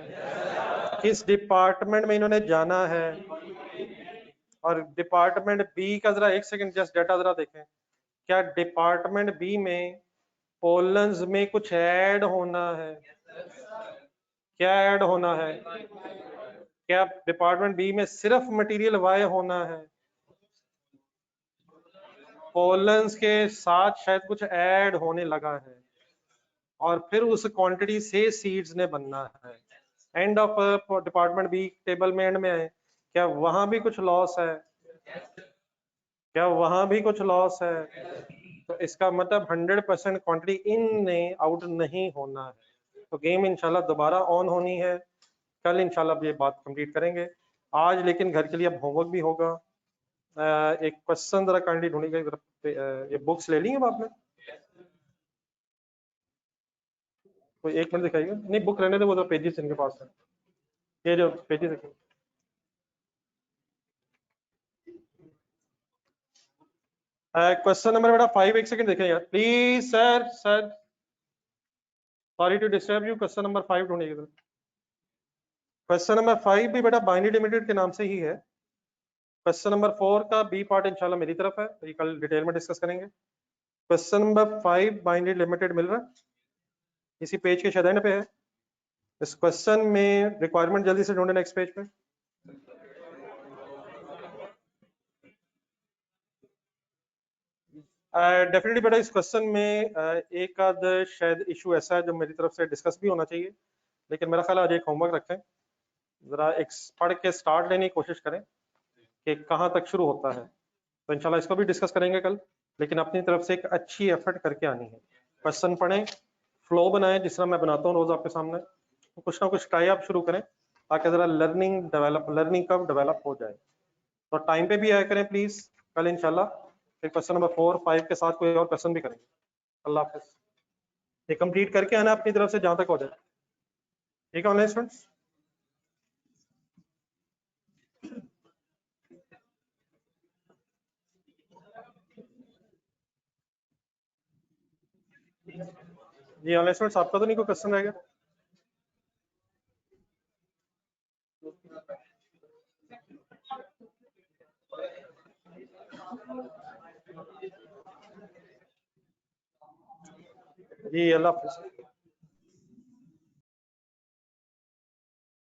किस डिपार्टमेंट में इन्होंने जाना है? और डिपार्टमेंट बी का जरा 1 सेकंड जस्ट डाटा जरा देखें। क्या डिपार्टमेंट बी में पोलन्स में कुछ ऐड होना है? क्या ऐड होना है? क्या डिपार्टमेंट बी में सिर्फ मटेरियल वाई होना है? पोलन्स के साथ शायद कुछ ऐड होने लगा है और फिर उस क्वांटिटी से सीड्स ने बनना है। End of department B table में एंड में है, क्या वहां भी कुछ लॉस है? क्या वहां भी कुछ लॉस है? तो इसका मतलब 100% क्वांटिटी इन ने आउट नहीं होना है। तो गेम इंशाल्लाह दोबारा ऑन होनी है। कल इंशाल्लाह ये बात कंप्लीट करेंगे। आज लेकिन घर के लिए अब होमवर्क भी होगा। एक क्वेश्चन जरा काइंडली ढूंढिएगा, ये बुक्स ले ली है आपने? कोई 1 मिनट दिखाइएगा। नहीं बुक रहने दे, वो तो पेजेस इनके पास है, ये जो पेजेस है। क्वेश्चन नंबर बेटा 5, 1 सेकंड देखें यार please sir. Sorry to disturb you, question number 5 ढूंढिएगा। क्वेश्चन नंबर 5 भी बेटा बाइनरी लिमिटेड के नाम से ही है। क्वेश्चन नंबर 4 का बी पार्ट इंशाल्लाह मेरी तरफ है, ये कल डिटेल में डिस्कस करेंगे। क्वेश्चन नंबर 5 बाइनरी लिमिटेड मिल रहा है, इसी पेज के शायद एंड पे है। इस क्वेश्चन में रिक्वायरमेंट जल्दी से ढूंढे नेक्स्ट पेज पे। डेफिनेटली बेटा इस क्वेश्चन में एक आध शायद इशू ऐसा है जो मेरी तरफ से डिस्कस भी होना चाहिए, लेकिन मेरा ख्याल है आज एक होमवर्क रखें, जरा एक पढ़ के स्टार्ट लेने की कोशिश करें कि कहाँ तक शुरू होता है। तो इंशाल्लाह इसको भी डिस्कस करेंगे कल, लेकिन अपनी तरफ से एक अच्छी एफर्ट करके आनी है। क्वेश्चन पढ़ें, फ्लो बनाएं जिस तरह मैं बनाता हूँ रोज आपके सामने, कुछ ना कुछ टाई अप शुरू करें ताकि जरा लर्निंग कब डेवलप हो जाए। तो टाइम पे भी आया करें प्लीज कल इंशाल्लाह। फिर क्वेश्चन नंबर 4, 5 के साथ कोई और क्वेश्चन भी करेंगे। अल्लाह हाफिज। ये कंप्लीट करके आना अपनी तरफ से जहां तक हो जाए। ठीक है ऑनलाइन स्टूडेंट्स। जी ऑनलाइन स्टूडेंट्स, आपका तो नहीं कोई क्वेश्चन रहेगा? जी अल्लाह हाफिज़।